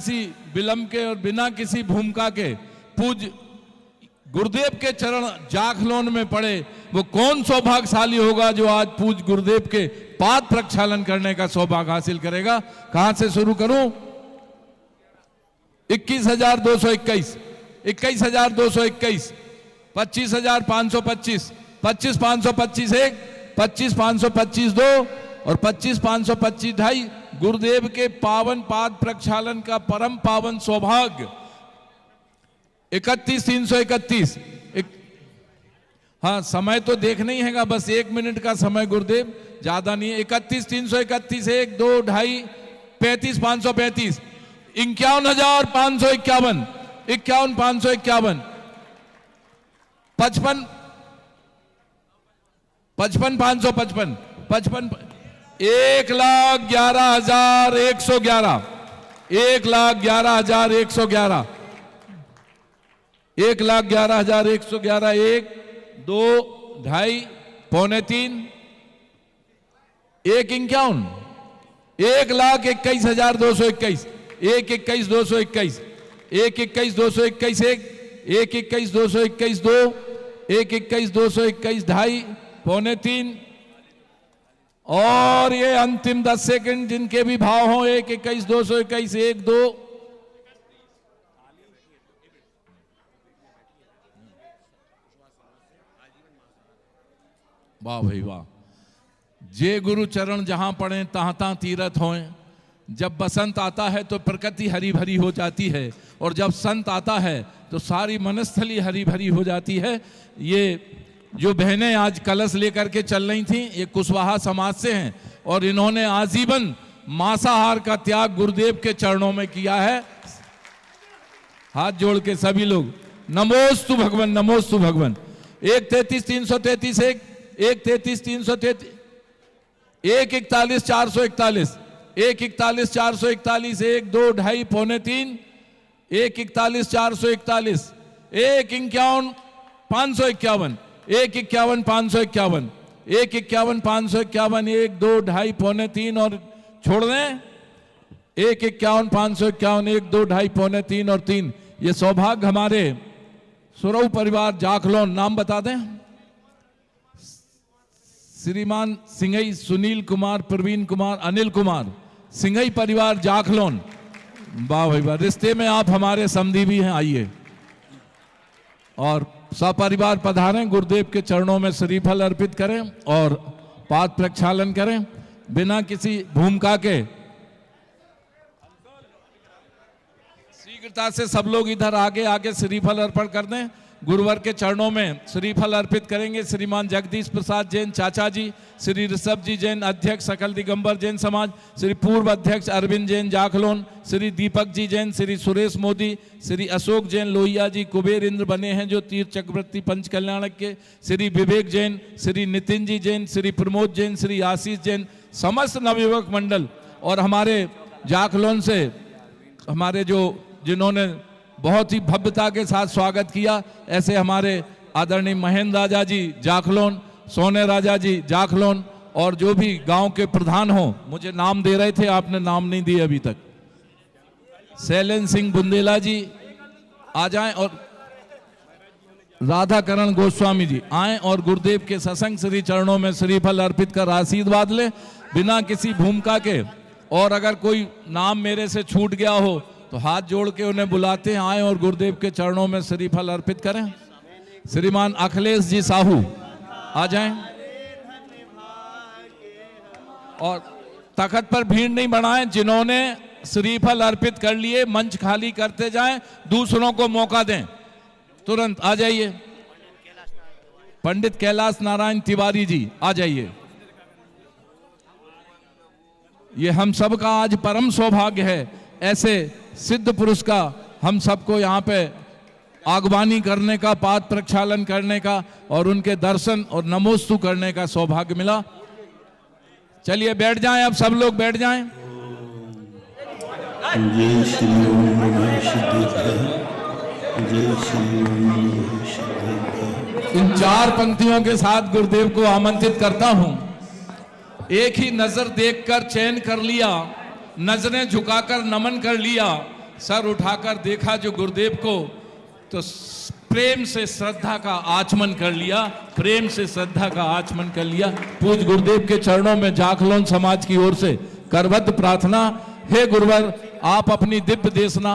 किसी विलंब के और बिना किसी भूमिका के पूज्य गुरुदेव के चरण जाखलोन में पड़े, वो कौन सौभाग्यशाली होगा जो आज पूज्य गुरुदेव के पाद प्रक्षालन करने का सौभाग्य हासिल करेगा। कहां से शुरू करूं? 21,221, 21,221, 25,525, 25,525 1, 25,525 2 और 25,525 2.5 गुरुदेव के पावन पाद प्रक्षालन का परम पावन सौभाग्य। 31,331। हाँ, समय तो देखना ही हैगा, बस 1 मिनट का समय गुरुदेव, ज्यादा नहीं है। 31,331 1 2 2.5 35,535, 51,551, 51,551, 55,555, 55,555, 1,11,111, 1,11,111, 1,11,111, 1 2 2.5 पौने 3, 1,51, 1,21,221, 1,21,221, 1,21,221 1, 1,21,221 2, 1,21,221 2.5 पौने 3 और ये अंतिम 10 सेकंड जिनके भी भाव हो, 1,21,221 1 2 वाह भाई वाह। जे गुरु चरण जहां पड़े तहां तहां तीरथ होएं। जब बसंत आता है तो प्रकृति हरी भरी हो जाती है और जब संत आता है तो सारी मनस्थली हरी भरी हो जाती है। ये जो बहनें आज कलश लेकर के चल रही थी, ये कुशवाहा समाज से हैं और इन्होंने आजीवन मांसाहार का त्याग गुरुदेव के चरणों में किया है। हाथ जोड़ के सभी लोग नमोस्तु भगवन, नमोस्तु भगवन। 1,33,333 1, 1,33,333, 1,41,441, 1,41,441, 1 2 2.5 पौने 3, 1,41,441, 1,51,551, 1,51,551, 1,51,551, 1 2 2.5 पौने 3 और छोड़ दें 1,51,551, 1 2 2.5 पौने 3 और 3। ये सौभाग्य हमारे सुरऊ परिवार जाखलोन, नाम बता दें? श्रीमान सिंघई सुनील कुमार, प्रवीण कुमार, अनिल कुमार, सिंघई परिवार जाखलोन। वाह भाई वाह, रिश्ते में आप हमारे समधी भी हैं। आइए और सपरिवार पधारें, गुरुदेव के चरणों में श्रीफल अर्पित करें और पाद प्रक्षालन करें बिना किसी भूमिका के। शीघ्रता से सब लोग इधर आगे आगे श्रीफल अर्पण कर दें। गुरुवर के चरणों में श्रीफल अर्पित करेंगे श्रीमान जगदीश प्रसाद जैन चाचा जी, श्री ऋषभ जी जैन अध्यक्ष सकल दिगंबर जैन समाज, श्री पूर्व अध्यक्ष अरविंद जैन जाखलोन, श्री दीपक जी जैन, श्री सुरेश मोदी, श्री अशोक जैन लोहिया जी कुबेर इंद्र बने हैं जो तीर्थ चक्रवर्ती पंच कल्याणक के, श्री विवेक जैन, श्री नितिन जी जैन, श्री प्रमोद जैन, श्री आशीष जैन, समस्त नवयुवक मंडल और हमारे जाखलोन से हमारे जो जिन्होंने बहुत ही भव्यता के साथ स्वागत किया, ऐसे हमारे आदरणीय महेंद्र राजा जी जाखलोन, सोने राजा जी जाखलोन और जो भी गांव के प्रधान हो, मुझे नाम दे रहे थे, आपने नाम नहीं दिए अभी तक। शैलेंद्र सिंह बुंदेला जी आ जाएं और राधाकरण गोस्वामी जी आएं और गुरुदेव के सत्संग श्री चरणों में श्रीफल अर्पित कर आशीर्वाद लें बिना किसी भूमिका के। और अगर कोई नाम मेरे से छूट गया हो तो हाथ जोड़ के उन्हें बुलाते हैं, आए और गुरुदेव के चरणों में श्रीफल अर्पित करें। श्रीमान अखिलेश जी साहू आ जाएं और तखत पर भीड़ नहीं बढ़ाएं। जिन्होंने श्रीफल अर्पित कर लिए मंच खाली करते जाएं, दूसरों को मौका दें। तुरंत आ जाइए। पंडित कैलाश नारायण तिवारी जी आ जाइए। ये हम सबका आज परम सौभाग्य है, ऐसे सिद्ध पुरुष का हम सबको यहाँ पे आगवानी करने का, पाद प्रक्षालन करने का और उनके दर्शन और नमोस्तु करने का सौभाग्य मिला। चलिए बैठ जाएं, अब सब लोग बैठ जाएं। जय श्री ओम नमः शिवाय, जय श्री ओम नमः शिवाय। इन 4 पंक्तियों के साथ गुरुदेव को आमंत्रित करता हूं। एक ही नजर देखकर चैन कर लिया, नजरें झुकाकर नमन कर लिया, सर उठाकर देखा जो गुरुदेव को, तो प्रेम से श्रद्धा का आचमन कर लिया, प्रेम से श्रद्धा का आचमन कर लिया। पूज गुरुदेव के चरणों में जाखलोन समाज की ओर से करबद्ध प्रार्थना, हे गुरुवर आप अपनी दिव्य देशना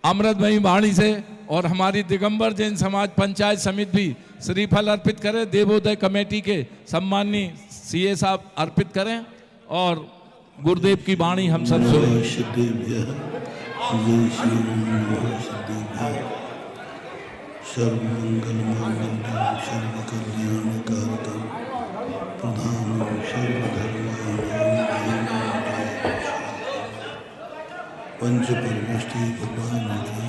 अमृतमयी वाणी से और हमारी दिगंबर जैन समाज पंचायत समिति भी श्रीफल अर्पित करें। देवोदय कमेटी के सम्माननीय सीए साहब अर्पित करें और गुरुदेव की वाणी हम सब सुनें। जय श्री सर्वमंगल मांगल्यं सर्वकल्याणकारकं प्रधानं सर्वधर्माणां पंचपरमष्टि भगवान जी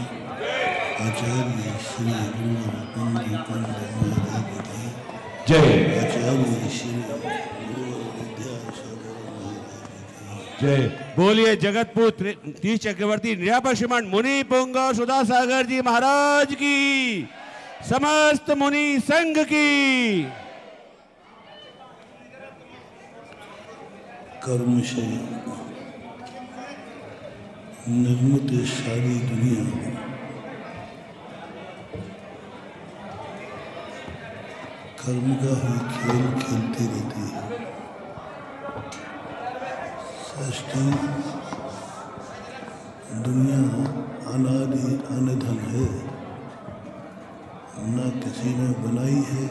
आचार्य श्री गुरु पंडित महाराज की जय। आचार्य श्री गुरु विद्यासागर महाराज की जय। बोलिए जगतपुत्र तीर्थ चक्रवर्ती निरापर श्रीमान मुनि पुंग सुधा सागर जी महाराज की, समस्त मुनि संघ की। कर्म से निर्मित सारी दुनिया कर्म का ही खेल खेलती रहती है। सृष्टि दुनिया अनादि अनधन है, न किसी ने बनाई है,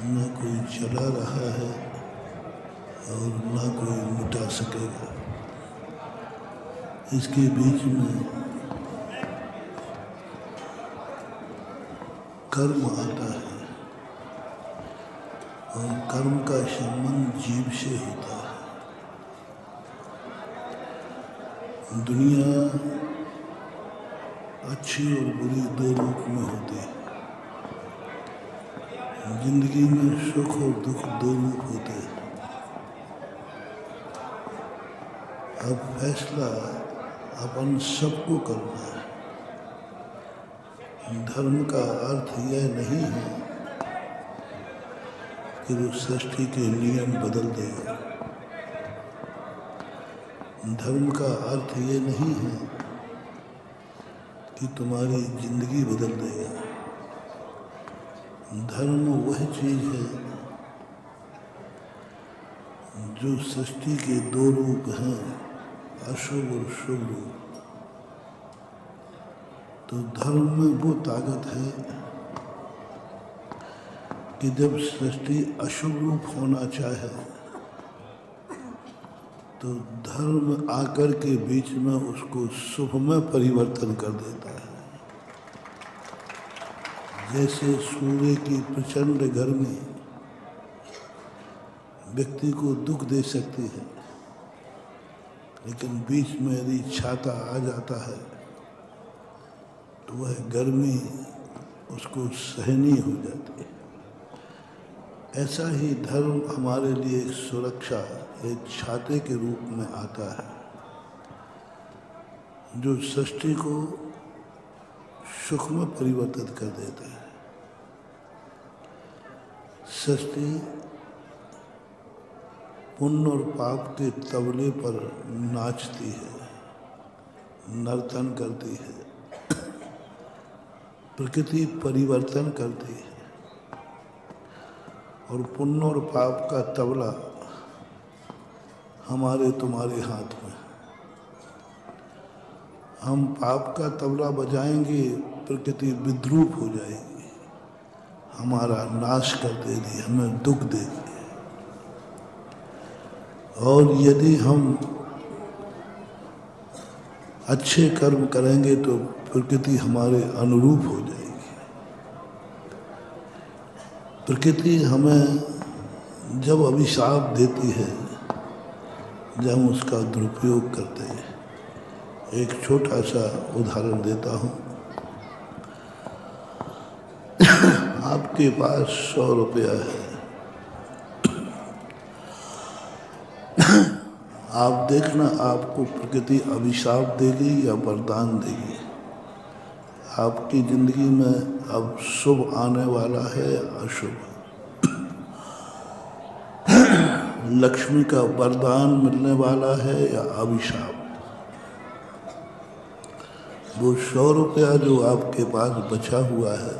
न कोई चला रहा है और न कोई मिटा सकेगा। इसके बीच में कर्म आता है और कर्म का संबंध जीव से होता है। दुनिया अच्छी और बुरी दो रूप में होती है। जिंदगी में सुख और दुख दो रूप होते हैं। अब फैसला अपन सबको करना है। धर्म का अर्थ यह नहीं है कि वो सृष्टि के नियम बदल देगा। धर्म का अर्थ ये नहीं है कि तुम्हारी जिंदगी बदल देगा। धर्म वह चीज है जो सृष्टि के दो रूप हैं, अशुभ और शुभ रूप। तो धर्म में वो ताकत है कि जब सृष्टि अशुभ रूप होना चाहे तो धर्म आकर के बीच में उसको शुभ में परिवर्तन कर देता है। जैसे सूर्य की प्रचंड गर्मी व्यक्ति को दुख दे सकती है, लेकिन बीच में यदि छाता आ जाता है तो वह गर्मी उसको सहनीय हो जाती है। ऐसा ही धर्म हमारे लिए एक सुरक्षा, एक छाते के रूप में आता है जो सृष्टि को सुख में परिवर्तित कर देता है। सृष्टि पुण्य और पाप के तबले पर नाचती है, नर्तन करती है, प्रकृति परिवर्तन करती है और पुण्य और पाप का तबला हमारे तुम्हारे हाथ में। हम पाप का तबला बजाएंगे, प्रकृति विद्रूप हो जाएगी, हमारा नाश कर देगी, हमें दुख देगी। और यदि हम अच्छे कर्म करेंगे तो प्रकृति हमारे अनुरूप हो जाएगी। प्रकृति हमें जब अभिशाप देती है, जब हम उसका दुरुपयोग करते हैं। एक छोटा सा उदाहरण देता हूँ। आपके पास 100 रुपया है, आप देखना आपको प्रकृति अभिशाप देगी या वरदान देगी। आपकी जिंदगी में अब शुभ आने वाला है या अशुभ। लक्ष्मी का वरदान मिलने वाला है या अभिशाप। वो 100 रुपया जो आपके पास बचा हुआ है,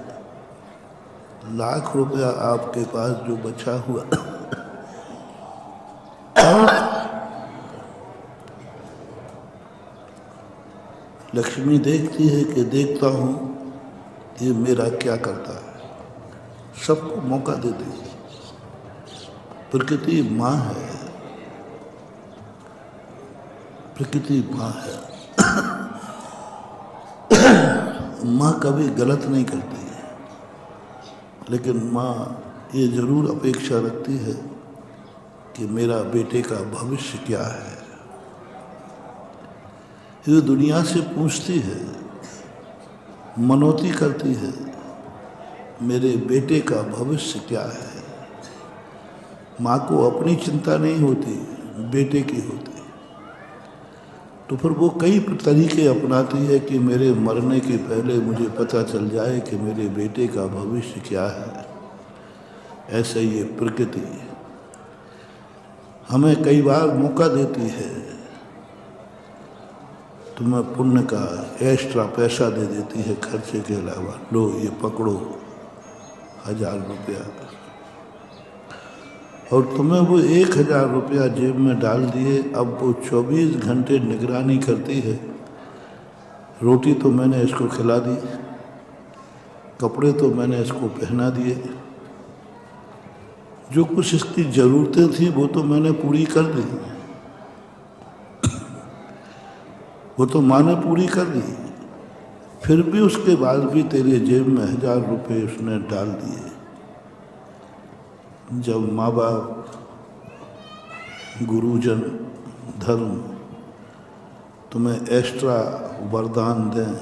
लाख रुपया आपके पास जो बचा हुआ लक्ष्मी देखती है कि देखता हूँ ये मेरा क्या करता है, सबको मौका देती है। प्रकृति माँ है, प्रकृति माँ है। माँ कभी गलत नहीं करती है, लेकिन माँ ये जरूर अपेक्षा रखती है कि मेरा बेटे का भविष्य क्या है। ये दुनिया से पूछती है, मनौती करती है, मेरे बेटे का भविष्य क्या है। माँ को अपनी चिंता नहीं होती, बेटे की होती। तो फिर वो कई तरीके अपनाती है कि मेरे मरने के पहले मुझे पता चल जाए कि मेरे बेटे का भविष्य क्या है। ऐसे ये प्रकृति हमें कई बार मौका देती है, तुम्हें पुण्य का एक्स्ट्रा पैसा दे देती है खर्चे के अलावा। लो ये पकड़ो 1000 रुपया, और तुम्हें वो 1000 रुपया जेब में डाल दिए। अब वो 24 घंटे निगरानी करती है। रोटी तो मैंने इसको खिला दी, कपड़े तो मैंने इसको पहना दिए, जो कुछ इसकी ज़रूरतें थी वो तो मैंने पूरी कर दी, वो तो माँ ने पूरी कर दी। फिर भी उसके बाद भी तेरे जेब में 1000 रुपये उसने डाल दिए। जब माँ बाप, गुरुजन, धर्म तुम्हें एक्स्ट्रा वरदान दें,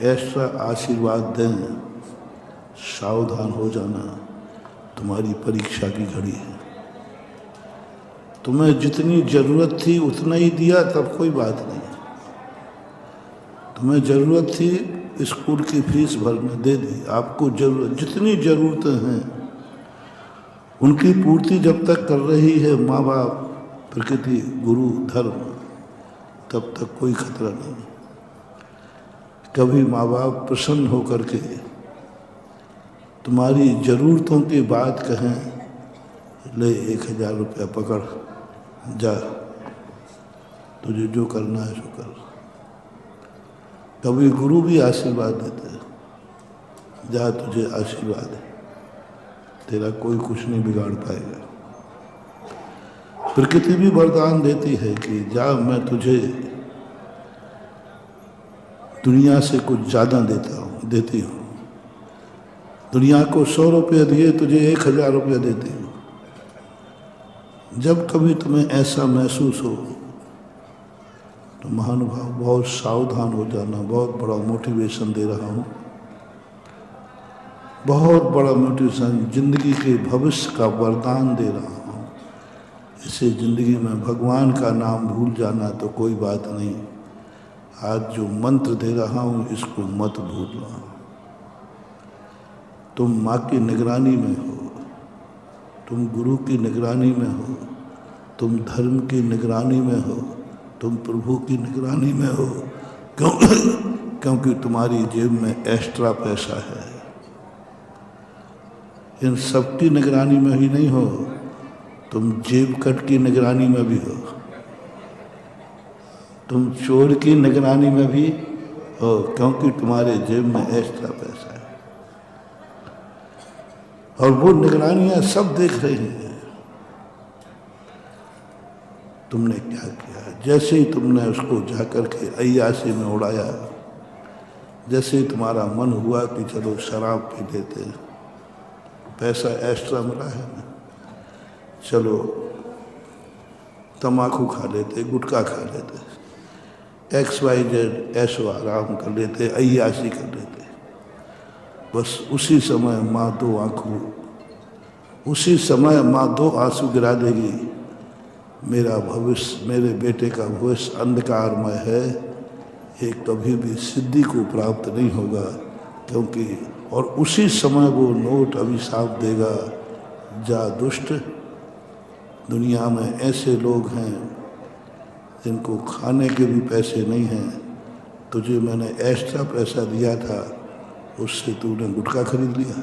एक्स्ट्रा आशीर्वाद दें, सावधान हो जाना, तुम्हारी परीक्षा की घड़ी है। तुम्हें जितनी ज़रूरत थी उतना ही दिया तब कोई बात नहीं। तुम्हें ज़रूरत थी स्कूल की फीस भरने, दे दी। आपको जरूरत, जितनी ज़रूरतें हैं उनकी पूर्ति जब तक कर रही है माँ बाप, प्रकृति, गुरु, धर्म, तब तक कोई खतरा नहीं। कभी माँ बाप प्रसन्न होकर के तुम्हारी ज़रूरतों की बात कहें, ले 1000 रुपया पकड़, जा, तुझे जो करना है सो कर। कभी गुरु भी आशीर्वाद देते हैं, जा तुझे आशीर्वाद है, तेरा कोई कुछ नहीं बिगाड़ पाएगा। प्रकृति भी वरदान देती है कि जा, मैं तुझे दुनिया से कुछ ज़्यादा देती हूँ। दुनिया को 100 रुपये दिए, तुझे 1000 रुपया देती हूँ। जब कभी तुम्हें ऐसा महसूस हो तो महानुभाव बहुत सावधान हो जाना। बहुत बड़ा मोटिवेशन दे रहा हूँ, बहुत बड़ा मोटिवेशन, जिंदगी के भविष्य का वरदान दे रहा हूँ। इसे जिंदगी में भगवान का नाम भूल जाना तो कोई बात नहीं। आज जो मंत्र दे रहा हूँ इसको मत भूलना। तुम माँ की निगरानी में हो, तुम गुरु की निगरानी में हो, तुम धर्म की निगरानी में हो, तुम प्रभु की निगरानी में हो। क्योंकि तुम्हारी जेब में एक्स्ट्रा पैसा है। इन सबकी निगरानी में ही नहीं हो, तुम जेब कट की निगरानी में भी हो, तुम चोर की निगरानी में भी हो, क्योंकि तुम्हारे जेब में एक्स्ट्रा पैसा है। और वो निगरानियां सब देख रही हैं तुमने क्या किया। जैसे ही तुमने उसको जाकर के अय्याशी में उड़ाया, जैसे ही तुम्हारा मन हुआ कि चलो शराब पी लेते, पैसा एक्स्ट्रा मिला है ना, चलो तम्बाकू खा लेते, गुटखा खा लेते, XYZ ऐशो आराम कर लेते, अय्याशी कर लेते। बस उसी समय माँ दो आंसू गिरा देगी। मेरा भविष्य, मेरे बेटे का भविष्य अंधकारमय है, ये कभी भी सिद्धि को प्राप्त नहीं होगा। क्योंकि और उसी समय वो नोट अभिशाप देगा, जा दुष्ट, दुनिया में ऐसे लोग हैं जिनको खाने के भी पैसे नहीं हैं, तुझे मैंने एक्स्ट्रा पैसा दिया था, उससे तूने गुटखा खरीद लिया।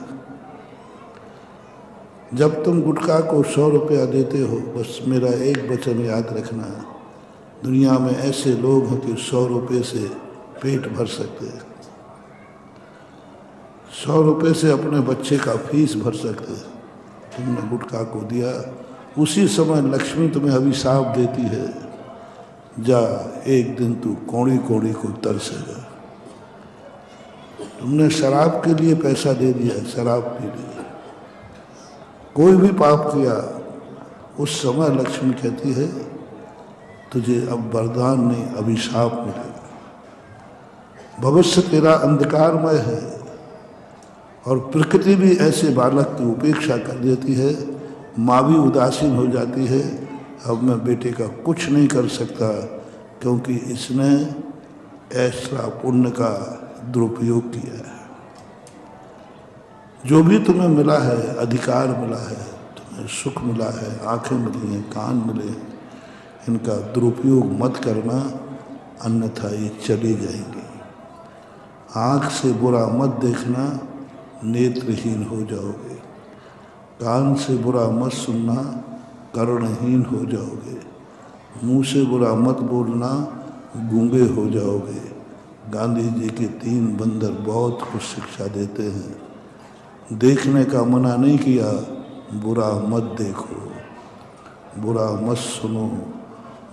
जब तुम गुटखा को 100 रुपया देते हो, बस मेरा एक वचन याद रखना, दुनिया में ऐसे लोग हैं कि 100 रुपये से पेट भर सकते हैं, 100 रुपये से अपने बच्चे का फीस भर सकते हैं। तुमने गुटखा को दिया, उसी समय लक्ष्मी तुम्हें अभिशाप देती है, जा एक दिन तू कौड़ी कौड़ी को तरसेगा। तुमने शराब के लिए पैसा दे दिया, शराब पी ली, कोई भी पाप किया, उस समय लक्ष्मी कहती है तुझे अब वरदान नहीं अभिशाप मिलेगा। भविष्य तेरा अंधकारमय है। और प्रकृति भी ऐसे बालक की उपेक्षा कर देती है, माँ भी उदासीन हो जाती है, अब मैं बेटे का कुछ नहीं कर सकता क्योंकि इसने ऐसा पुण्य का दुरुपयोग किया है। जो भी तुम्हें मिला है, अधिकार मिला है, तुम्हें सुख मिला है, आंखें मिली हैं, कान मिले हैं, इनका दुरुपयोग मत करना, अन्यथा ये चले जाएंगे। आँख से बुरा मत देखना, नेत्रहीन हो जाओगे। कान से बुरा मत सुनना, कर्णहीन हो जाओगे। मुंह से बुरा मत बोलना, गूंगे हो जाओगे। गांधी जी के 3 बंदर बहुत कुछ शिक्षा देते हैं। देखने का मना नहीं किया, बुरा मत देखो, बुरा मत सुनो,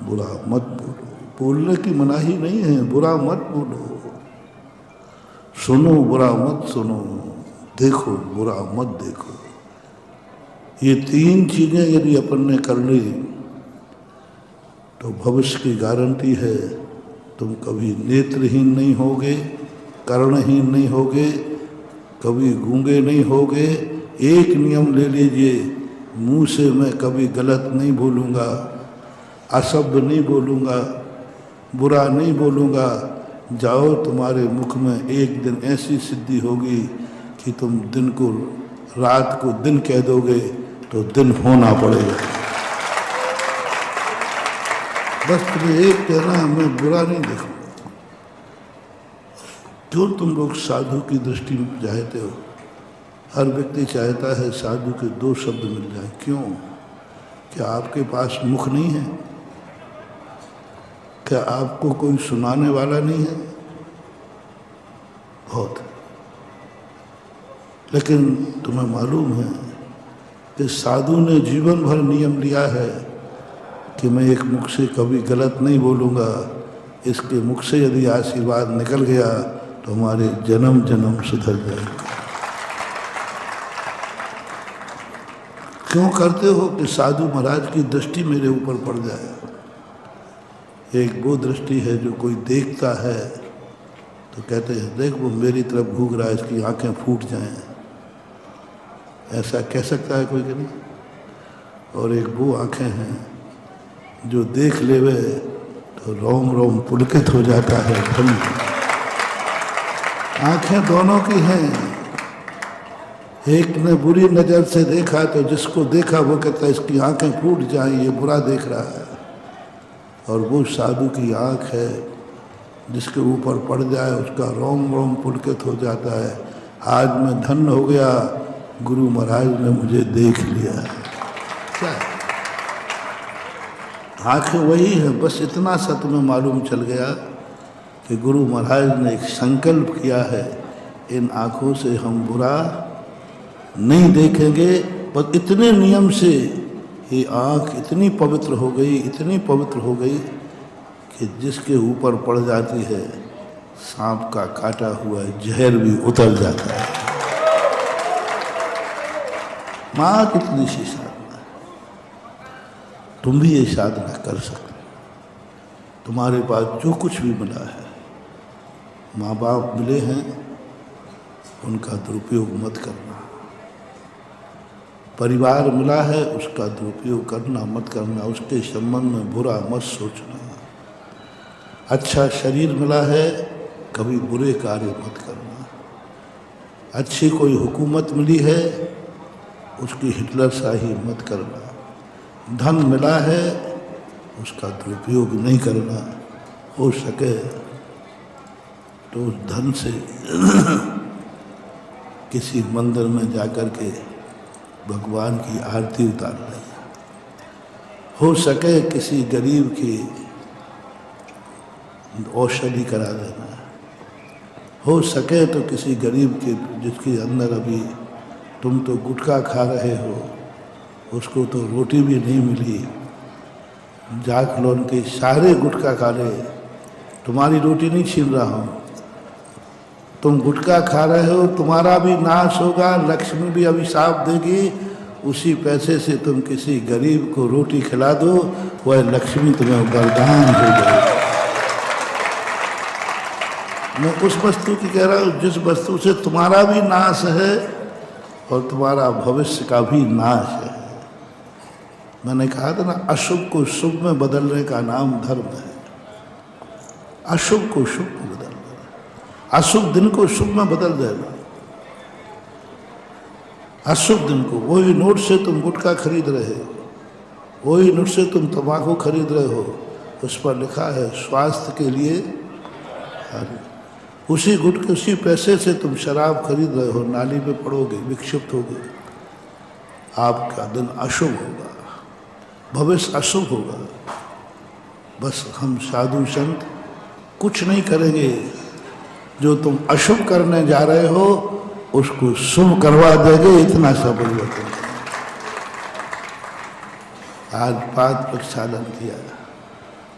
बुरा मत बोलो। बोलने की मनाही नहीं है, बुरा मत बोलो, सुनो बुरा मत सुनो, देखो बुरा मत देखो। ये 3 चीज़ें यदि अपन ने कर ली तो भविष्य की गारंटी है, तुम कभी नेत्रहीन नहीं होगे, कर्णहीन नहीं होगे, कभी गूंगे नहीं होगे। एक नियम ले लीजिए, मुंह से मैं कभी गलत नहीं बोलूँगा, अशब्द नहीं बोलूँगा, बुरा नहीं बोलूँगा। जाओ, तुम्हारे मुख में एक दिन ऐसी सिद्धि होगी कि तुम दिन को रात को दिन कह दोगे तो दिन होना पड़ेगा। बस तुम्हें एक कहना, मैं बुरा नहीं देखूँगा। क्यों तुम लोग साधु की दृष्टि में चाहते हो? हर व्यक्ति चाहता है साधु के 2 शब्द मिल जाए। क्यों? क्या आपके पास मुख नहीं है? क्या आपको कोई सुनाने वाला नहीं है? बहुत। लेकिन तुम्हें मालूम है कि साधु ने जीवन भर नियम लिया है कि मैं एक मुख से कभी गलत नहीं बोलूँगा। इसके मुख से यदि आशीर्वाद निकल गया तो हमारे जन्म जन्म सुधर जाएंगे। क्यों करते हो? कि साधु महाराज की दृष्टि मेरे ऊपर पड़ जाए। एक वो दृष्टि है जो कोई देखता है तो कहते हैं देख वो मेरी तरफ घूम रहा है, इसकी आंखें फूट जाएं। ऐसा कह सकता है कोई कि नहीं? और एक वो आंखें हैं जो देख लेवे तो रोम रोम पुलकित हो जाता है। आंखें दोनों की हैं। एक ने बुरी नज़र से देखा तो जिसको देखा वो कहता है इसकी आंखें फूट जाएं, ये बुरा देख रहा है। और वो साधु की आंख है जिसके ऊपर पड़ जाए उसका रोम रोम पुलकित हो जाता है। आज मैं धन्य हो गया, गुरु महाराज ने मुझे देख लिया। क्या आंखें वही है, बस इतना सा तुम्हें मालूम चल गया कि गुरु महाराज ने एक संकल्प किया है, इन आँखों से हम बुरा नहीं देखेंगे। पर इतने नियम से ये आँख इतनी पवित्र हो गई, इतनी पवित्र हो गई कि जिसके ऊपर पड़ जाती है सांप का काटा हुआ जहर भी उतर जाता है। माँ कितनी सी साधना है, तुम भी ये साधना कर सकते। तुम्हारे पास जो कुछ भी मिला है, माँ बाप मिले हैं, उनका दुरुपयोग मत करना। परिवार मिला है, उसका दुरुपयोग करना मत करना। उसके संबंध में बुरा मत सोचना। अच्छा शरीर मिला है, कभी बुरे कार्य मत करना। अच्छी कोई हुकूमत मिली है, उसकी हिटलर शाही मत करना। धन मिला है, उसका दुरुपयोग नहीं करना। हो सके तो उस धन से किसी मंदिर में जाकर के भगवान की आरती उतार देना, हो सके किसी गरीब की औषधि करा देना, हो सके तो किसी गरीब के जिसके अंदर अभी तुम तो गुटखा खा रहे हो, उसको तो रोटी भी नहीं मिली, जाखलोन के सारे गुटखा खा रहे, तुम्हारी रोटी नहीं छीन रहा हूँ, तुम गुटखा खा रहे हो, तुम्हारा भी नाश होगा, लक्ष्मी भी अभिशाप देगी, उसी पैसे से तुम किसी गरीब को रोटी खिला दो, वह लक्ष्मी तुम्हें वरदान हो जाएगी। मैं उस वस्तु की कह रहा हूँ जिस वस्तु से तुम्हारा भी नाश है और तुम्हारा भविष्य का भी नाश है। मैंने कहा था ना, अशुभ को शुभ में बदलने का नाम धर्म है। अशुभ को शुभ में बदल देना, अशुभ दिन को शुभ में बदल देना। अशुभ दिन को, वही नोट से तुम गुटखा खरीद रहे हो, वही नोट से तुम तंबाकू खरीद रहे हो, उस पर लिखा है स्वास्थ्य के लिए हानि। उसी गुटके उसी पैसे से तुम शराब खरीद रहे हो, नाली में पड़ोगे, विक्षिप्त होगे, आपका दिन अशुभ होगा, भविष्य अशुभ होगा। बस हम साधु संत कुछ नहीं करेंगे, जो तुम अशुभ करने जा रहे हो उसको शुभ करवा देंगे, इतना सा परिवर्तन। आज पाद प्रक्षालन किया,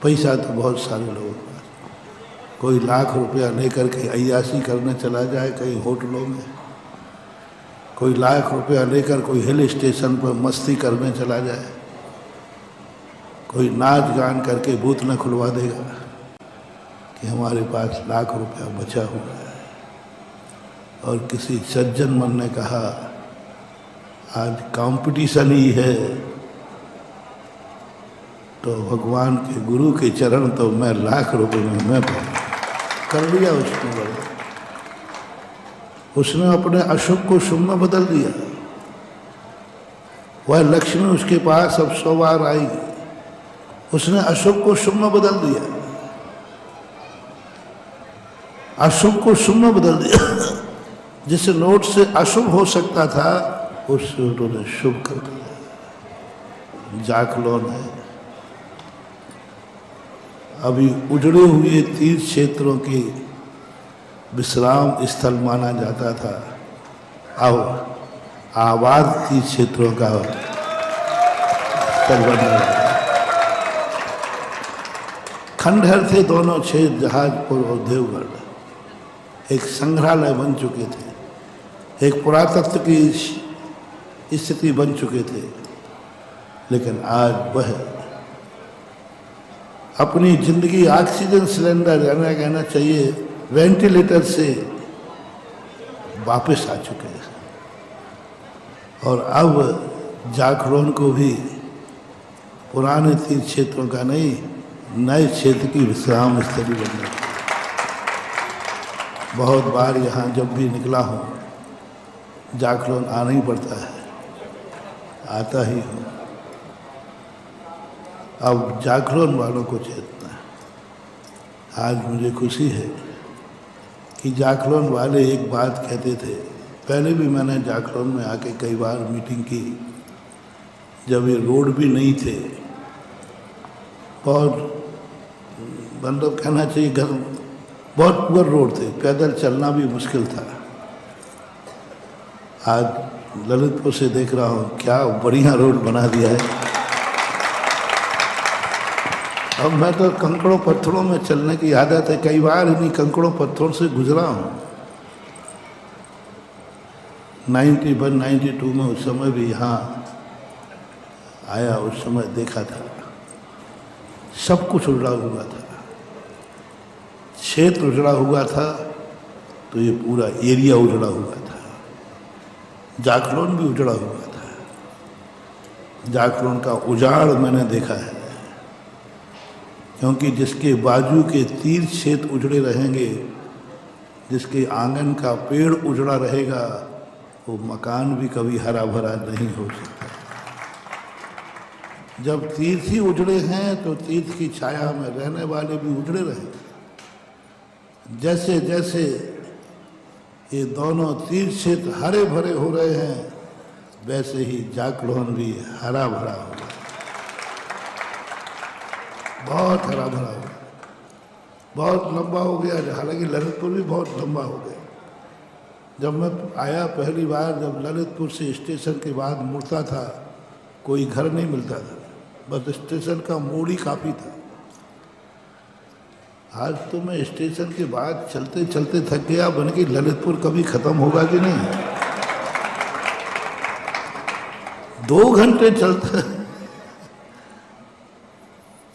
पैसा तो बहुत सारे लोगों का, कोई लाख रुपया लेकर के अय्याशी करने चला जाए कहीं होटलों में, कोई लाख रुपया लेकर कोई हिल स्टेशन पर मस्ती करने चला जाए, कोई नाच गान करके बूथ न खुलवा देगा कि हमारे पास लाख रुपया बचा हुआ है। और किसी सज्जन मन ने कहा आज कंपटीशन ही है, तो भगवान के गुरु के चरण तो मैं लाख रुपए में मैं कर लिया। उसने बड़ा, उसने अपने अशुभ को शुभ में बदल दिया। वह लक्ष्मी उसके पास अब 100 बार आएगी, उसने अशुभ को शुभ में बदल दिया, अशुभ को शुभ में बदल दिया। जिस नोट से अशुभ हो सकता था उससे उन्होंने शुभ कर दिया। जाखलोन है, अभी उजड़े हुए तीर्थ क्षेत्रों के विश्राम स्थल माना जाता था, अब आबाद तीर्थ क्षेत्रों का स्थल बन रहा। खंडहर थे दोनों क्षेत्र, जहाजपुर और देवगढ़ एक संग्रहालय बन चुके थे, एक पुरातत्व की स्थिति बन चुके थे, लेकिन आज वह अपनी जिंदगी ऑक्सीजन सिलेंडर यानी कहना चाहिए वेंटिलेटर से वापस आ चुके हैं। और अब जाखलोन को भी पुराने तीर्थ क्षेत्रों का नहीं, नए क्षेत्र की विश्राम स्थली बनने। बहुत बार यहाँ जब भी निकला हूँ जाखलोन आना ही पड़ता है, आता ही हूँ। अब जाखलोन वालों को चेतना है। आज मुझे खुशी है कि जाखलोन वाले एक बात कहते थे, पहले भी मैंने जाखलोन में आके कई बार मीटिंग की, जब ये रोड भी नहीं थे, बहुत मतलब कहना चाहिए घर बहुत पुअर रोड थे, पैदल चलना भी मुश्किल था। आज ललितपुर से देख रहा हूँ क्या बढ़िया रोड बना दिया है। अब मैं तो कंकड़ों पत्थरों में चलने की आदत है, कई बार इन्हीं कंकड़ों पत्थरों से गुजरा हूँ। 91, 92 में उस समय भी यहाँ आया, उस समय देखा था सब कुछ उजड़ा हुआ था, क्षेत्र उजड़ा हुआ था, तो ये पूरा एरिया उजड़ा हुआ था। जाखलोन भी उजड़ा हुआ था। जाखलोन का उजाड़ मैंने देखा है, क्योंकि जिसके बाजू के तीर्थ क्षेत्र उजड़े रहेंगे, जिसके आंगन का पेड़ उजड़ा रहेगा, वो मकान भी कभी हरा भरा नहीं हो सकता। जब तीर्थ ही उजड़े हैं तो तीर्थ की छाया में रहने वाले भी उजड़े रहे। जैसे जैसे ये दोनों तीर्थ क्षेत्र हरे भरे हो रहे हैं, वैसे ही जाखलोन भी हरा भरा हो गया, बहुत हरा भरा हो गया, बहुत लंबा हो गया। हालांकि ललितपुर भी बहुत लंबा हो गया। जब मैं आया पहली बार, जब ललितपुर से स्टेशन के बाद मुड़ता था, कोई घर नहीं मिलता था, बस स्टेशन का मोड़ ही काफ़ी था। आज तो मैं स्टेशन के बाद चलते चलते थक गया, बन के ललितपुर कभी ख़त्म होगा कि नहीं। 2 घंटे चलता,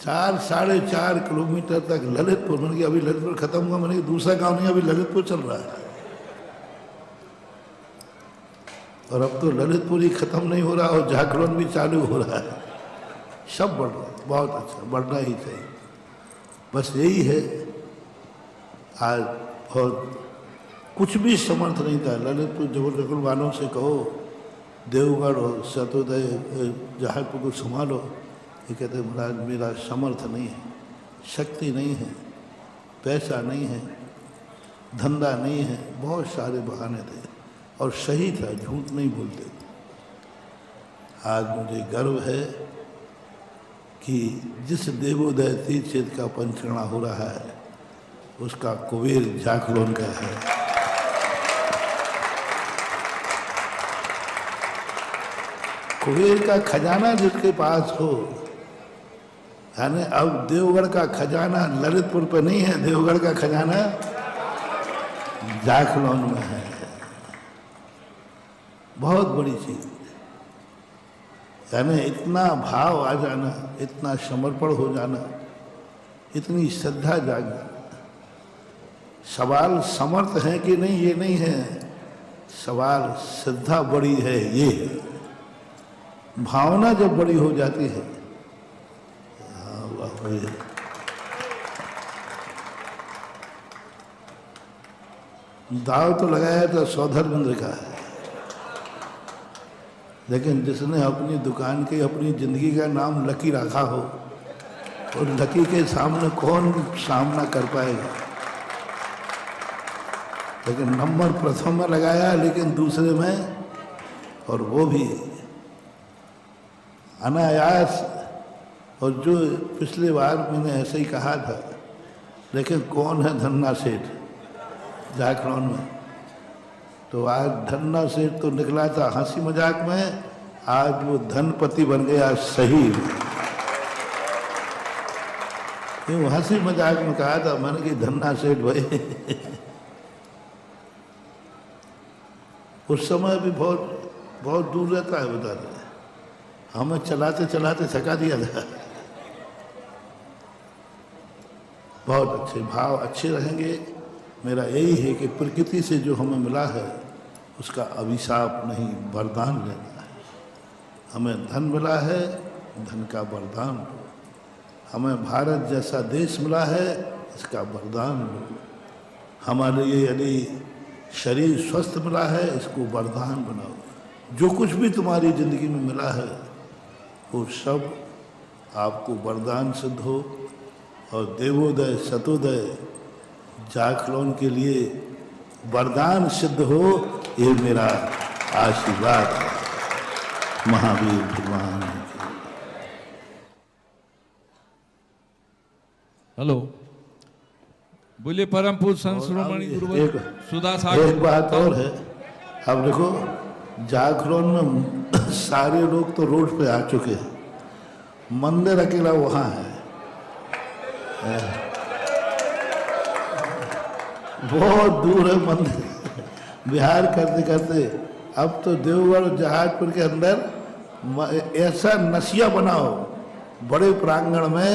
4 साढ़े 4 किलोमीटर तक ललितपुर, मैंने कहा अभी ललितपुर खत्म हुआ, मैंने कहा दूसरा गांव नहीं, अभी ललितपुर चल रहा है। और अब तो ललितपुर ही खत्म नहीं हो रहा और जाखलोन भी चालू हो रहा है। सब बढ़ रहा है, बहुत अच्छा, बढ़ना ही चाहिए। बस यही है, आज बहुत कुछ भी समर्थ नहीं था। ललितपुर जबलपुर वालों से कहो देवगढ़ और सतोदय जहाजपुर को संभालो, ये कहते महाराज मेरा समर्थ नहीं है, शक्ति नहीं है, पैसा नहीं है, धंधा नहीं है, बहुत सारे बहाने थे। और सही था, झूठ नहीं बोलते थे। आज मुझे गर्व है कि जिस देवोदय तीर्थ क्षेत्र का पंचकर्णा हो रहा है, उसका कुबेर जाखलोन का है। कुबेर का खजाना जिसके पास हो, यानी अब देवगढ़ का खजाना ललितपुर पर नहीं है, देवगढ़ का खजाना जाखलोन में है। बहुत बड़ी चीज, यानी इतना भाव आ जाना, इतना समर्पण हो जाना, इतनी श्रद्धा जागना। सवाल समर्थ है कि नहीं ये नहीं है, सवाल श्रद्धा बड़ी है ये है। भावना जब बड़ी हो जाती है, दाव तो लगाया था सौधर्मेंद्र का है, लेकिन जिसने अपनी दुकान के अपनी जिंदगी का नाम लकी रखा हो, और लकी के सामने कौन सामना कर पाएगा। लेकिन नंबर प्रथम में लगाया, लेकिन दूसरे में, और वो भी अनायास। और जो पिछले बार मैंने ऐसे ही कहा था, लेकिन कौन है धन्ना सेठ जाखलोन में, तो आज धन्ना सेठ तो निकला था हंसी मजाक में, आज वो धनपति बन गया सही। क्यों हंसी मजाक में कहा था मैंने कि धन्ना सेठ भाई। उस समय भी बहुत बहुत दूर रहता है, बता रहे हमें चलाते चलाते थका दिया था। बहुत अच्छे भाव अच्छे रहेंगे। मेरा यही है कि प्रकृति से जो हमें मिला है उसका अभिशाप नहीं, वरदान लेना है। हमें धन मिला है, धन का वरदान लो। हमें भारत जैसा देश मिला है, इसका वरदान लो। हमारे लिए यदि शरीर स्वस्थ मिला है, इसको वरदान बनाओ। जो कुछ भी तुम्हारी ज़िंदगी में मिला है वो सब आपको वरदान सिद्ध हो। और देवोदय सतोदय जाखलोन के लिए वरदान सिद्ध हो, ये मेरा आशीर्वाद है। महावीर भगवान। हेलो, बोलिए परम पूज्य संत शिरोमणि गुरुवर सुधा सागर। एक बात और है, अब देखो जाखलोन में सारे लोग तो रोड पे आ चुके हैं, मंदिर अकेला वहाँ है। बहुत दूर है मंदिर। बिहार करते करते अब तो देवगढ़ जहाजपुर के अंदर ऐसा नसिया बनाओ बड़े प्रांगण में,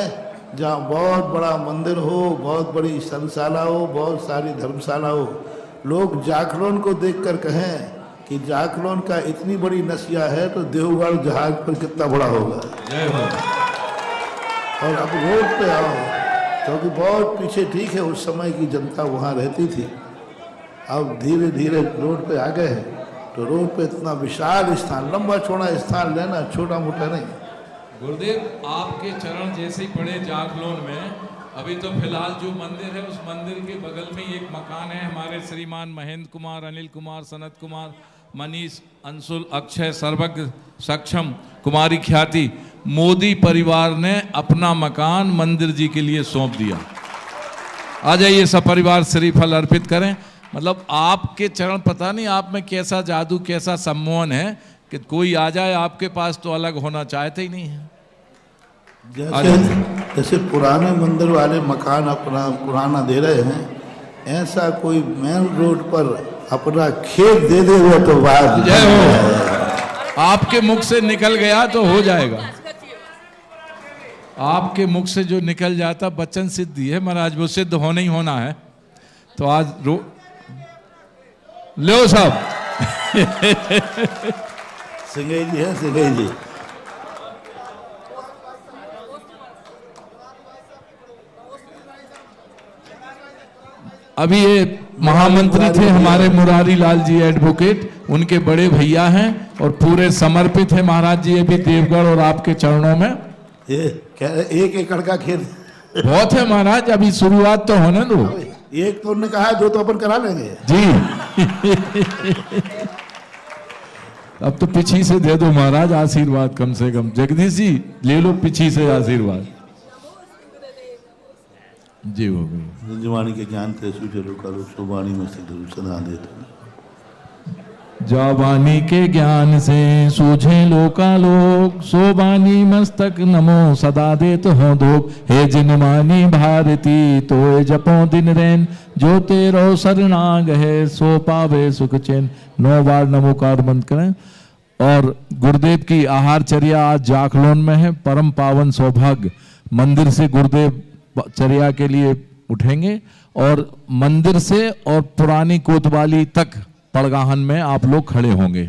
जहाँ बहुत बड़ा मंदिर हो, बहुत बड़ी संशाला हो, बहुत सारी धर्मशाला हो। लोग जाखलोन को देखकर कहें कि जाखलोन का इतनी बड़ी नसिया है तो देवगढ़ जहाजपुर कितना बड़ा होगा। और अब रोड पे आओ, क्योंकि बहुत पीछे ठीक है उस समय की जनता वहाँ रहती थी, अब धीरे धीरे रोड पे आ गए हैं। तो रोड पे इतना विशाल स्थान, लंबा चौड़ा स्थान लेना छोटा मोटा नहीं। गुरुदेव आपके चरण जैसे ही पड़े जाखलोन में, अभी तो फिलहाल जो मंदिर है उस मंदिर के बगल में ही एक मकान है। हमारे श्रीमान महेंद्र कुमार, अनिल कुमार, सनत कुमार, मनीष, अंशुल, अक्षय, सर्वज्ञ, सक्षम, कुमारी ख्याति, मोदी परिवार ने अपना मकान मंदिर जी के लिए सौंप दिया। आ जाइए सब परिवार श्रीफल अर्पित करें। मतलब आपके चरण, पता नहीं आप में कैसा जादू, कैसा सम्मोहन है कि कोई आ जाए आपके पास तो अलग होना चाहते ही नहीं है। जैसे पुराने मंदिर वाले मकान अपना पुराना दे रहे हैं, ऐसा कोई मेन रोड पर अपना खेत दे दे वो तो बात जय हो। आपके मुख से निकल गया तो हो जाएगा। आपके मुख से जो निकल जाता वचन सिद्धि है महाराज, वो सिद्ध होना ही होना है। तो आज लो साहब। सिंगई जी है, सिंगई जी। अभी ये महामंत्री थे हमारे मुरारी लाल जी एडवोकेट, उनके बड़े भैया हैं और पूरे समर्पित है महाराज जी। ये भी देवगढ़ और आपके चरणों में। ये कह रहे 1 एकड़ का खेत बहुत है महाराज, अभी शुरुआत तो होने दो। एक तो उन्होंने कहा, 2 तो अपन करा लेंगे जी। अब तो पीछी से दे दो महाराज आशीर्वाद, कम से कम जगदीश जी ले लो पीछी से आशीर्वाद जी। हो गई जवानी के ज्ञान थे सूचलो करो सुबानी में से सदा देते। जावानी के ज्ञान से सूझे लोकालोक, सोबानी मस्तक नमो सदा देत हो धोक। हे जिनमानी भारती तो जपो दिन रैन, जो तेरो शरणाग है सो पावे सुख चैन। 9 बार नमोकार बंद करें। और गुरुदेव की आहारचर्या आज जाखलोन में है। परम पावन सौभाग्य, मंदिर से गुरुदेव चर्या के लिए उठेंगे और मंदिर से और पुरानी कोतवाली तक पड़गाहन में आप लोग खड़े होंगे।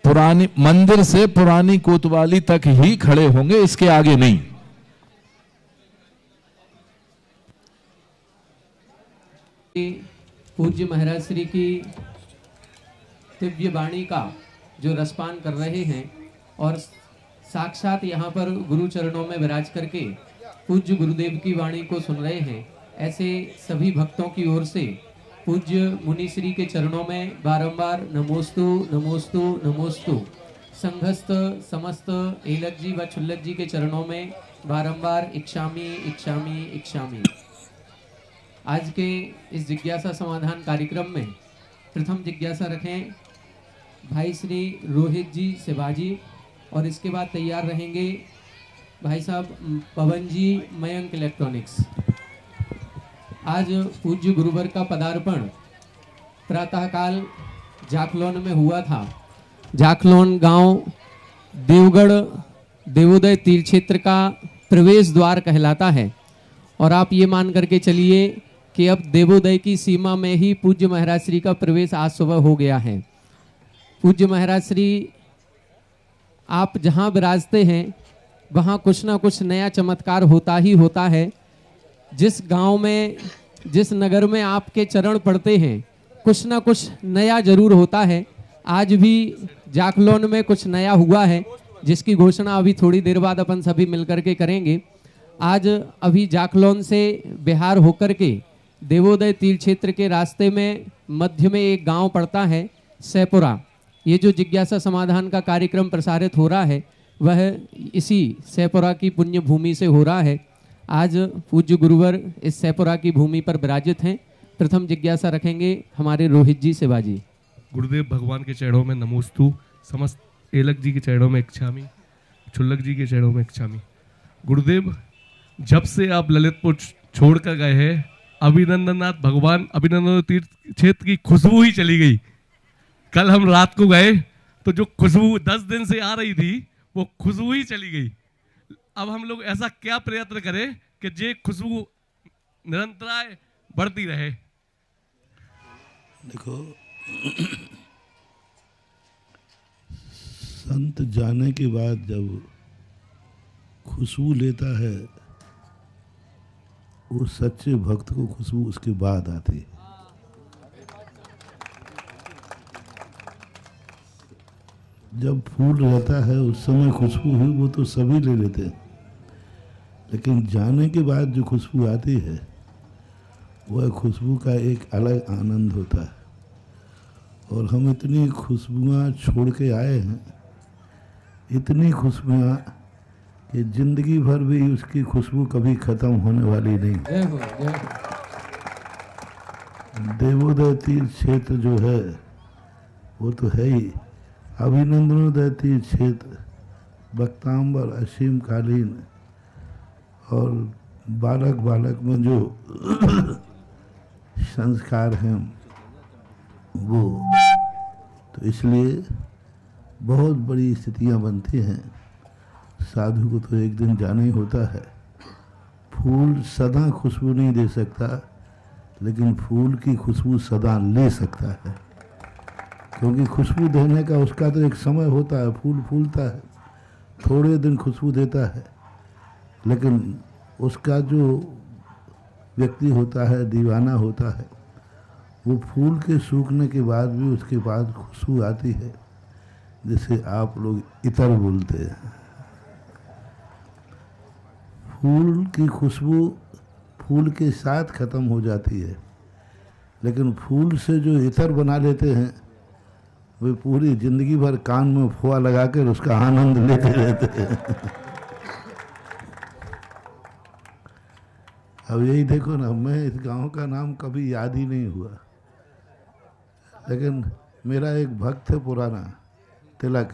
पुरानी मंदिर से पुरानी कोतवाली तक ही खड़े होंगे, इसके आगे नहीं। पूज्य महाराज श्री की दिव्य वाणी का जो रसपान कर रहे हैं और साक्षात यहाँ पर गुरु चरणों में विराज करके पूज्य गुरुदेव की वाणी को सुन रहे हैं, ऐसे सभी भक्तों की ओर से पूज्य मुनिश्री के चरणों में बारंबार नमोस्तु नमोस्तु नमोस्तु। संघस्थ समस्त एलक जी व छुल्लक जी के चरणों में बारंबार इच्छामी इच्छामी इच्छामी। आज के इस जिज्ञासा समाधान कार्यक्रम में प्रथम जिज्ञासा रखें भाई श्री रोहित जी शिवाजी, और इसके बाद तैयार रहेंगे भाई साहब पवन जी मयंक इलेक्ट्रॉनिक्स। आज पूज्य गुरुवर का पदार्पण प्रातःकाल जाखलोन में हुआ था। जाखलोन गांव देवगढ़ देवोदय तीर्थ क्षेत्र का प्रवेश द्वार कहलाता है, और आप ये मान करके चलिए कि अब देवोदय की सीमा में ही पूज्य महाराज श्री का प्रवेश आज सुबह हो गया है। पूज्य महाराज श्री आप जहाँ विराजते हैं वहाँ कुछ ना कुछ नया चमत्कार होता ही होता है। जिस गांव में, जिस नगर में आपके चरण पड़ते हैं कुछ ना कुछ नया जरूर होता है। आज भी जाखलोन में कुछ नया हुआ है, जिसकी घोषणा अभी थोड़ी देर बाद अपन सभी मिलकर के करेंगे। आज अभी जाखलोन से बिहार होकर के देवोदय तीर्थ क्षेत्र के रास्ते में मध्य में एक गांव पड़ता है सैपुरा। ये जो जिज्ञासा समाधान का कार्यक्रम प्रसारित हो रहा है वह इसी सैपुरा की पुण्य भूमि से हो रहा है। आज पूज्य गुरुवर इस सैपुरा की भूमि पर विराजित हैं। प्रथम जिज्ञासा रखेंगे हमारे रोहित जी शिवाजी। गुरुदेव भगवान के चरणों में नमोस्तु। समस्त एलक जी के चरणों में इच्छामी, छुल्लक जी के चरणों में इच्छामी। गुरुदेव जब से आप ललितपुर छोड़ कर गए हैं, अभिनंदननाथ भगवान अभिनंदन तीर्थ क्षेत्र की खुशबू ही चली गई। कल हम रात को गए तो जो खुशबू 10 दिन से आ रही थी वो खुशबू ही चली गई। अब हम लोग ऐसा क्या प्रयत्न करें कि ये खुशबू निरंतर बढ़ती रहे। देखो संत जाने के बाद जब खुशबू लेता है, वो सच्चे भक्त को खुशबू उसके बाद आती है। जब फूल रहता है उस समय खुशबू हुई वो तो सभी ले लेते हैं, लेकिन जाने के बाद जो खुशबू आती है वह खुशबू का एक अलग आनंद होता है। और हम इतनी खुशबुआँ छोड़ के आए हैं, इतनी खुशबुआँ कि जिंदगी भर भी उसकी खुशबू कभी ख़त्म होने वाली नहीं। जय हो, जय हो। देवोदय तीर्थ क्षेत्र जो है वो तो है ही, अभिनंदनोदय तीर्थ क्षेत्र, बक्तांबर, असीम कालीन और बालक बालक में जो संस्कार हैं वो, तो इसलिए बहुत बड़ी स्थितियां बनती हैं। साधु को तो एक दिन जाना ही होता है। फूल सदा खुशबू नहीं दे सकता, लेकिन फूल की खुशबू सदा ले सकता है, क्योंकि खुशबू देने का उसका तो एक समय होता है। फूल फूलता है, थोड़े दिन खुशबू देता है, लेकिन उसका जो व्यक्ति होता है, दीवाना होता है, वो फूल के सूखने के बाद भी उसके बाद खुशबू आती है, जिसे आप लोग इतर बोलते हैं। फूल की खुशबू फूल के साथ ख़त्म हो जाती है, लेकिन फूल से जो इतर बना लेते हैं वे पूरी ज़िंदगी भर कान में फुआ लगाकर उसका आनंद लेते रहते हैं। अब यही देखो ना, मैं इस गांव का नाम कभी याद ही नहीं हुआ, लेकिन मेरा एक भक्त है पुराना, तिलक।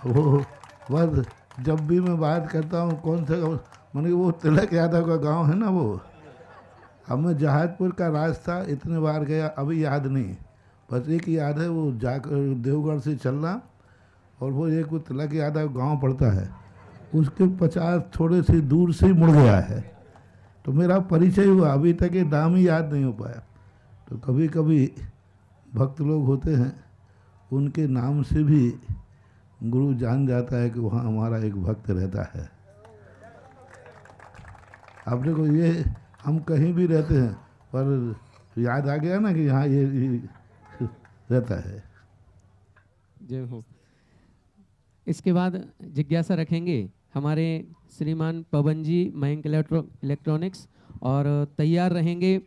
वो बस जब भी मैं बात करता हूँ कौन सा गाँव, मैंने वो तिलक यादव का गांव है ना वो। अब मैं जहाजपुर का रास्ता इतने बार गया, अभी याद नहीं, बस एक याद है, वो जाकर देवगढ़ से चलना और वो एक वो तिलक यादव गांव पड़ता है, उसके 50 थोड़े से दूर से ही मुड़ गया है। तो मेरा परिचय हुआ, अभी तक ये नाम ही याद नहीं हो पाया। तो कभी कभी भक्त लोग होते हैं, उनके नाम से भी गुरु जान जाता है कि वहाँ हमारा एक भक्त रहता है। आप देखो, ये हम कहीं भी रहते हैं पर याद आ गया ना कि यहाँ ये रहता है। जय हो। इसके बाद जिज्ञासा रखेंगे हमारे श्रीमान पवन जी, मयंक इलेक्ट्रॉनिक्स, और तैयार रहेंगे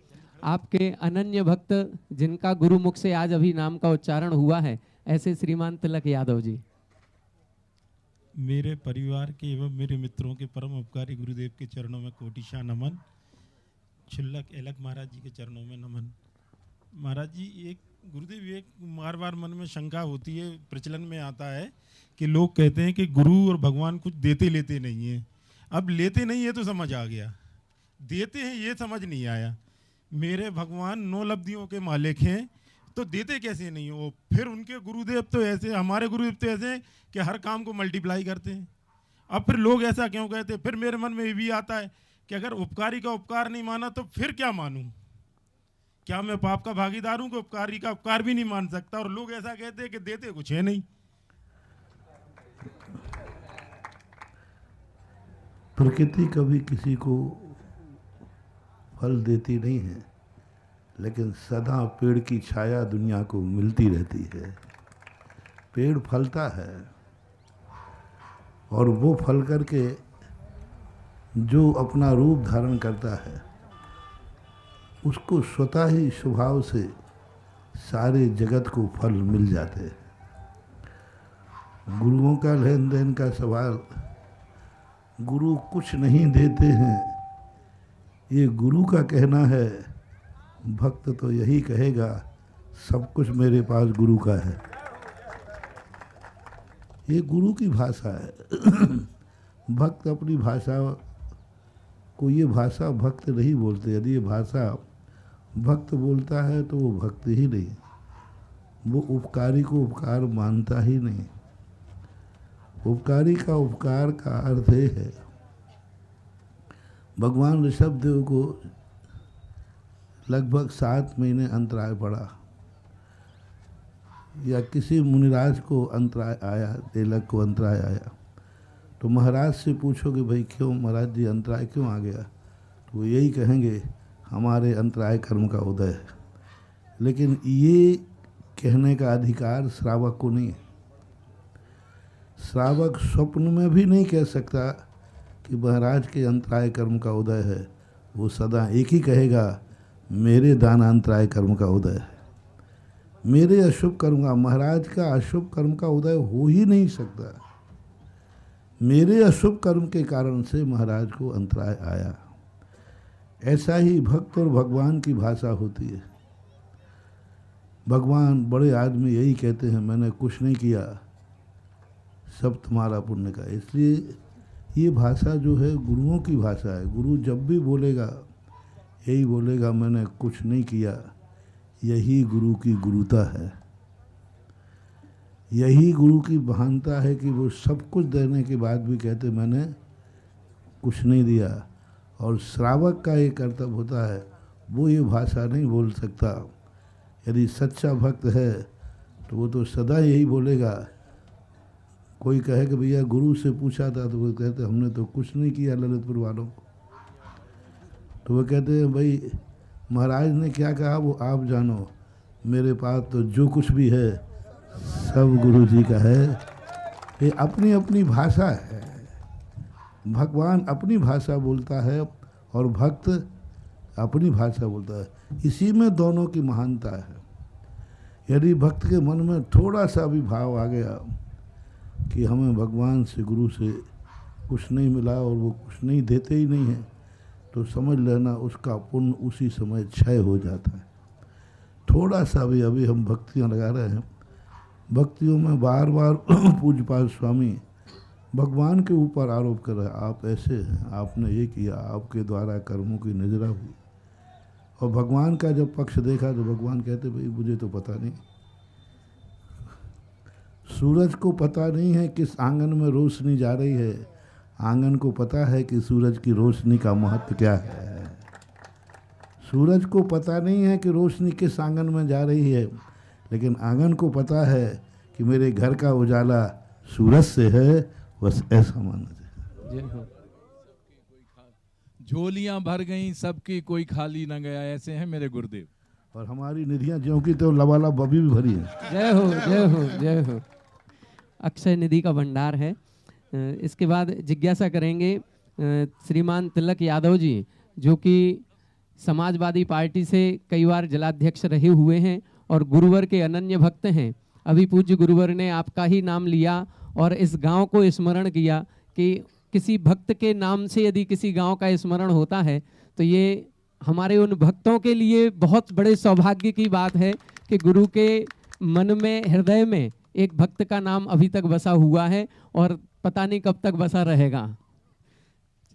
आपके अनन्य भक्त जिनका गुरु मुख से आज अभी नाम का उच्चारण हुआ है, ऐसे श्रीमान तिलक यादव जी। मेरे परिवार के एवं मेरे मित्रों के परम उपकारी गुरुदेव के चरणों में कोटिशा नमन। छुल्लक एलक महाराज जी के चरणों में नमन। महाराज जी, एक गुरुदेव, एक बार बार मन में शंका होती है, प्रचलन में आता है कि लोग कहते हैं कि गुरु और भगवान कुछ देते लेते नहीं हैं। अब लेते नहीं है तो समझ आ गया, देते हैं ये समझ नहीं आया। मेरे भगवान 9 लब्धियों के मालिक हैं, तो देते कैसे नहीं हो? फिर उनके गुरुदेव तो ऐसे, हमारे गुरुदेव तो ऐसे कि हर काम को मल्टीप्लाई करते हैं। अब फिर लोग ऐसा क्यों कहते हैं? फिर मेरे मन में ये भी आता है कि अगर उपकारी का उपकार नहीं माना तो फिर क्या मानूं? क्या मैं पाप का भागीदार हूं कि उपकारी का उपकार भी नहीं मान सकता? और लोग ऐसा कहते हैं कि देते कुछ है नहीं। प्रकृति कभी किसी को फल देती नहीं है, लेकिन सदा पेड़ की छाया दुनिया को मिलती रहती है। पेड़ फलता है और वो फल करके जो अपना रूप धारण करता है उसको स्वतः ही स्वभाव से सारे जगत को फल मिल जाते हैं। गुरुओं का लेन देन का सवाल, गुरु कुछ नहीं देते हैं, ये गुरु का कहना है। भक्त तो यही कहेगा, सब कुछ मेरे पास गुरु का है। ये गुरु की भाषा है। भक्त अपनी भाषा को, ये भाषा भक्त नहीं बोलते। यदि ये भाषा भक्त बोलता है तो वो भक्त ही नहीं, वो उपकारी को उपकार मानता ही नहीं। उपकारी का उपकार का अर्थ ये है, भगवान ऋषभ देव को लगभग 7 महीने अंतराय पड़ा, या किसी मुनिराज को अंतराय आया, तिलक को अंतराय आया, तो महाराज से पूछो कि भाई क्यों महाराज जी अंतराय क्यों आ गया, तो वो यही कहेंगे हमारे अंतराय कर्म का उदय है। लेकिन ये कहने का अधिकार श्रावक को नहीं है। श्रावक स्वप्न में भी नहीं कह सकता कि महाराज के अंतराय कर्म का उदय है, वो सदा एक ही कहेगा, मेरे दानांतराय कर्म का उदय है। मेरे अशुभ कर्म का, महाराज का अशुभ कर्म का उदय हो ही नहीं सकता। मेरे अशुभ कर्म के कारण से महाराज को अंतराय आया। ऐसा ही भक्त और भगवान की भाषा होती है। भगवान बड़े आदमी यही कहते हैं, मैंने कुछ नहीं किया, सब तुम्हारा पुण्य का। इसलिए ये भाषा जो है गुरुओं की भाषा है। गुरु जब भी बोलेगा यही बोलेगा, मैंने कुछ नहीं किया। यही गुरु की गुरुता है, यही गुरु की महानता है कि वो सब कुछ देने के बाद भी कहते मैंने कुछ नहीं दिया। और श्रावक का ये कर्तव्य होता है, वो ये भाषा नहीं बोल सकता। यदि सच्चा भक्त है तो वो तो सदा यही बोलेगा। कोई कहे कि भैया गुरु से पूछा था, तो वो कहते हमने तो कुछ नहीं किया ललितपुर वालों को। तो वो कहते हैं भाई महाराज ने क्या कहा वो आप जानो, मेरे पास तो जो कुछ भी है सब गुरु जी का है। ये अपनी अपनी भाषा है। भगवान अपनी भाषा बोलता है और भक्त अपनी भाषा बोलता है। इसी में दोनों की महानता है। यदि भक्त के मन में थोड़ा सा भी भाव आ गया कि हमें भगवान से, गुरु से कुछ नहीं मिला और वो कुछ नहीं देते ही नहीं हैं, तो समझ लेना उसका पुण्य उसी समय क्षय हो जाता है। थोड़ा सा भी, अभी हम भक्तियाँ लगा रहे हैं, भक्तियों में बार बार पूज्यपाद स्वामी भगवान के ऊपर आरोप कर रहे हैं, आप ऐसे हैं, आपने ये किया, आपके द्वारा कर्मों की निजरा हुई। और भगवान का जब पक्ष देखा तो भगवान कहते भाई मुझे तो पता नहीं, सूरज को पता नहीं है किस आंगन में रोशनी जा रही है, आंगन को पता है कि सूरज की रोशनी का महत्व क्या है। सूरज को पता नहीं है कि रोशनी किस आंगन में जा रही है, लेकिन आंगन को पता है कि मेरे घर का उजाला सूरज से है। बस ऐसा मानना चाहिए। झोलियां भर गईं सबकी, कोई खाली न गया, ऐसे हैं मेरे गुरुदेव। और हमारी निधियां ज्यों की तो लबालब अभी भी भरी है। जय हो, जय हो, जय हो। अक्षय निधि का भंडार है। इसके बाद जिज्ञासा करेंगे श्रीमान तिलक यादव जी, जो कि समाजवादी पार्टी से कई बार जिलाध्यक्ष रहे हुए हैं और गुरुवर के अनन्य भक्त हैं। अभी पूज्य गुरुवर ने आपका ही नाम लिया और इस गांव को स्मरण किया कि किसी भक्त के नाम से यदि किसी गांव का स्मरण होता है तो ये हमारे उन भक्तों के लिए बहुत बड़े सौभाग्य की बात है कि गुरु के मन में, हृदय में एक भक्त का नाम अभी तक बसा हुआ है और पता नहीं कब तक बसा रहेगा।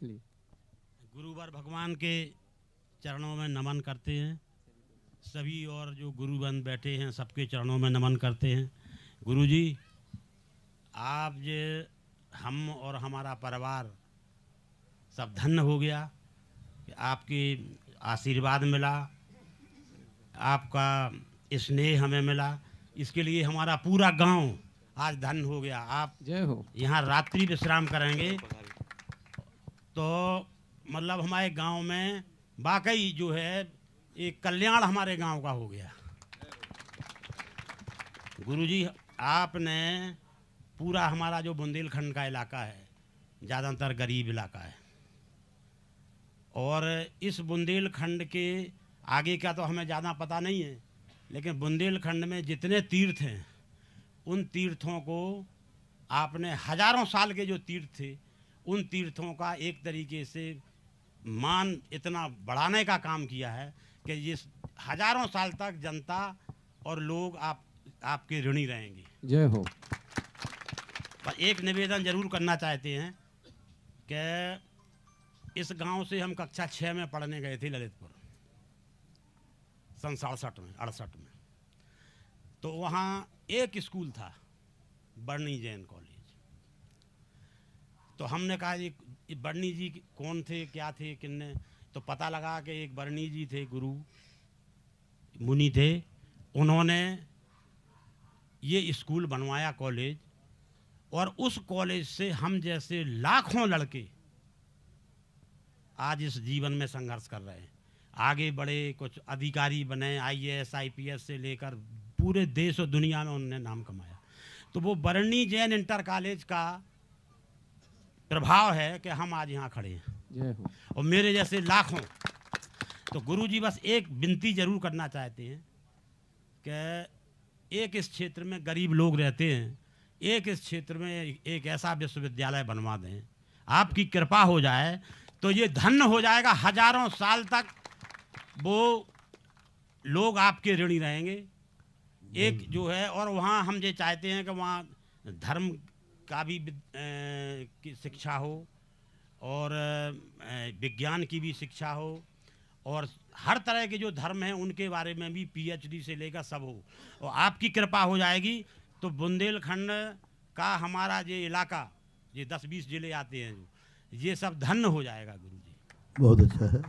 गुरुवर भगवान के चरणों में नमन करते हैं सभी, और जो गुरुबंद बैठे हैं सबके चरणों में नमन करते हैं। गुरु जी, आप जे हम और हमारा परिवार सब धन्य हो गया कि आपके आशीर्वाद मिला, आपका स्नेह हमें मिला। इसके लिए हमारा पूरा गांव आज धन्य हो गया। आप जय हो। यहाँ रात्रि विश्राम करेंगे तो मतलब हमारे गांव में वाकई जो है एक कल्याण हमारे गांव का हो गया। गुरुजी, आपने पूरा हमारा जो बुंदेलखंड का इलाका है ज़्यादातर गरीब इलाका है, और इस बुंदेलखंड के आगे का तो हमें ज़्यादा पता नहीं है, लेकिन बुंदेलखंड में जितने तीर्थ हैं उन तीर्थों को आपने हजारों साल के जो तीर्थ थे उन तीर्थों का एक तरीके से मान इतना बढ़ाने का काम किया है कि जिस हजारों साल तक जनता और लोग आपके ऋणी रहेंगे। जय हो। पर एक निवेदन जरूर करना चाहते हैं कि इस गांव से हम कक्षा 6 में पढ़ने गए थे ललितपुर सन 68 में। तो वहाँ एक स्कूल था बर्नी जैन कॉलेज। तो हमने कहा ये बर्नी जी कौन थे, क्या थे, किन्ने, तो पता लगा कि एक बर्नी जी थे, गुरु मुनि थे, उन्होंने ये स्कूल बनवाया कॉलेज, और उस कॉलेज से हम जैसे लाखों लड़के आज इस जीवन में संघर्ष कर रहे हैं, आगे बढ़े, कुछ अधिकारी बने, IAS IPS से लेकर पूरे देश और दुनिया में उन्होंने नाम कमाया। तो वो बरनी जैन इंटर कॉलेज का प्रभाव है कि हम आज यहाँ खड़े हैं, जय हो। और मेरे जैसे लाखों। तो गुरुजी बस एक विनती जरूर करना चाहते हैं कि एक इस क्षेत्र में गरीब लोग रहते हैं, एक इस क्षेत्र में एक ऐसा विश्वविद्यालय बनवा दें, आपकी कृपा हो जाए तो ये धन्य हो जाएगा। हजारों साल तक वो लोग आपके ऋणी रहेंगे। एक जो है, और वहाँ हम ये चाहते हैं कि वहाँ धर्म का भी की शिक्षा हो और विज्ञान की भी शिक्षा हो, और हर तरह के जो धर्म हैं उनके बारे में भी PhD से लेकर सब हो। और आपकी कृपा हो जाएगी तो बुंदेलखंड का हमारा ये इलाका, ये 10-20 जिले आते हैं, ये सब धन्य हो जाएगा गुरुजी। बहुत अच्छा है।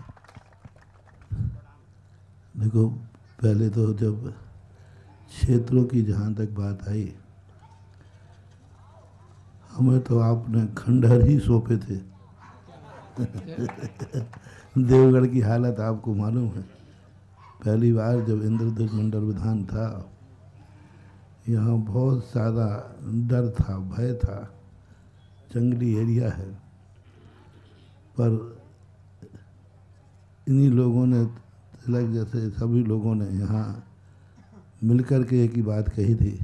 देखो, पहले तो जब क्षेत्रों की जहाँ तक बात आई, हमें तो आपने खंडहर ही सौंपे थे। देवगढ़ की हालत आपको मालूम है। पहली बार जब इंद्रधनुष मंडल विधान था, यहाँ बहुत ज़्यादा डर था, भय था, जंगली एरिया है। पर इन्हीं लोगों ने, तिलक जैसे सभी लोगों ने यहाँ मिलकर के एक ही बात कही थी,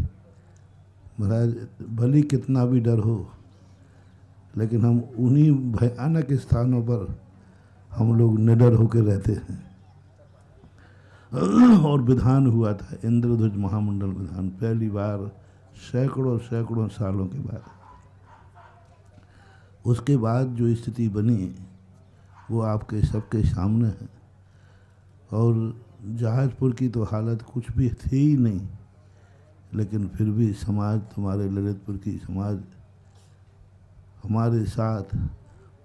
महाराज भली कितना भी डर हो, लेकिन हम उन्हीं भयानक स्थानों पर हम लोग निडर होकर रहते हैं। और विधान हुआ था इंद्रध्वज महामंडल विधान, पहली बार सैकड़ों सैकड़ों सालों के बाद। उसके बाद जो स्थिति बनी वो आपके सबके सामने है। और जहाजपुर की तो हालत कुछ भी थी ही नहीं, लेकिन फिर भी समाज, तुम्हारे ललितपुर की समाज हमारे साथ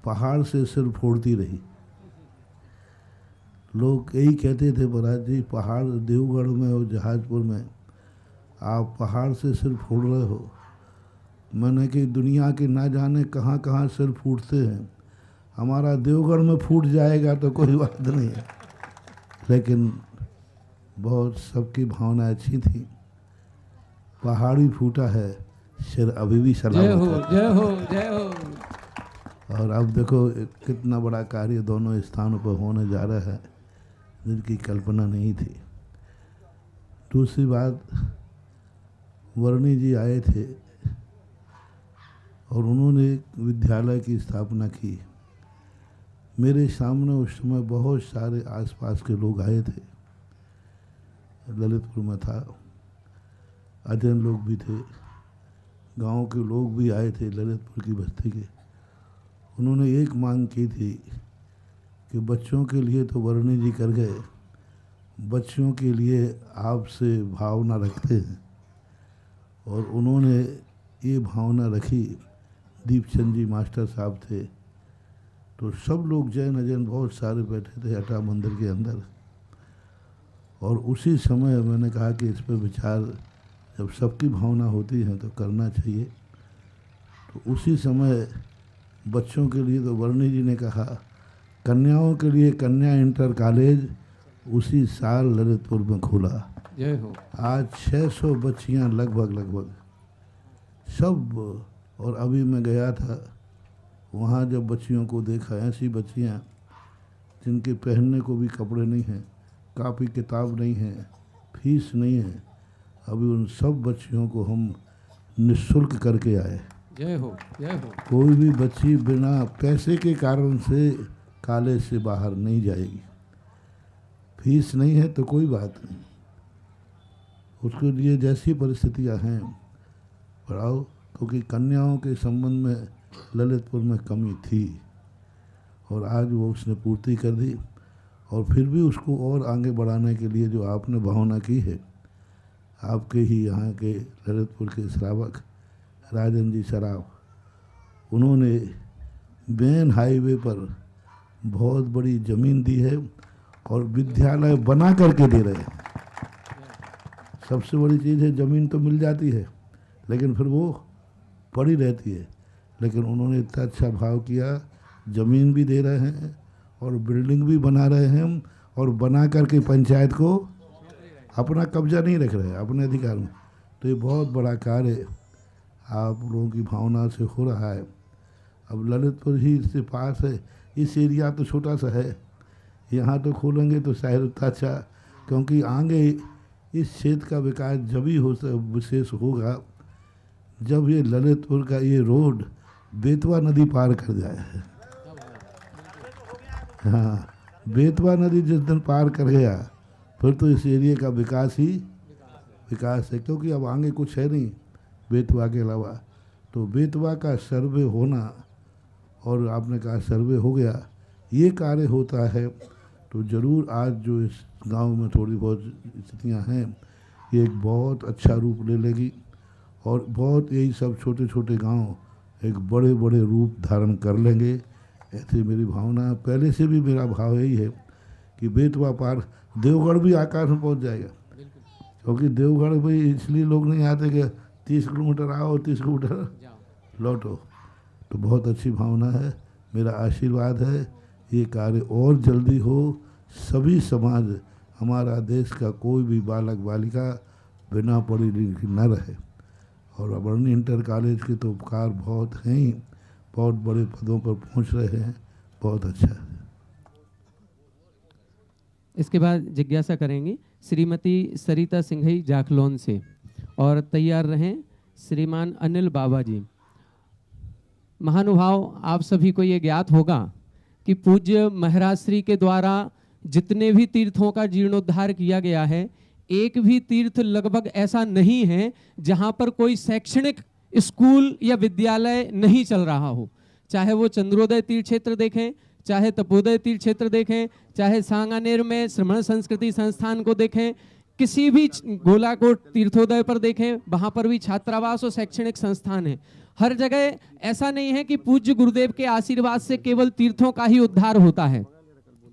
पहाड़ से सिर फोड़ती रही। लोग यही कहते थे, महाराज जी पहाड़ देवगढ़ में और जहाजपुर में आप पहाड़ से सिर फोड़ रहे हो। मैंने कि दुनिया के ना जाने कहाँ कहाँ सिर फूटते हैं, हमारा देवगढ़ में फूट जाएगा तो कोई बात नहीं है। लेकिन बहुत सबकी भावना अच्छी थी। पहाड़ी फूटा है, सिर अभी भी सलामत है। जय हो, जय हो। और अब देखो कितना बड़ा कार्य दोनों स्थानों पर होने जा रहा है, जिनकी कल्पना नहीं थी। दूसरी बात, वर्णी जी आए थे और उन्होंने विद्यालय की स्थापना की। मेरे सामने उस समय बहुत सारे आसपास के लोग आए थे, ललितपुर में था, अजन लोग भी थे, गांव के लोग भी आए थे ललितपुर की बस्ती के। उन्होंने एक मांग की थी कि बच्चों के लिए तो वर्णी जी कर गए, बच्चों के लिए आपसे भावना रखते हैं। और उन्होंने ये भावना रखी। दीपचंद जी मास्टर साहब थे, तो सब लोग जैन अजैन बहुत सारे बैठे थे हटा मंदिर के अंदर। और उसी समय मैंने कहा कि इस पर विचार, जब सबकी भावना होती है तो करना चाहिए। तो उसी समय बच्चों के लिए तो वर्णी जी ने कहा, कन्याओं के लिए कन्या इंटर कॉलेज उसी साल ललितपुर में खुला। जय हो। आज 600 बच्चियां लगभग सब। और अभी मैं गया था वहाँ, जब बच्चियों को देखा, ऐसी बच्चियां जिनके पहनने को भी कपड़े नहीं हैं, कापी किताब नहीं है, फीस नहीं है, अभी उन सब बच्चियों को हम निःशुल्क करके आए। जय हो, जय हो। कोई भी बच्ची बिना पैसे के कारण से कॉलेज से बाहर नहीं जाएगी। फीस नहीं है तो कोई बात नहीं, उसके लिए जैसी परिस्थितियां हैं पढ़ाओ। क्योंकि कन्याओं के संबंध में ललितपुर में कमी थी और आज वो उसने पूर्ति कर दी। और फिर भी उसको और आगे बढ़ाने के लिए जो आपने भावना की है, आपके ही यहाँ के ललितपुर के श्रावक राजन जी सराफ, उन्होंने मेन हाईवे पर बहुत बड़ी ज़मीन दी है और विद्यालय बना करके दे रहे हैं। सबसे बड़ी चीज़ है, ज़मीन तो मिल जाती है लेकिन फिर वो पड़ी रहती है। लेकिन उन्होंने इतना अच्छा भाव किया, ज़मीन भी दे रहे हैं और बिल्डिंग भी बना रहे हैं और बना करके पंचायत को अपना कब्जा नहीं रख रहे, अपने अधिकार में। तो ये बहुत बड़ा कार्य आप लोगों की भावना से हो रहा है। अब ललितपुर ही इससे पास है, इस एरिया तो छोटा सा है, यहाँ तो खोलेंगे तो शायद उतना अच्छा, क्योंकि आगे इस क्षेत्र का विकास जब ही विशेष होगा जब ये ललितपुर का ये रोड बेतवा नदी पार कर जाए। हाँ, बेतवा नदी जिस दिन पार कर गया फिर तो इस एरिया का विकास ही विकास है, क्योंकि अब आगे कुछ है नहीं बेतवा के अलावा। तो बेतवा का सर्वे होना, और आपने कहा सर्वे हो गया, ये कार्य होता है तो ज़रूर आज जो इस गांव में थोड़ी बहुत स्थितियाँ हैं ये एक बहुत अच्छा रूप ले लेगी, और बहुत यही सब छोटे छोटे गांव एक बड़े बड़े रूप धारण कर लेंगे, ऐसी मेरी भावना है। पहले से भी मेरा भाव यही है कि बेतवा पार देवगढ़ भी आकाश में पहुंच जाएगा, क्योंकि देवगढ़ भी इसलिए लोग नहीं आते कि 30 किलोमीटर आओ 30 किलोमीटर लौटो। तो बहुत अच्छी भावना है, मेरा आशीर्वाद है ये कार्य और जल्दी हो, सभी समाज, हमारा देश का कोई भी बालक बालिका बिना पढ़ी लिखी न रहे। और अबरनी इंटर कॉलेज के तो उपकार बहुत हैं ही, बहुत बड़े पदों पर पहुंच रहे हैं, बहुत अच्छा है। इसके बाद जिज्ञासा करेंगे श्रीमती सरिता सिंघई जाखलोन से, और तैयार रहें श्रीमान अनिल बाबा जी। महानुभाव, आप सभी को ये ज्ञात होगा कि पूज्य महाराज श्री के द्वारा जितने भी तीर्थों का जीर्णोद्धार किया गया है, एक भी तीर्थ लगभग ऐसा नहीं है जहां पर कोई शैक्षणिक स्कूल या विद्यालय नहीं चल रहा हो। चाहे वो चंद्रोदय तीर्थ क्षेत्र देखें, चाहे तपोदय तीर्थ क्षेत्र देखें, चाहे सांगानेर में श्रमण संस्कृति संस्थान को देखें, किसी भी गोलाकोट तीर्थोदय पर देखें, वहां पर भी छात्रावास और शैक्षणिक संस्थान है। हर जगह ऐसा नहीं है कि पूज्य गुरुदेव के आशीर्वाद से केवल तीर्थों का ही उद्धार होता है।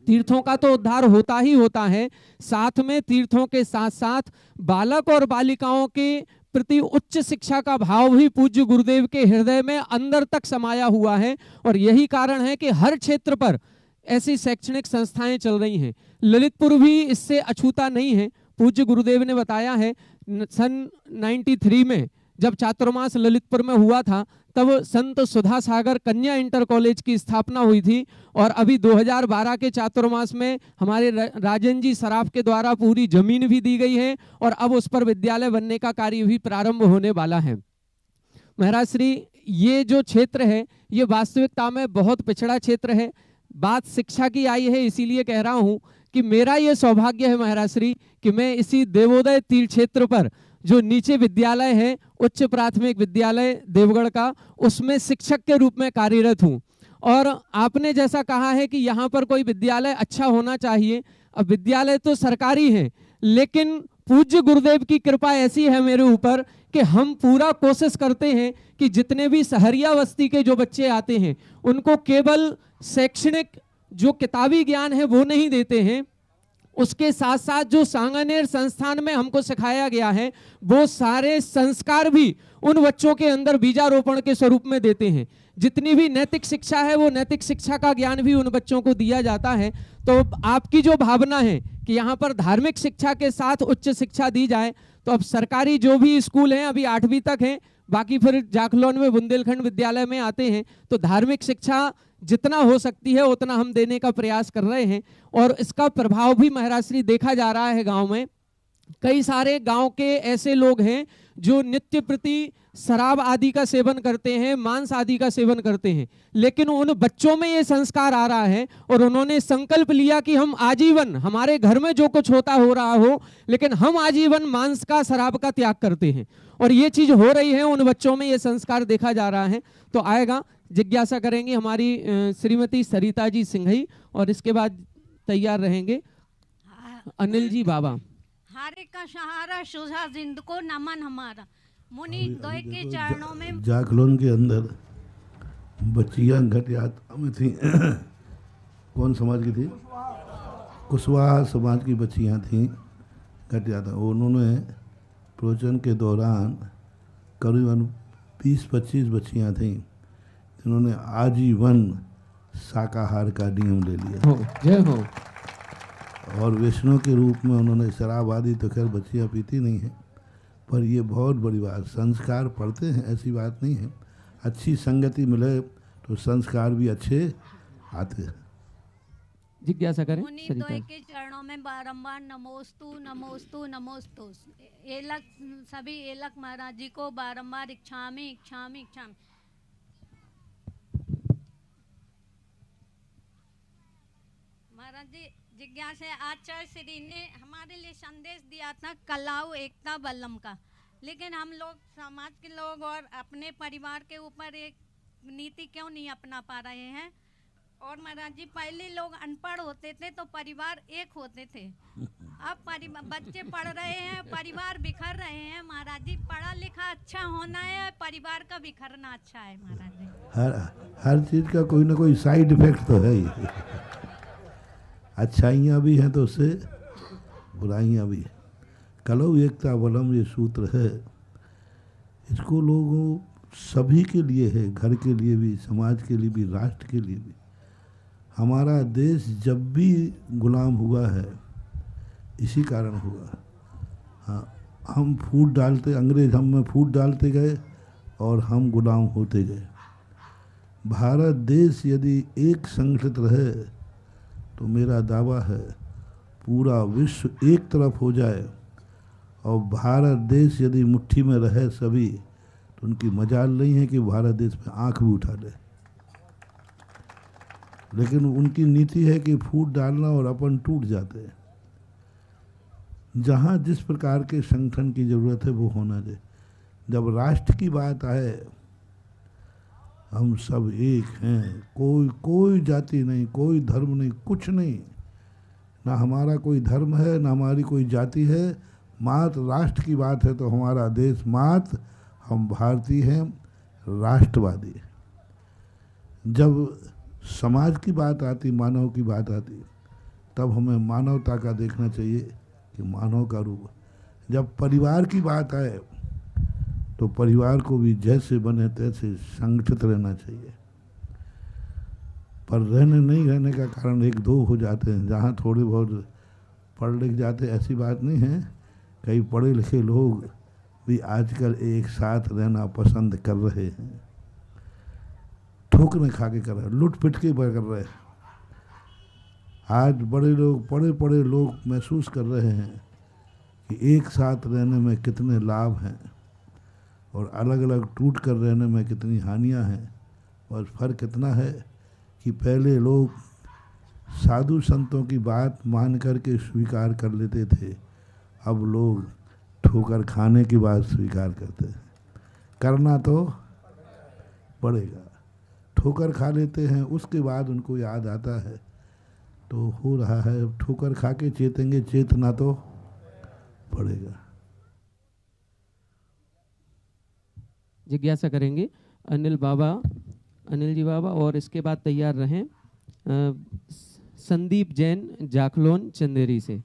तीर्थों का तो उद्धार होता ही होता है, साथ में तीर्थों के साथ साथ बालक और बालिकाओं के प्रति उच्च शिक्षा का भाव भी पूज्य गुरुदेव के हृदय में अंदर तक समाया हुआ है। और यही कारण है कि हर क्षेत्र पर ऐसी शैक्षणिक संस्थाएं चल रही हैं। ललितपुर भी इससे अछूता नहीं है। पूज्य गुरुदेव ने बताया है सन 93 में जब चातुर्मास ललितपुर में हुआ था, तब संत सुधा सागर कन्या इंटर कॉलेज की स्थापना हुई थी, और अभी 2012 के चातुर्मास में हमारे राजन जी सराफ के द्वारा पूरी जमीन भी दी गई है, और अब उस पर विद्यालय बनने का कार्य भी प्रारंभ होने वाला है। महाराज श्री, ये जो क्षेत्र है ये वास्तविकता में बहुत पिछड़ा क्षेत्र है। बात शिक्षा की आई है, इसीलिए कह रहा हूँ कि मेरा ये सौभाग्य है महाराज श्री कि मैं इसी देवोदय तीर्थ क्षेत्र पर जो नीचे विद्यालय है, उच्च प्राथमिक विद्यालय देवगढ़ का, उसमें शिक्षक के रूप में कार्यरत हूँ। और आपने जैसा कहा है कि यहाँ पर कोई विद्यालय अच्छा होना चाहिए, अब विद्यालय तो सरकारी है, लेकिन पूज्य गुरुदेव की कृपा ऐसी है मेरे ऊपर कि हम पूरा कोशिश करते हैं कि जितने भी सहरिया बस्ती के जो बच्चे आते हैं उनको केवल शैक्षणिक जो किताबी ज्ञान है वो नहीं देते हैं, उसके साथ साथ जो सांगानेर संस्थान में हमको सिखाया गया है वो सारे संस्कार भी उन बच्चों के अंदर बीजारोपण के स्वरूप में देते हैं। जितनी भी नैतिक शिक्षा है वो नैतिक शिक्षा का ज्ञान भी उन बच्चों को दिया जाता है। तो आपकी जो भावना है कि यहाँ पर धार्मिक शिक्षा के साथ उच्च शिक्षा दी जाए, तो अब सरकारी जो भी स्कूल हैं अभी 8वीं तक हैं, बाकी फिर जाखलोन में बुंदेलखंड विद्यालय में आते हैं, तो धार्मिक शिक्षा जितना हो सकती है उतना हम देने का प्रयास कर रहे हैं। और इसका प्रभाव भी महाराज श्री देखा जा रहा है गांव में। कई सारे गांव के ऐसे लोग हैं जो नित्य प्रति शराब आदि का सेवन करते हैं, मांस आदि का सेवन करते हैं, लेकिन उन बच्चों में ये संस्कार आ रहा है और उन्होंने संकल्प लिया कि हम आजीवन, हमारे घर में जो कुछ होता हो रहा हो, लेकिन हम आजीवन मांस का शराब का त्याग करते हैं। और ये चीज हो रही है, उन बच्चों में ये संस्कार देखा जा रहा है। तो आएगा, जिज्ञासा करेंगे हमारी श्रीमती सरिता जी सिंघई, और इसके बाद तैयार रहेंगे अनिल जी बाबा। हारे का सहारा सुधा जिंद को नमन हमारा, मुनि द्वय के चरणों में। जाखलोन के अंदर बच्चियां घट यात्रा में थी। कौन समाज की थी? कुशवाहा समाज की बच्चियां थी घट यात्रा। उन्होंने प्रवचन के दौरान करीबन 20-25 बच्चियां थीं जिन्होंने आजीवन शाकाहार का नियम ले लिया। जय हो। और वैष्णव के रूप में उन्होंने शराब आदि तो खैर बच्चियाँ पीती नहीं हैं, पर ये बहुत बड़ी बात, संस्कार पढ़ते हैं ऐसी बात नहीं है। अच्छी संगति मिले तो संस्कार भी अच्छे आते हैं। जिज्ञासा करें मुनि सरिता। द्वय के चरणों में बारंबार नमोस्तु नमोस्तु नमोस्तु एलक सभी एलक महाराज जी को बारंबार इच्छामि इच्छामि इच्छामि। महाराज जी जिज्ञासा आचार्य श्री ने हमारे लिए संदेश दिया था कलाऊ एकता बलम का, लेकिन हम लोग समाज के लोग और अपने परिवार के ऊपर एक नीति क्यों नहीं अपना पा रहे हैं? और महाराज जी पहले लोग अनपढ़ होते थे तो परिवार एक होते थे, अब बच्चे पढ़ रहे हैं, परिवार बिखर रहे हैं। महाराज जी पढ़ा लिखा अच्छा होना है, परिवार का बिखरना अच्छा है। महाराज जी हर चीज़ का कोई ना कोई साइड इफेक्ट तो है ही। अच्छाइयाँ भी हैं तो उससे बुराइयाँ भी। कलौ एकता बलम ये सूत्र है, इसको लोगों सभी के लिए है, घर के लिए भी, समाज के लिए भी, राष्ट्र के लिए भी। हमारा देश जब भी गुलाम हुआ है इसी कारण हुआ। हाँ, हम फूट डालते, अंग्रेज हम में फूट डालते गए और हम गुलाम होते गए। भारत देश यदि एक संगठित रहे तो मेरा दावा है पूरा विश्व एक तरफ हो जाए, और भारत देश यदि मुट्ठी में रहे सभी तो उनकी मजाल नहीं है कि भारत देश में आंख भी उठा ले। लेकिन उनकी नीति है कि फूट डालना और अपन टूट जाते हैं। जहाँ जिस प्रकार के संगठन की ज़रूरत है वो होना चाहिए। जब राष्ट्र की बात आए, हम सब एक हैं, कोई जाति नहीं, कोई धर्म नहीं, कुछ नहीं। ना हमारा कोई धर्म है, ना हमारी कोई जाति है, मात्र राष्ट्र की बात है तो हमारा देश मात्र, हम भारतीय हैं, राष्ट्रवादी। जब समाज की बात आती, मानव की बात आती, तब हमें मानवता का देखना चाहिए कि मानव का रूप। जब परिवार की बात आए तो परिवार को भी जैसे बने तैसे संगठित रहना चाहिए। पर रहने का कारण एक दो हो जाते हैं, जहाँ थोड़े बहुत पढ़ लिख जाते, ऐसी बात नहीं है। कई पढ़े लिखे लोग भी आजकल एक साथ रहना पसंद कर रहे हैं, ठोकरें खा के कर रहे हैं, लुट पिट के कर रहे हैं। आज बड़े लोग, पढ़े लोग महसूस कर रहे हैं कि एक साथ रहने में कितने लाभ हैं और अलग अलग टूट कर रहने में कितनी हानियां हैं। और फ़र्क इतना है कि पहले लोग साधु संतों की बात मान कर के स्वीकार कर लेते थे, अब लोग ठोकर खाने की बात स्वीकार करते हैं। करना तो पड़ेगा, ठोकर खा लेते हैं, उसके बाद उनको याद आता है तो हो रहा है। ठोकर खा के चेतेंगे, चेतना तो पड़ेगा। जिज्ञासा करेंगे अनिल जी बाबा, और इसके बाद तैयार रहें संदीप जैन जाखलोन चंदेरी से।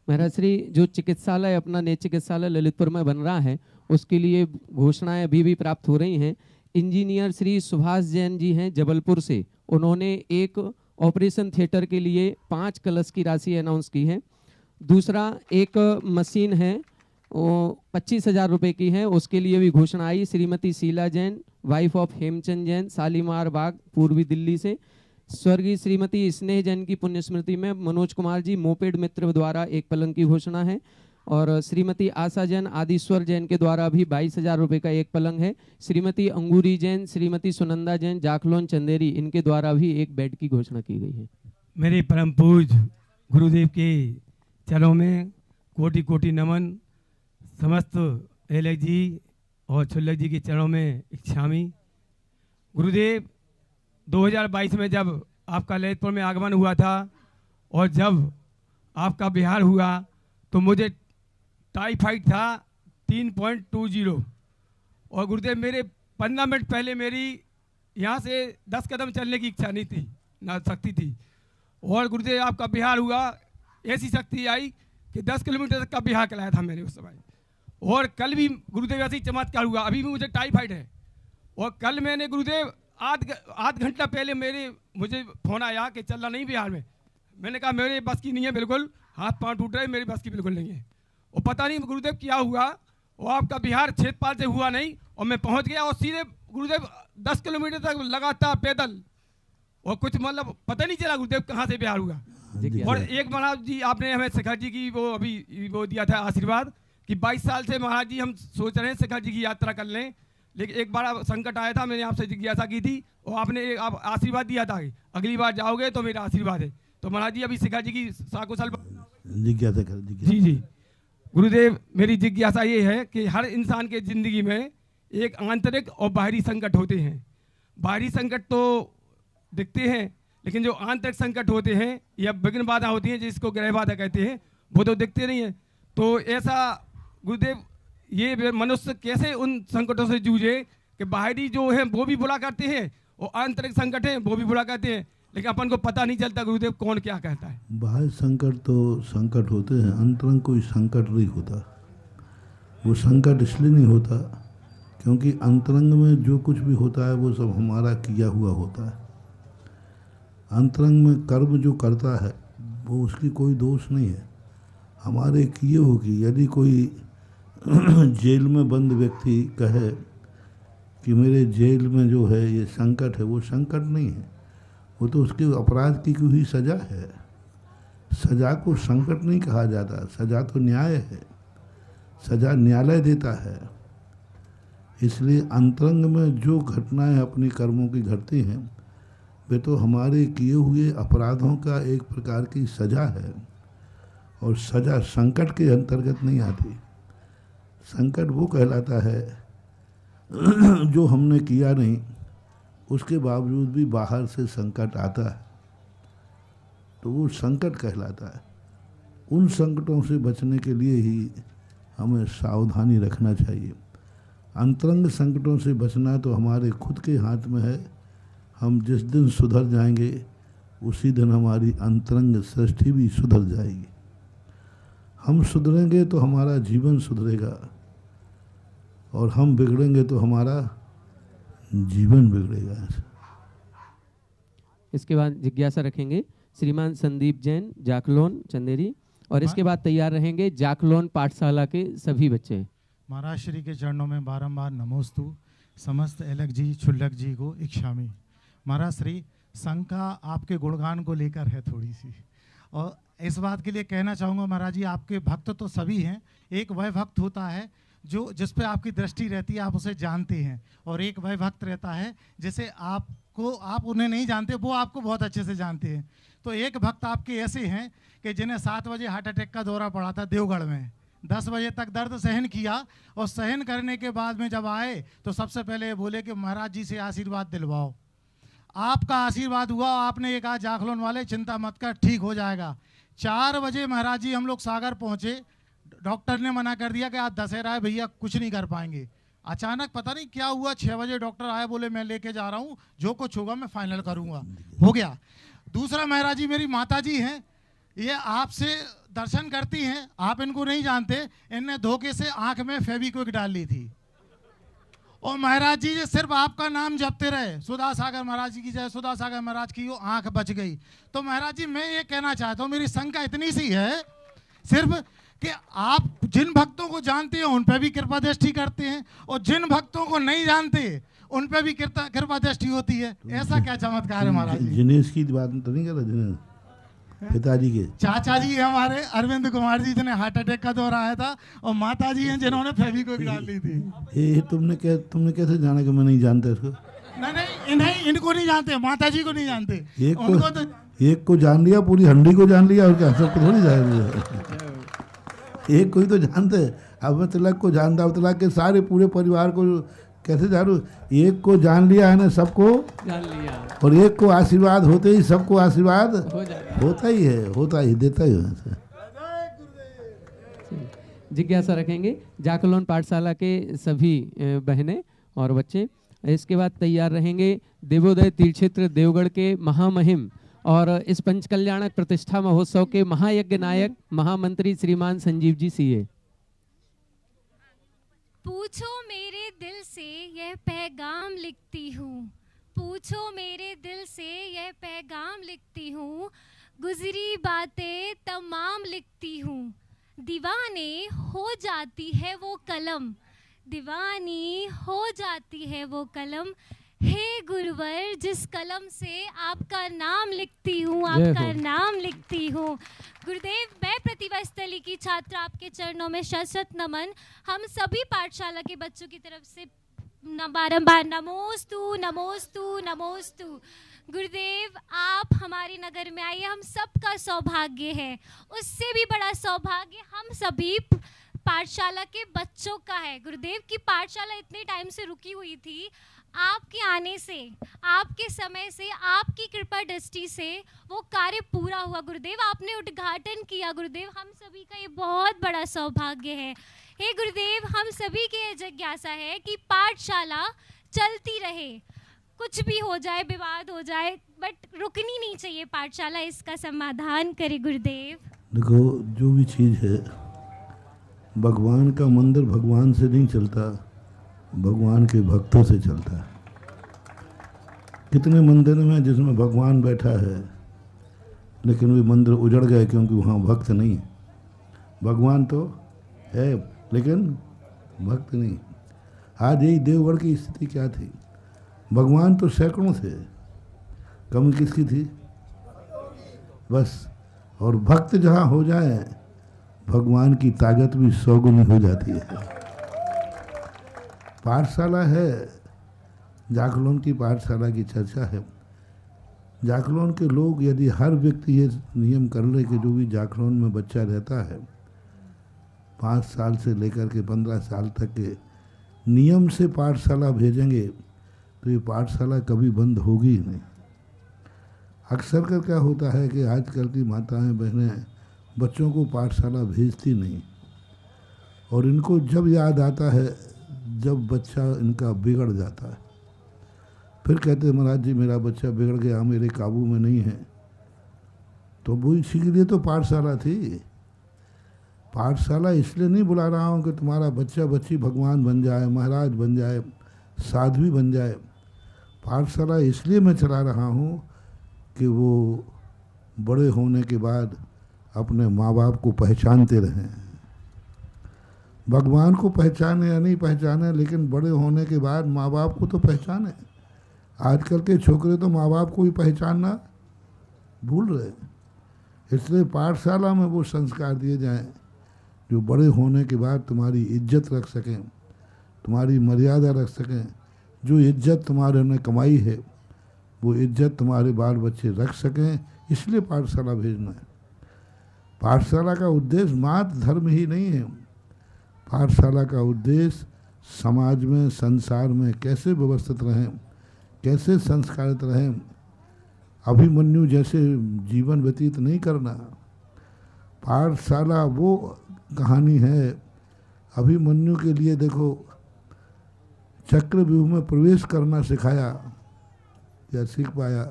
महाराज श्री, जो चिकित्सालय अपना नए चिकित्सालय ललितपुर में बन रहा है, उसके लिए घोषणाएं अभी भी प्राप्त हो रही हैं। इंजीनियर श्री सुभाष जैन जी हैं जबलपुर से, उन्होंने एक ऑपरेशन थिएटर के लिए 5 कलश की राशि अनाउंस की है। दूसरा एक मशीन है वो 25,000 रुपये की है, उसके लिए भी घोषणा आई। श्रीमती शीला जैन, वाइफ ऑफ हेमचंद जैन, शालीमार बाग, पूर्वी दिल्ली से। स्वर्गीय श्रीमती स्नेह जैन की पुण्य स्मृति में मनोज कुमार जी मोपेड मित्र द्वारा एक पलंग की घोषणा है। और श्रीमती आशा जैन, आदिश्वर जैन के द्वारा भी 22,000 रुपये का एक पलंग है। श्रीमती अंगूरी जैन, श्रीमती सुनंदा जैन, जाखलोन चंदेरी, इनके द्वारा भी एक बेड की घोषणा की गई है। मेरे परम पूज्य गुरुदेव के चरणों में कोटि कोटि नमन। समस्त एलक जी और छुल्लक जी के चरणों में इच्छामी। गुरुदेव, 2022 में जब आपका ललितपुर में आगमन हुआ था और जब आपका बिहार हुआ तो मुझे टाइफाइड था 3.20, और गुरुदेव मेरे 15 मिनट पहले मेरी यहाँ से 10 कदम चलने की इच्छा नहीं थी, ना शक्ति थी। और गुरुदेव आपका बिहार हुआ, ऐसी शक्ति आई कि 10 किलोमीटर तक का बिहार चलाया था मैंने उस समय। और कल भी गुरुदेव ऐसे ही चमत्कार हुआ, अभी भी मुझे टाइफाइड है। और कल मैंने गुरुदेव आध घंटा पहले मुझे फोन आया कि चलना नहीं बिहार में। मैंने कहा मेरे बस की नहीं है, बिल्कुल हाथ पांव टूट रहे, मेरी बस की बिल्कुल नहीं है। और पता नहीं गुरुदेव क्या हुआ, वो आपका बिहार क्षेत्रपाल से हुआ नहीं, और मैं पहुंच गया और सीधे गुरुदेव 10 किलोमीटर तक लगातार पैदल, और कुछ मतलब पता नहीं चला गुरुदेव कहाँ से प्यार हुआ। और एक महाराज जी आपने हमें शिखर जी की वो अभी वो दिया था आशीर्वाद कि 22 साल से महाराज जी हम सोच रहे हैं शिखर जी की यात्रा कर लें, लेकिन एक बार संकट आया था, मैंने आपसे जिज्ञासा की थी और आपने आप आशीर्वाद दिया था कि अगली बार जाओगे तो मेरा आशीर्वाद है। तो महाराज जी अभी शिखर जी की साकुशल जिज्ञासा कर। जी जी गुरुदेव, मेरी जिज्ञासा ये है कि हर इंसान के जिंदगी में एक आंतरिक और बाहरी संकट होते हैं। बाहरी संकट तो दिखते हैं, लेकिन जो आंतरिक संकट होते हैं या विघ्न बाधा होती है जिसको ग्रह बाधा कहते हैं, वो तो दिखते नहीं है। तो ऐसा गुरुदेव ये मनुष्य कैसे उन संकटों से जूझे कि बाहरी जो है वो भी बुरा करते हैं और आंतरिक संकट है वो भी बुरा करते हैं, लेकिन अपन को पता नहीं चलता गुरुदेव कौन क्या कहता है। बाहर संकट तो संकट होते हैं, अंतरंग कोई संकट नहीं होता। वो संकट इसलिए नहीं होता क्योंकि अंतरंग में जो कुछ भी होता है वो सब हमारा किया हुआ होता है। अंतरंग में कर्म जो करता है वो उसकी कोई दोष नहीं है, हमारे किए होगी। यदि कोई जेल में बंद व्यक्ति कहे कि मेरे जेल में जो है ये संकट है, वो संकट नहीं है, वो तो उसके अपराध की हुई सज़ा है। सज़ा को संकट नहीं कहा जाता, सज़ा तो न्याय है, सज़ा न्यायालय देता है। इसलिए अंतरंग में जो घटनाएं अपनी कर्मों की घटती हैं वे तो हमारे किए हुए अपराधों का एक प्रकार की सज़ा है, और सज़ा संकट के अंतर्गत नहीं आती। संकट वो कहलाता है जो हमने किया नहीं उसके बावजूद भी बाहर से संकट आता है, तो वो संकट कहलाता है। उन संकटों से बचने के लिए ही हमें सावधानी रखना चाहिए। अंतरंग संकटों से बचना तो हमारे खुद के हाथ में है। हम जिस दिन सुधर जाएंगे उसी दिन हमारी अंतरंग सृष्टि भी सुधर जाएगी। हम सुधरेंगे तो हमारा जीवन सुधरेगा, और हम बिगड़ेंगे तो हमारा जीवन बिगड़ेगा। इसके बाद जिज्ञासा रखेंगे श्रीमान संदीप जैन, जाकलोन चंदेरी, और इसके बाद तैयार रहेंगे जाकलोन पाठशाला के सभी बच्चे। महाराज श्री के चरणों में बारंबार नमोस्तु। समस्त एलक जी छुल्लक जी को इच्छामी। महाराज श्री शंका आपके गुणगान को लेकर है थोड़ी सी, और इस बात के लिए कहना चाहूँगा महाराज जी आपके भक्त तो सभी हैं, एक वह भक्त होता है जो जिस पे आपकी दृष्टि रहती है, आप उसे जानते हैं, और एक वह भक्त रहता है जिसे आप उन्हें नहीं जानते, वो आपको बहुत अच्छे से जानते हैं। तो एक भक्त आपके ऐसे हैं कि जिन्हें 7 बजे हार्ट अटैक का दौरा पड़ा था देवगढ़ में, 10 बजे तक दर्द सहन किया, और सहन करने के बाद में जब आए तो सबसे पहले बोले कि महाराज जी से आशीर्वाद दिलवाओ। आपका आशीर्वाद हुआ, आपने ये कहा जाखलोन वाले चिंता मत कर, ठीक हो जाएगा। 4 बजे महाराज जी हम लोग सागर पहुँचे, डॉक्टर ने मना कर दिया कि आज दशहरा है भैया कुछ नहीं कर पाएंगे। अचानक पता नहीं क्या हुआ, 6 बजे डॉक्टर आए, बोले मैं लेके जा रहा हूँ, जो कुछ होगा मैं फाइनल करूँगा। हो गया। दूसरा महाराज जी मेरी माता जी हैं, ये आपसे दर्शन करती हैं, आप इनको नहीं जानते, इनने धोखे से आंख में फेविक्विक डाल ली थी, और महाराज जी सिर्फ आपका नाम जपते रहे, सुधा सागर महाराज जी की जय, सुधा सागर महाराज की, वो आंख बच गई। तो महाराज जी मैं ये कहना चाहता हूँ, मेरी शंका इतनी सी है सिर्फ कि आप जिन भक्तों को जानते हैं उन पर भी कृपा दृष्टि करते हैं, और जिन भक्तों को नहीं जानते उन पर भी कृपा दृष्टि होती है। ऐसा क्या चमत्कार है महाराज जी? जिनेश की बात तो नहीं कर रहे, जिनेश पिताजी के चाचा जी हमारे अरविंद कुमार जी जिन्हें हार्ट अटैक का दौरा आया था, और माता जी हैं जिन्होंने फेविक्विक डाल ली थी। ये तुमने कैसे जाना कि मैं नहीं जानता इसको? नहीं इनको नहीं जानते, माता जी को नहीं जानते। एक को जान लिया, पूरी हंडी को जान लिया, और क्या सबको थोड़ी जान लिया? एक को ही तो जानते हैं। अब मैं तिलक को जानता हूँ, तिलक के सारे पूरे परिवार को कैसे जानूँ? एक को जान लिया है ना, सबको जान लिया, और एक को आशीर्वाद होते ही सबको आशीर्वाद होता ही है, होता ही देता ही है। जिज्ञासा रखेंगे जाकलोन पाठशाला के सभी बहनें और बच्चे। इसके बाद तैयार रहेंगे देवोदय तीर्थ क्षेत्र देवगढ़ के महामहिम और इस पंचकल्याणक प्रतिष्ठा महोत्सव के महायज्ञ नायक महामंत्री श्रीमान संजीव जी सीए। पूछो मेरे दिल से यह पैगाम लिखती हूँ, पूछो मेरे दिल से यह पैगाम लिखती हूँ, गुजरी बातें तमाम लिखती हूँ, दीवाने हो जाती है वो कलम, दीवानी हो जाती है वो कलम, हे गुरुवर, जिस कलम से आपका नाम लिखती हूँ, आपका नाम लिखती हूँ। गुरुदेव, मैं प्रतिभा स्थली की छात्रा आपके चरणों में शत शत नमन। हम सभी पाठशाला के बच्चों की तरफ से बारंबार नमोस्तु नमोस्तु नमोस्तु। गुरुदेव, आप हमारे नगर में आइए, हम सबका सौभाग्य है। उससे भी बड़ा सौभाग्य हम सभी पाठशाला के बच्चों का है। गुरुदेव की पाठशाला इतने टाइम से रुकी हुई थी, आपके आने से, आपके समय से, आपकी कृपा दृष्टि से वो कार्य पूरा हुआ। गुरुदेव, आपने उद्घाटन किया। गुरुदेव, हम सभी का ये बहुत बड़ा सौभाग्य है। हे गुरुदेव, हम सभी की ये जिज्ञासा है कि पाठशाला चलती रहे, कुछ भी हो जाए, विवाद हो जाए, बट रुकनी नहीं चाहिए पाठशाला। इसका समाधान करे गुरुदेव। देखो, जो भी चीज़ है, भगवान का मंदिर भगवान से नहीं चलता, भगवान के भक्तों से चलता है। कितने मंदिर में जिसमें भगवान बैठा है, लेकिन वे मंदिर उजड़ गए क्योंकि वहाँ भक्त नहीं है। भगवान तो है लेकिन भक्त नहीं। आज यही देवगढ़ की स्थिति क्या थी? भगवान तो सैकड़ों थे, कमी किसकी थी? बस। और भक्त जहाँ हो जाए, भगवान की ताकत भी 100 गुनी हो जाती है। पाठशाला है, जाखलोन की पाठशाला की चर्चा है। जाखलोन के लोग, यदि हर व्यक्ति ये नियम कर ले कि जो भी जाखलोन में बच्चा रहता है 5 साल से लेकर के 15 साल तक के नियम से पाठशाला भेजेंगे, तो ये पाठशाला कभी बंद होगी ही नहीं। अक्सर कर क्या होता है कि आजकल की माताएं बहनें बच्चों को पाठशाला भेजती नहीं, और इनको जब याद आता है जब बच्चा इनका बिगड़ जाता है, फिर कहते हैं महाराज जी मेरा बच्चा बिगड़ गया, मेरे काबू में नहीं है। तो वो इसी के लिए तो पाठशाला थी। पाठशाला इसलिए नहीं बुला रहा हूँ कि तुम्हारा बच्चा बच्ची भगवान बन जाए, महाराज बन जाए, साध्वी बन जाए। पाठशाला इसलिए मैं चला रहा हूँ कि वो बड़े होने के बाद अपने माँ बाप को पहचानते रहें। भगवान को पहचाने या नहीं पहचाने, लेकिन बड़े होने के बाद माँ बाप को तो पहचाने। आजकल के छोकरे तो माँ बाप को ही पहचानना भूल रहे। इसलिए पाठशाला में वो संस्कार दिए जाएं जो बड़े होने के बाद तुम्हारी इज्जत रख सकें, तुम्हारी मर्यादा रख सकें। जो इज्जत तुम्हारे ने कमाई है वो इज्जत तुम्हारे बाल बच्चे रख सकें, इसलिए पाठशाला भेजना है। पाठशाला का उद्देश्य मात्र धर्म ही नहीं है। पाठशाला का उद्देश्य समाज में, संसार में कैसे व्यवस्थित रहें, कैसे संस्कारित रहें। अभिमन्यु जैसे जीवन व्यतीत नहीं करना। पाठशाला वो कहानी है। अभिमन्यु के लिए देखो, चक्रव्यूह में प्रवेश करना सिखाया या सीख पाया,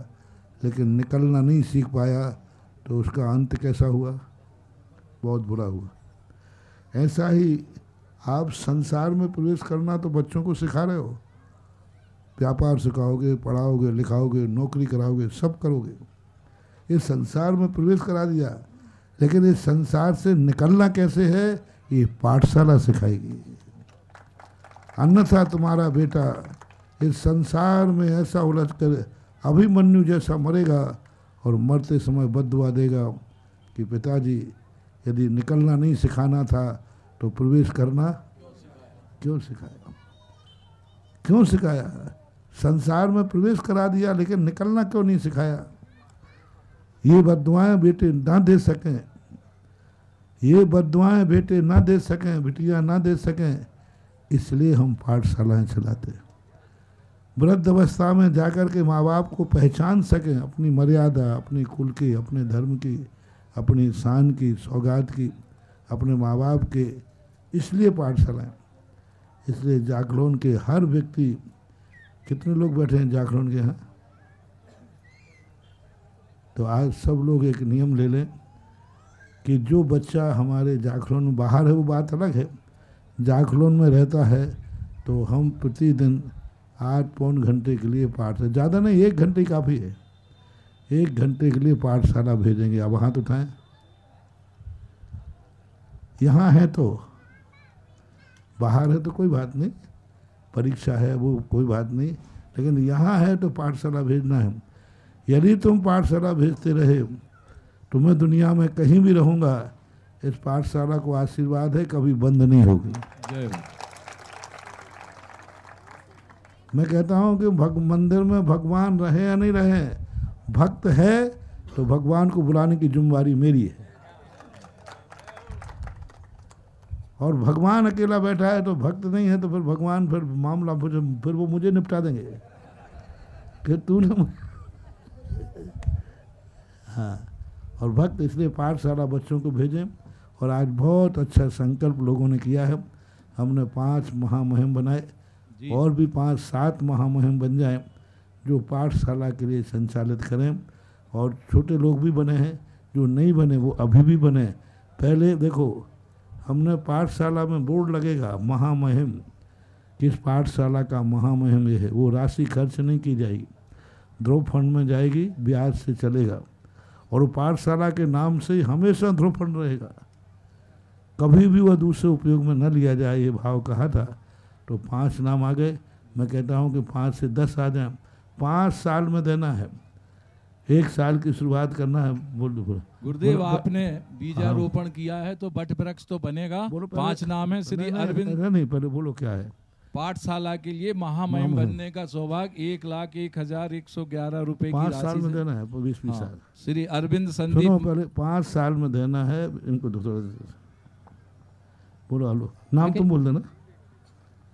लेकिन निकलना नहीं सीख पाया, तो उसका अंत कैसा हुआ? बहुत बुरा हुआ। ऐसा ही आप संसार में प्रवेश करना तो बच्चों को सिखा रहे हो, व्यापार सिखाओगे, पढ़ाओगे, लिखाओगे, नौकरी कराओगे, सब करोगे। ये संसार में प्रवेश करा दिया, लेकिन इस संसार से निकलना कैसे है ये पाठशाला सिखाएगी। अन्यथा तुम्हारा बेटा इस संसार में ऐसा उलझ कर अभिमन्यु जैसा मरेगा और मरते समय बद्दुआ देगा कि पिताजी यदि निकलना नहीं सिखाना था तो प्रवेश करना क्यों सिखाया? क्यों सिखाया? संसार में प्रवेश करा दिया, लेकिन निकलना क्यों नहीं सिखाया? ये बद्दुआएं बेटे ना दे सकें, ये बद्दुआएं बेटे ना दे सकें, बिटियां ना दे सकें, इसलिए हम पाठशालाएं चलाते। वृद्ध अवस्था में जाकर के माँ बाप को पहचान सकें, अपनी मर्यादा, अपनी कुल की, अपने धर्म की, अपनी शान की, सौगात की, अपने माँ बाप के, इसलिए पाठशालाएं। इसलिए जाखलोन के हर व्यक्ति, कितने लोग बैठे हैं जाखलोन के यहाँ? तो आज सब लोग एक नियम ले लें कि जो बच्चा हमारे जाखलोन में बाहर है वो बात अलग है, जाखलोन में रहता है तो हम प्रतिदिन 8-9 घंटे के लिए पाठ, ज़्यादा नहीं 1 घंटे काफ़ी है, 1 घंटे के लिए पाठशाला भेजेंगे। अब हाथ उठाएं। यहाँ है तो, बाहर है तो कोई बात नहीं, परीक्षा है वो कोई बात नहीं, लेकिन यहाँ है तो पाठशाला भेजना है। यदि तुम पाठशाला भेजते रहे तो मैं दुनिया में कहीं भी रहूँगा, इस पाठशाला को आशीर्वाद है कभी बंद नहीं होगी। मैं कहता हूँ कि मंदिर में भगवान रहे या नहीं रहे, भक्त है तो भगवान को बुलाने की जिम्मेदारी मेरी है। और भगवान अकेला बैठा है तो भक्त नहीं है तो फिर भगवान फिर मामला फिर वो मुझे निपटा देंगे कि तूने हाँ। और भक्त इसलिए पाठशाला बच्चों को भेजें। और आज बहुत अच्छा संकल्प लोगों ने किया है। हमने 5 महामहिम बनाए और भी 5-7 महामहिम बन जाएं जो पाठशाला के लिए संचालित करें। और छोटे लोग भी बने हैं, जो नहीं बने वो अभी भी बने। पहले देखो, हमने पाठशाला में बोर्ड लगेगा महामहिम, किस पाठशाला का महामहिम ये है, वो राशि खर्च नहीं की जाएगी, ध्रुव फंड में जाएगी, ब्याज से चलेगा। और वो पाठशाला के नाम से ही हमेशा ध्रुव फंड रहेगा, कभी भी वह दूसरे उपयोग में न लिया जाए, ये भाव कहा था। तो 5 नाम आ गए। मैं कहता हूँ कि 5 से 10 आ जाए। 5 साल में देना है, 1 साल की शुरुआत करना है। बोल गुरुदेव, आपने बीजारोपण किया है तो बट वृक्ष तो बनेगा। 5 नाम है श्री अरविंद। नहीं, पहले बोलो क्या है। पाठशाला के लिए महामहिम बनने का सौभाग्य 1,01,111 रुपए की 5 राशि साल में देना है, 20-20 साल। श्री अरविंद संदीप, पहले 5 साल में देना है इनको। बोलो, हेलो, नाम तुम बोल देना,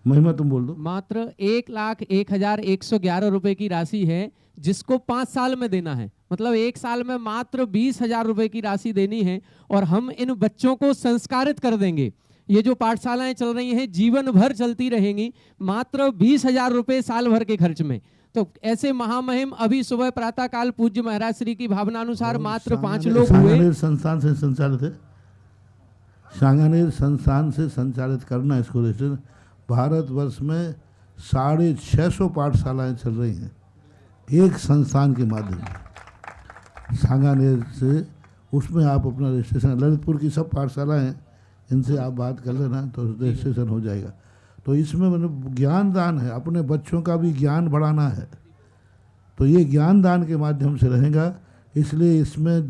महिमा तुम बोल दो। मात्र 1,01,111 रुपए की राशि है जिसको 5 साल में देना है। मतलब 1 साल में मात्र 20,000 रुपए की राशि देनी है और हम इन बच्चों को संस्कारित कर देंगे। ये जो पाठशालाएं चल रही हैं जीवन भर चलती रहेंगी, मात्र 20,000 रुपए साल भर के खर्च में। तो ऐसे महामहिम अभी सुबह प्रातः काल पूज्य महाराज श्री की भावनानुसार मात्र 5 लोग हुए। संस्थान से संचालित है, सांगानेर संस्थान से संचालित करना इसको। भारतवर्ष में 650 पाठशालाएं चल रही हैं एक संस्थान के माध्यम से, सांगानेर से। उसमें आप अपना रजिस्ट्रेशन, ललितपुर की सब पाठशालाएं, इनसे आप बात कर लेना तो रजिस्ट्रेशन हो जाएगा। तो इसमें मतलब ज्ञान दान है, अपने बच्चों का भी ज्ञान बढ़ाना है, तो ये ज्ञान दान के माध्यम से रहेगा। इसलिए इसमें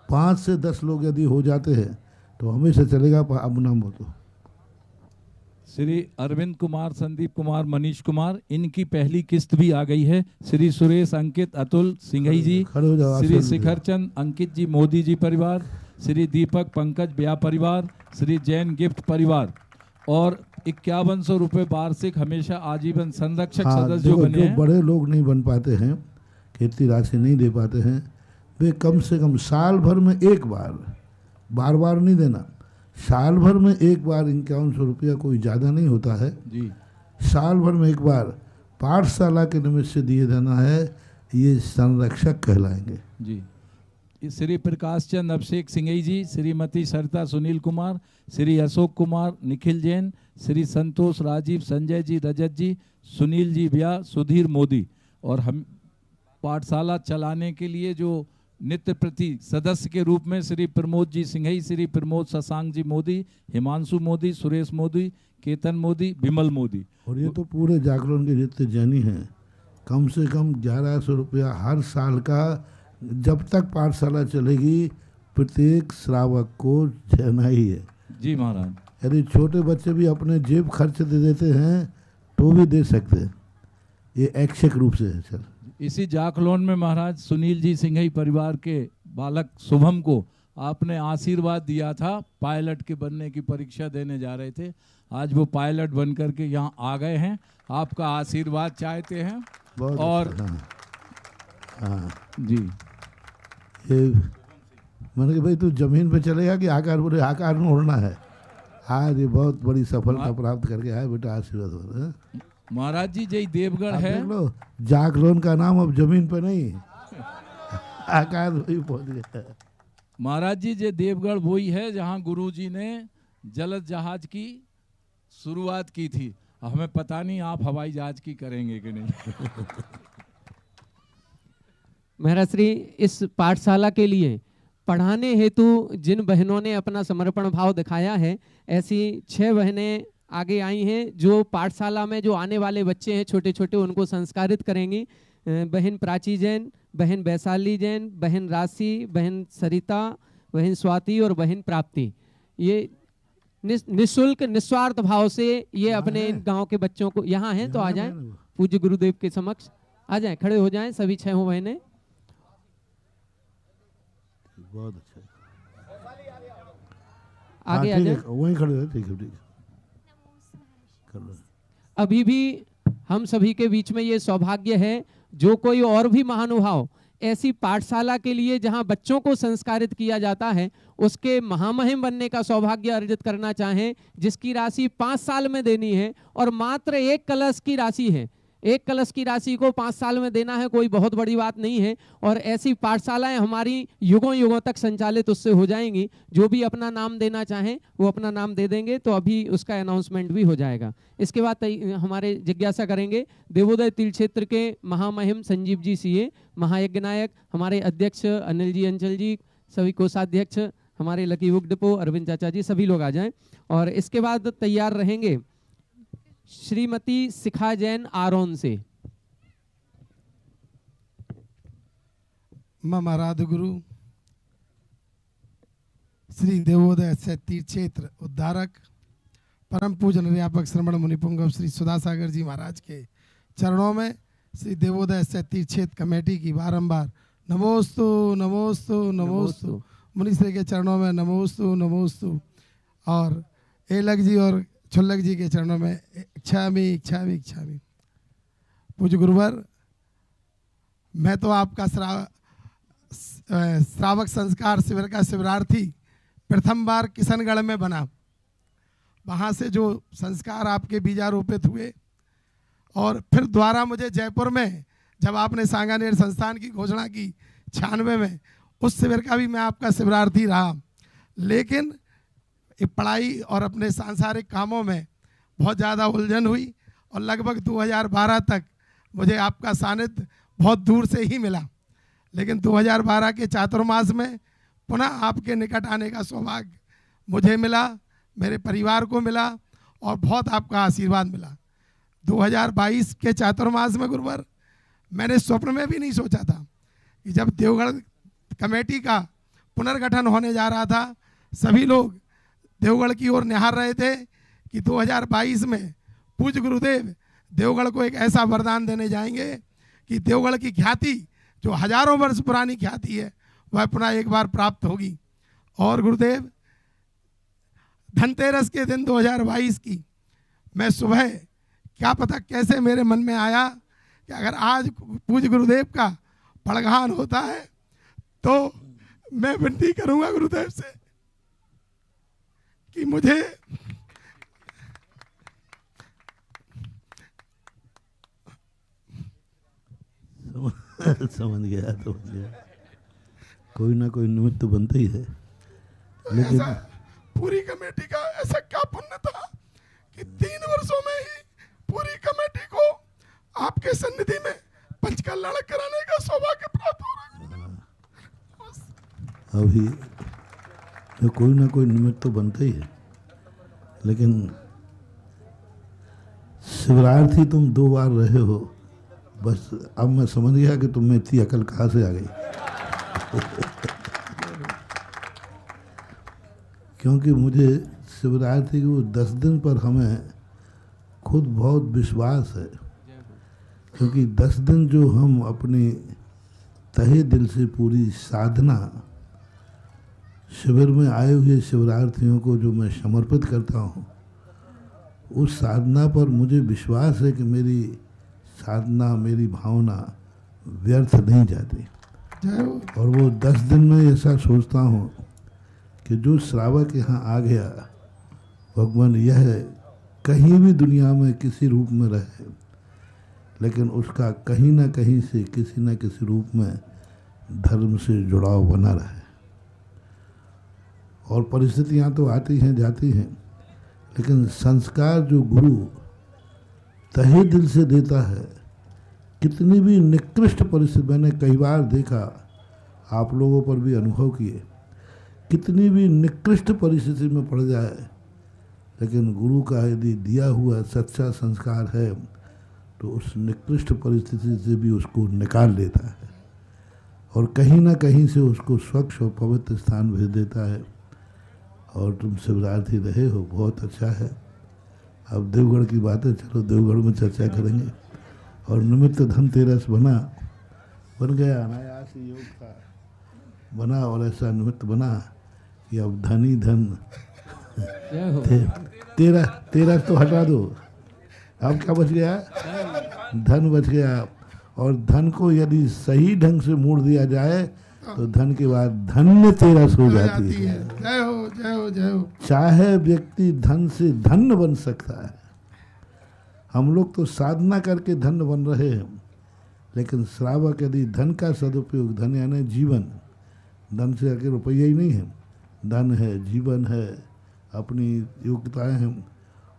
5 से 10 लोग यदि हो जाते हैं तो हमेशा चलेगा। अब नाम बोलो। श्री अरविंद कुमार, संदीप कुमार, मनीष कुमार, इनकी पहली किस्त भी आ गई है। श्री सुरेश, अंकित, अतुल, सिंघई जी, श्री शिखरचंद, अंकित जी, मोदी जी परिवार, श्री दीपक, पंकज, ब्याह परिवार, श्री जैन गिफ्ट परिवार और 5100 रुपये वार्षिक हमेशा आजीवन संरक्षक सदस्य जो बने हैं। बड़े लोग नहीं बन पाते हैं, इतनी राशि नहीं दे पाते हैं, वे कम से कम साल भर में एक बार, बार बार नहीं देना, साल भर में एक बार 5100 रुपया कोई ज़्यादा नहीं होता है जी। साल भर में एक बार पाठशाला के निमित्त से दिए देना है, ये संरक्षक कहलाएंगे जी। श्री प्रकाश चंद, अभिषेक सिंघई जी, श्रीमती सरिता, सुनील कुमार, श्री अशोक कुमार, निखिल जैन, श्री संतोष, राजीव, संजय जी, रजत जी, सुनील जी ब्याह, सुधीर मोदी। और हम पाठशाला चलाने के लिए जो नित्य प्रति सदस्य के रूप में श्री प्रमोद जी सिंघई, श्री प्रमोद शशांक जी मोदी, हिमांशु मोदी, सुरेश मोदी, केतन मोदी, विमल मोदी। और ये तो पूरे जागरण के जितने जैनी हैं, कम से कम 1100 रुपया हर साल का, जब तक पाठशाला चलेगी प्रत्येक श्रावक को देना ही है जी महाराज। यदि छोटे बच्चे भी अपने जेब खर्च दे देते हैं तो भी दे सकते हैं, ये ऐच्छिक रूप से है। सर, इसी जाकलोन में महाराज सुनील जी सिंघई परिवार के बालक शुभम को आपने आशीर्वाद दिया था, पायलट के बनने की परीक्षा देने जा रहे थे, आज वो पायलट बन करके यहाँ आ गए हैं, आपका आशीर्वाद चाहते हैं। और हाँ जी, मैंने कहा भाई तू जमीन पे चलेगा कि आकार, बोले आकार में उड़ना है। आज ये बहुत बड़ी सफलता प्राप्त करके आए बेटा, आशीर्वाद हो रहा है। महाराज जी जय देवगढ़ है, जागलोन का नाम अब जमीन पे नहीं आकाश वही पहुंच गया। महाराज जी जय देवगढ़ वही है जहां गुरु जी ने जलद जहाज की शुरुआत की थी। हमें पता नहीं आप हवाई जहाज की करेंगे कि नहीं। महाराज श्री, इस पाठशाला के लिए पढ़ाने हेतु जिन बहनों ने अपना समर्पण भाव दिखाया है, ऐसी 6 बहनें आगे आई हैं, जो पाठशाला में जो आने वाले बच्चे हैं छोटे छोटे, उनको संस्कारित करेंगी। बहन प्राची जैन, बहन वैशाली जैन, बहन राशि, बहन सरिता, बहन स्वाति और बहन प्राप्ति। ये निःशुल्क निस्वार्थ भाव से ये अपने इन गांव के बच्चों को, यहाँ हैं तो आ जाएं, पूज्य गुरुदेव के समक्ष आ जाएं, खड़े हो जाएं सभी 6 बहनें। बहुत अच्छा, आगे आ जाएं। वहीं खड़े रहे, ठीक है। अभी भी हम सभी के बीच में ये सौभाग्य है, जो कोई और भी महानुभाव ऐसी पाठशाला के लिए जहां बच्चों को संस्कारित किया जाता है, उसके महामहिम बनने का सौभाग्य अर्जित करना चाहें, जिसकी राशि 5 साल में देनी है और मात्र 1 कलश की राशि है, 1 कलश की राशि को 5 साल में देना है, कोई बहुत बड़ी बात नहीं है। और ऐसी पाठशालाएं हमारी युगों युगों तक संचालित उससे हो जाएंगी। जो भी अपना नाम देना चाहें वो अपना नाम दे देंगे, तो अभी उसका अनाउंसमेंट भी हो जाएगा। इसके बाद हमारे जिज्ञासा करेंगे देवोदय तीर्थ क्षेत्र के महामहिम संजीव जी सीए, महायज्ञ नायक हमारे अध्यक्ष अनिल जी अंचल जी, सभी कोषाध्यक्ष हमारे लकी बुक डिपो अरविंद चाचा जी, सभी लोग आ जाएं। और इसके बाद तैयार रहेंगे श्रीमती शिखा जैन आरोन से। मम आराध्य गुरु श्री देवोदय तीर्थ क्षेत्र उद्धारक परम पूज्य निर्यापक श्रमण मुनिपुंगव श्री सुधा सागर जी महाराज के चरणों में श्री देवोदय तीर्थ क्षेत्र कमेटी की बारंबार नमोस्तु नमोस्तु नमोस्तु, मुनिश्री के चरणों में नमोस्तु नमोस्तु, और एलक जी और छुल्लक जी के चरणों में इच्छामी इच्छामी इच्छामी। पूज्य गुरुवर, मैं तो आपका श्रावक संस्कार शिविर का शिविरार्थी प्रथम बार किशनगढ़ में बना। वहाँ से जो संस्कार आपके बीजारोपित हुए और फिर द्वारा मुझे जयपुर में जब आपने सांगानेर संस्थान की घोषणा की 96 में, उस शिविर का भी मैं आपका शिविरार्थी रहा। लेकिन पढ़ाई और अपने सांसारिक कामों में बहुत ज़्यादा उलझन हुई और लगभग 2012 तक मुझे आपका सानिध्य बहुत दूर से ही मिला। लेकिन 2012 के चातुर्मास में पुनः आपके निकट आने का सौभाग्य मुझे मिला, मेरे परिवार को मिला और बहुत आपका आशीर्वाद मिला। 2022 के चातुर्मास में गुरुवर, मैंने स्वप्न में भी नहीं सोचा था कि जब देवगढ़ कमेटी का पुनर्गठन होने जा रहा था, सभी लोग देवगढ़ की ओर निहार रहे थे कि 2022 में पूज्य गुरुदेव देवगढ़ को एक ऐसा वरदान देने जाएंगे कि देवगढ़ की ख्याति जो हजारों वर्ष पुरानी ख्याति है वह पुनः एक बार प्राप्त होगी। और गुरुदेव, धनतेरस के दिन 2022 की मैं सुबह क्या पता कैसे मेरे मन में आया कि अगर आज पूज्य गुरुदेव का पड़गान होता है तो मैं विनती करूंगा गुरुदेव से कि मुझे समझ गया। कोई ना कोई निमित्त तो बनता ही है। लेकिन पूरी कमेटी का ऐसा क्या पुण्य था कि 3 वर्षों में ही पूरी कमेटी को आपके सन्निधि में पंचकल्याण कराने का सौभाग्य प्राप्त हो रहा है। अभी तो कोई ना कोई निमित्त तो बनता ही है। लेकिन शिवरार्थी तुम 2 बार रहे हो, बस अब मैं समझ गया कि तुम में इतनी अकल कहाँ से आ गई। क्योंकि मुझे शिवरात्रि के वो 10 दिन पर हमें खुद बहुत विश्वास है, क्योंकि 10 दिन जो हम अपनी तहे दिल से पूरी साधना शिविर में आए हुए शिवरार्थियों को जो मैं समर्पित करता हूँ, उस साधना पर मुझे विश्वास है कि मेरी साधना, मेरी भावना व्यर्थ नहीं जाती। और वो 10 दिन में ऐसा सोचता हूँ कि जो श्रावक यहाँ आ गया, भगवान यह कहीं भी दुनिया में किसी रूप में रहे, लेकिन उसका कहीं ना कहीं से किसी न किसी रूप में धर्म से जुड़ाव बना रहे। और परिस्थितियाँ तो आती हैं जाती हैं, लेकिन संस्कार जो गुरु तहे दिल से देता है, कितनी भी निकृष्ट परिस्थिति, मैंने कई बार देखा, आप लोगों पर भी अनुभव किए, कितनी भी निकृष्ट परिस्थिति में पड़ जाए, लेकिन गुरु का यदि दिया हुआ सच्चा संस्कार है तो उस निकृष्ट परिस्थिति से भी उसको निकाल लेता है और कहीं ना कहीं से उसको स्वच्छ और पवित्र स्थान भेज देता है। और तुम शिवरात्रि रहे हो, बहुत अच्छा है। अब देवगढ़ की बातें, चलो देवगढ़ में चर्चा करेंगे। और निमित्त धनतेरस बन गया, अनायास योग का बना और ऐसा निमित्त बना कि अब धन ही धन। तेरह तो हटा दो, अब क्या बच गया? धन बच गया। और धन को यदि सही ढंग से मोड़ दिया जाए तो धन के बाद धन्य तेरस हो जाती है। जय हो, जय हो, जय हो। चाहे व्यक्ति धन से धन्य बन सकता है। हम लोग तो साधना करके धन्य बन रहे हैं, लेकिन श्रावक यदि धन का सदुपयोग, धन यानी जीवन, धन से आगे रुपया ही नहीं है, धन है, जीवन है, अपनी योग्यताएं हैं,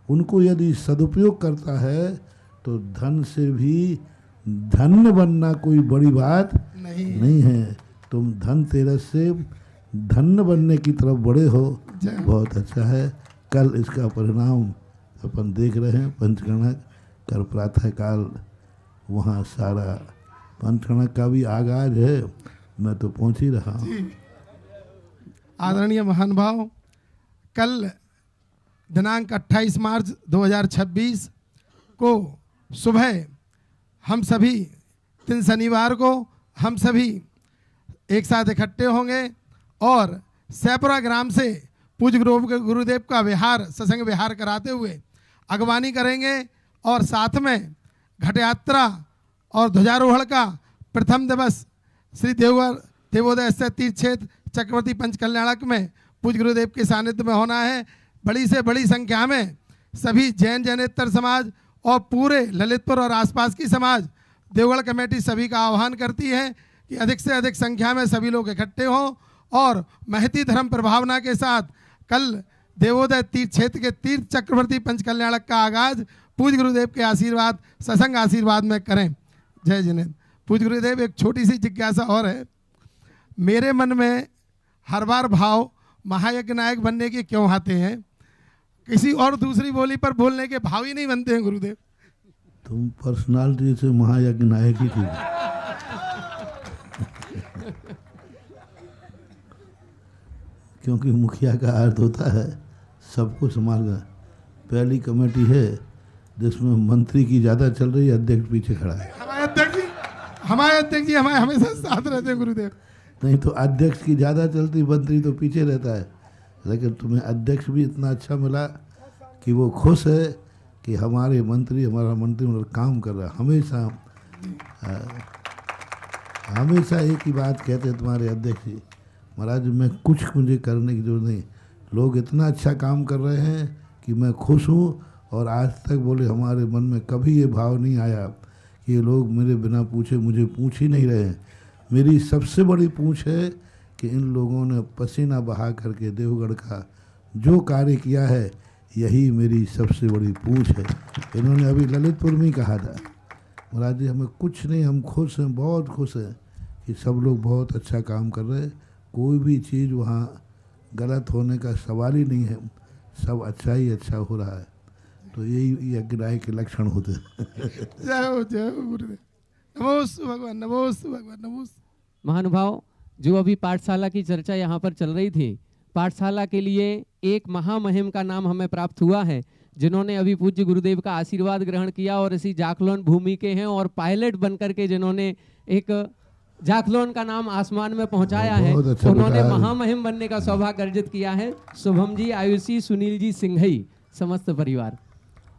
उनको यदि सदुपयोग करता है तो धन से भी धन्य बनना कोई बड़ी बात नहीं है। तुम धनतेरस से धन्य बनने की तरफ बढ़े हो, बहुत अच्छा है। कल इसका परिणाम अपन देख रहे हैं। पंचगणक कल प्रातः काल वहाँ सारा पंचगणक का भी आगाज है, मैं तो पहुँच ही रहा हूँ। आदरणीय महानुभाव, कल दिनांक 28 मार्च 2026 को सुबह हम सभी, दिन शनिवार को हम सभी एक साथ इकट्ठे होंगे और सैपुरा ग्राम से पूज्य गुरुदेव का विहार, सत्संग विहार कराते हुए अगवानी करेंगे और साथ में घट यात्रा और ध्वजारोहण का प्रथम दिवस श्री देवोदय स्थित तीर्थ क्षेत्र चक्रवर्ती पंचकल्याणक में पूज्य गुरुदेव के सानिध्य में होना है। बड़ी से बड़ी संख्या में सभी जैन जैनेतर समाज और पूरे ललितपुर और आसपास की समाज, देवगढ़ कमेटी सभी का आह्वान करती है कि अधिक से अधिक संख्या में सभी लोग इकट्ठे हों और महती धर्म प्रभावना के साथ कल देवोदय तीर्थ क्षेत्र के तीर्थ चक्रवर्ती पंचकल्याणक का आगाज पूज्य गुरुदेव के आशीर्वाद, सत्संग आशीर्वाद में करें। जय जिनेन्द्र। पूज्य गुरुदेव, एक छोटी सी जिज्ञासा और है। मेरे मन में हर बार भाव महायज्ञ नायक बनने के क्यों आते हैं? किसी और दूसरी बोली पर बोलने के भाव ही नहीं बनते हैं गुरुदेव। तुम पर्सनालिटी से महायज्ञ नायक ही थी। क्योंकि मुखिया का अर्थ होता है सबको संभालना। पहली कमेटी है जिसमें मंत्री की ज़्यादा चल रही है, अध्यक्ष पीछे खड़ा है। हमारे अध्यक्ष जी हमारे हमेशा साथ रहते हैं गुरुदेव। नहीं तो अध्यक्ष की ज़्यादा चलती, मंत्री तो पीछे रहता है। लेकिन तुम्हें अध्यक्ष भी इतना अच्छा मिला कि वो खुश है कि हमारा मंत्री मतलब काम कर रहा है। हमेशा एक ही बात कहते हैं तुम्हारे अध्यक्ष जी, महाराज मैं कुछ मुझे करने की जरूरत नहीं, लोग इतना अच्छा काम कर रहे हैं कि मैं खुश हूँ। और आज तक बोले हमारे मन में कभी ये भाव नहीं आया कि ये लोग मेरे बिना पूछे मुझे पूछ ही नहीं रहे हैं। मेरी सबसे बड़ी पूछ है कि इन लोगों ने पसीना बहा करके देवगढ़ का जो कार्य किया है, यही मेरी सबसे बड़ी पूछ है। इन्होंने अभी ललितपुर में ही कहा था, महाराज जी हमें कुछ नहीं, हम खुश हैं, बहुत खुश हैं कि सब लोग बहुत अच्छा काम कर रहे हैं, कोई भी चीज़ वहाँ गलत होने का सवाल ही नहीं है, सब अच्छा ही अच्छा हो रहा है। तो यही यज्ञ के लक्षण होते हैं। जय हो गुरुदेव। नमोस्तु भगवान, नमोस्तु भगवान, नमोस्तु। महानुभाव, जो अभी पाठशाला की चर्चा यहाँ पर चल रही थी, पाठशाला के लिए एक महामहिम का नाम हमें प्राप्त हुआ है, जिन्होंने अभी पूज्य गुरुदेव का आशीर्वाद ग्रहण किया और इसी जाखलोन भूमि के हैं और पायलट बनकर के जिन्होंने एक जाखलोन का नाम आसमान में पहुंचाया है, अच्छा उन्होंने महामहिम बनने का सौभाग्य अर्जित किया है। शुभम जी, आयुषी, सुनील जी, सिंघई, समस्त परिवार।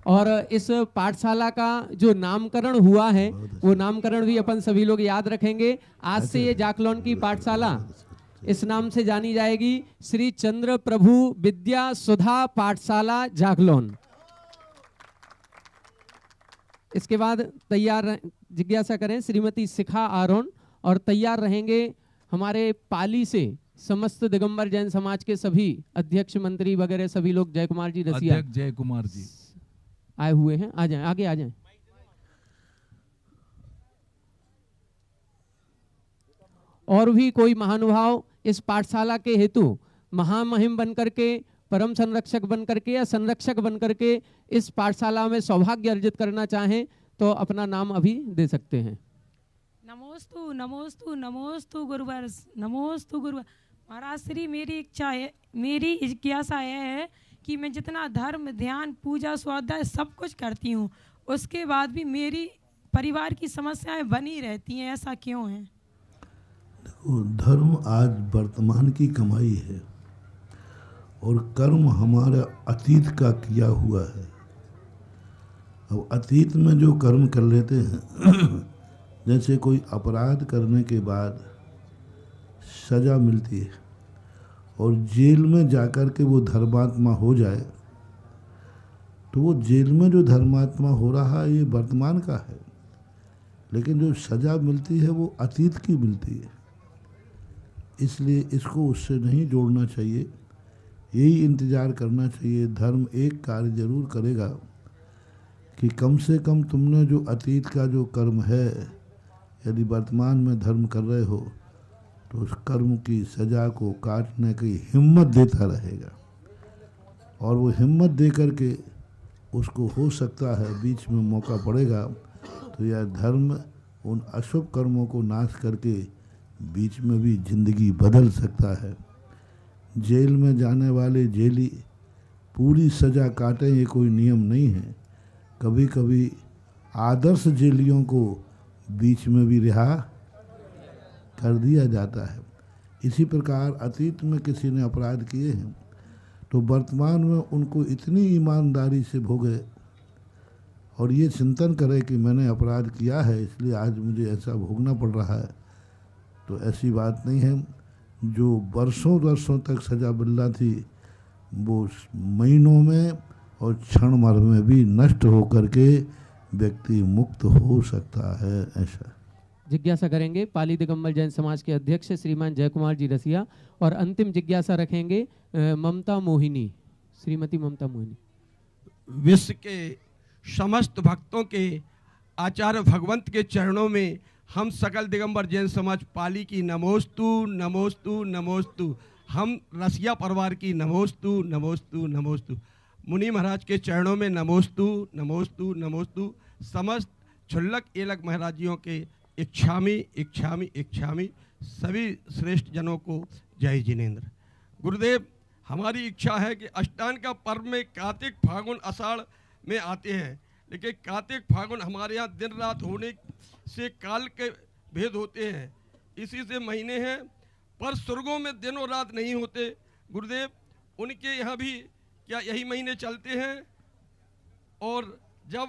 और इस पाठशाला का जो नामकरण हुआ है वो नामकरण भी अपन सभी लोग याद रखेंगे। आज से ये जाखलोन की पाठशाला इस नाम से जानी जाएगी, श्री चंद्र प्रभु विद्या सुधा पाठशाला जाखलोन। इसके बाद तैयार जिज्ञासा करें श्रीमती शिखा आरोन, और तैयार रहेंगे हमारे पाली से समस्त दिगंबर जैन समाज के सभी अध्यक्ष, मंत्री वगैरह सभी लोग। जय कुमार जी रसिया, जय कुमार जी आए हुए हैं, आ जाएं, आगे आ जाएं। और भी कोई महानुभाव इस पाठशाला के हेतु महामहिम बनकर के परम संरक्षक बन करके या संरक्षक बन करके इस पाठशाला में सौभाग्य अर्जित करना चाहें तो अपना नाम अभी दे सकते हैं। नमोस्तु नमोस्तु नमोस्तु गुरुवर, नमोस्तु गुरुवर। महाराज श्री, मेरी इच्छा है, मेरी जिज्ञासा यह है कि मैं जितना धर्म, ध्यान, पूजा, स्वाध्याय सब कुछ करती हूँ, उसके बाद भी मेरी परिवार की समस्याएं बनी रहती हैं, ऐसा क्यों है? देखो, धर्म आज वर्तमान की कमाई है और कर्म हमारा अतीत का किया हुआ है। अब अतीत में जो कर्म कर लेते हैं जैसे कोई अपराध करने के बाद सज़ा मिलती है और जेल में जाकर के वो धर्मात्मा हो जाए, तो वो जेल में जो धर्मात्मा हो रहा है ये वर्तमान का है, लेकिन जो सज़ा मिलती है वो अतीत की मिलती है। इसलिए इसको उससे नहीं जोड़ना चाहिए, यही इंतज़ार करना चाहिए। धर्म एक कार्य जरूर करेगा कि कम से कम तुमने जो अतीत का जो कर्म है, यदि वर्तमान में धर्म कर रहे हो तो उस कर्म की सज़ा को काटने की हिम्मत देता रहेगा, और वो हिम्मत दे करके उसको हो सकता है बीच में मौका पड़ेगा तो यह धर्म उन अशुभ कर्मों को नाश करके बीच में भी जिंदगी बदल सकता है। जेल में जाने वाले जेली पूरी सज़ा काटें ये कोई नियम नहीं है, कभी कभी आदर्श जेलियों को बीच में भी रिहा कर दिया जाता है। इसी प्रकार अतीत में किसी ने अपराध किए हैं तो वर्तमान में उनको इतनी ईमानदारी से भोगे और ये चिंतन करे कि मैंने अपराध किया है इसलिए आज मुझे ऐसा भोगना पड़ रहा है, तो ऐसी बात नहीं है। जो वर्षों वर्षों तक सज़ा मिल रहा थी वो महीनों में और क्षण भर में भी नष्ट होकर के व्यक्ति मुक्त हो सकता है। ऐसा जिज्ञासा करेंगे पाली दिगंबर जैन समाज के अध्यक्ष श्रीमान जय कुमार जी रसिया, और अंतिम जिज्ञासा रखेंगे ममता मोहिनी, श्रीमती ममता मोहिनी। विश्व के समस्त भक्तों के आचार्य भगवंत के चरणों में हम सकल दिगंबर जैन समाज पाली की नमोस्तु नमोस्तु नमोस्तु, हम रसिया परिवार की नमोस्तु नमोस्तु नमोस्तु, मुनि महाराज के चरणों में नमोस्तु नमोस्तु नमोस्तु, समस्त छुल्लक एलक महाराजियों के इच्छामी इच्छामी इच्छामी, सभी श्रेष्ठ जनों को जय जिनेन्द्र। गुरुदेव, हमारी इच्छा है कि अष्टांग का पर्व में कार्तिक फागुन आषाढ़ में आते हैं, लेकिन कार्तिक फागुन हमारे यहाँ दिन रात होने से काल के भेद होते हैं, इसी से महीने हैं, पर स्वर्गों में दिन और रात नहीं होते। गुरुदेव, उनके यहाँ भी क्या यही महीने चलते हैं? और जब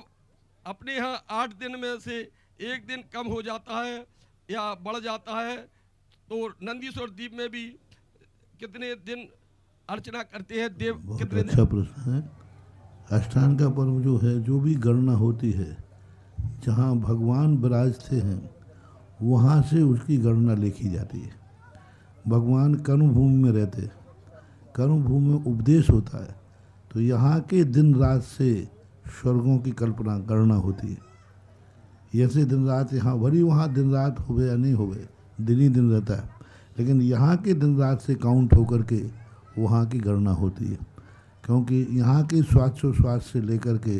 अपने यहाँ 8 दिन में से एक दिन कम हो जाता है या बढ़ जाता है, तो नंदीश्वर द्वीप में भी कितने दिन अर्चना करते हैं देव? बहुत अच्छा प्रश्न है। अष्टांग का पर्व जो है, जो भी गणना होती है, जहाँ भगवान विराजते हैं वहाँ से उसकी गणना लिखी जाती है। भगवान कर्मभूमि में रहते, कर्मभूमि में उपदेश होता है, तो यहाँ के दिन रात से स्वर्गों की कल्पना गणना होती है। जैसे दिन रात यहाँ भरी वहाँ दिन रात हो गए या नहीं हो गए, दिन ही दिन रहता है, लेकिन यहाँ के दिन रात से काउंट होकर के वहाँ की गणना होती है, क्योंकि यहाँ के श्वासोश्वास से लेकर के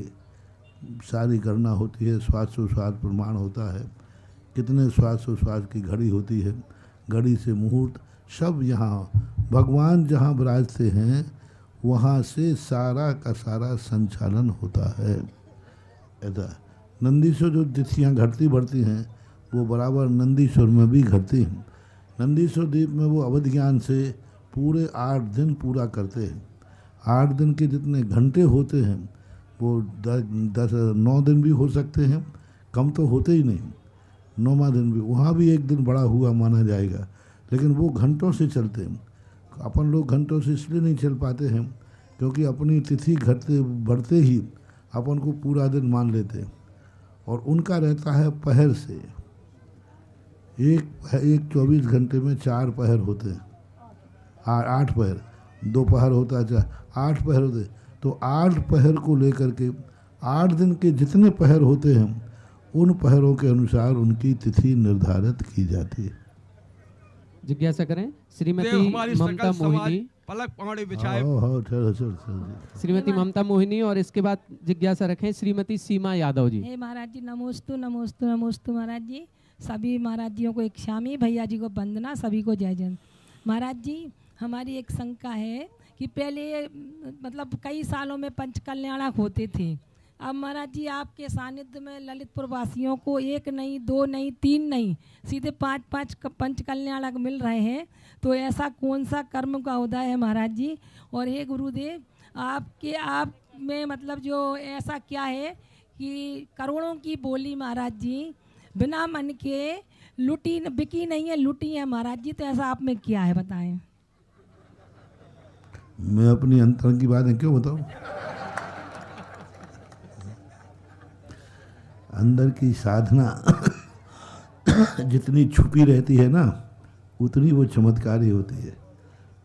सारी गणना होती है। श्वासोश्वास प्रमाण होता है, कितने श्वासोश्वास की घड़ी होती है, घड़ी से मुहूर्त सब यहाँ भगवान जहाँ विराजते हैं वहाँ से सारा का सारा संचालन होता है। ऐसा नंदीश्वर जो तिथियाँ घटती बढ़ती हैं वो बराबर नंदीश्वर में भी घटती हैं। नंदीश्वर द्वीप में वो अवध ज्ञान से पूरे 8 दिन पूरा करते हैं। 8 दिन के जितने घंटे होते हैं वो 9 दिन भी हो सकते हैं, कम तो होते ही नहीं। 9वां दिन भी, वहाँ भी एक दिन बड़ा हुआ माना जाएगा, लेकिन वो घंटों से चलते हैं। अपन लोग घंटों से इसलिए नहीं चल पाते हैं क्योंकि अपनी तिथि घटते बढ़ते ही अपन को पूरा दिन मान लेते हैं, और उनका रहता है पहर से। एक 24 घंटे में 4 पहर होते हैं, 8 पहर, 2 पहर होता है, 8 पहर होते हैं। तो 8 पहर को लेकर के 8 दिन के जितने पहर होते हैं उन पहरों के अनुसार उनकी तिथि निर्धारित की जाती है। जिज्ञासा करें श्रीमती ममता मोहिनी, पलक पौड़े बिछाए। श्रीमती ममता मोहिनी और इसके बाद जिज्ञासा रखें श्रीमती सीमा यादव जी। हे महाराज जी नमोस्तु नमोस्तु नमोस्तु महाराज जी। सभी महाराज जियों को एक शामी, भैया जी को वंदना, सभी को जय जय। महाराज जी हमारी एक शंका है कि पहले मतलब कई सालों में पंच कल्याणक होते थे। अब महाराज जी आपके सानिध्य में ललितपुर वासियों को 1 नहीं 2 नहीं 3 नहीं सीधे 5-5 पंच कल्याणक मिल रहे हैं, तो ऐसा कौन सा कर्म का उदय है महाराज जी? और हे गुरुदेव आप में मतलब जो ऐसा क्या है कि करोड़ों की बोली महाराज जी बिना मन के लुटी बिकी नहीं है, लुटी है महाराज जी, तो ऐसा आप में क्या है बताएं? मैं अपनी अंतर की बातें क्यों बताऊं? अंदर की साधना जितनी छुपी रहती है ना उतनी वो चमत्कारी होती है।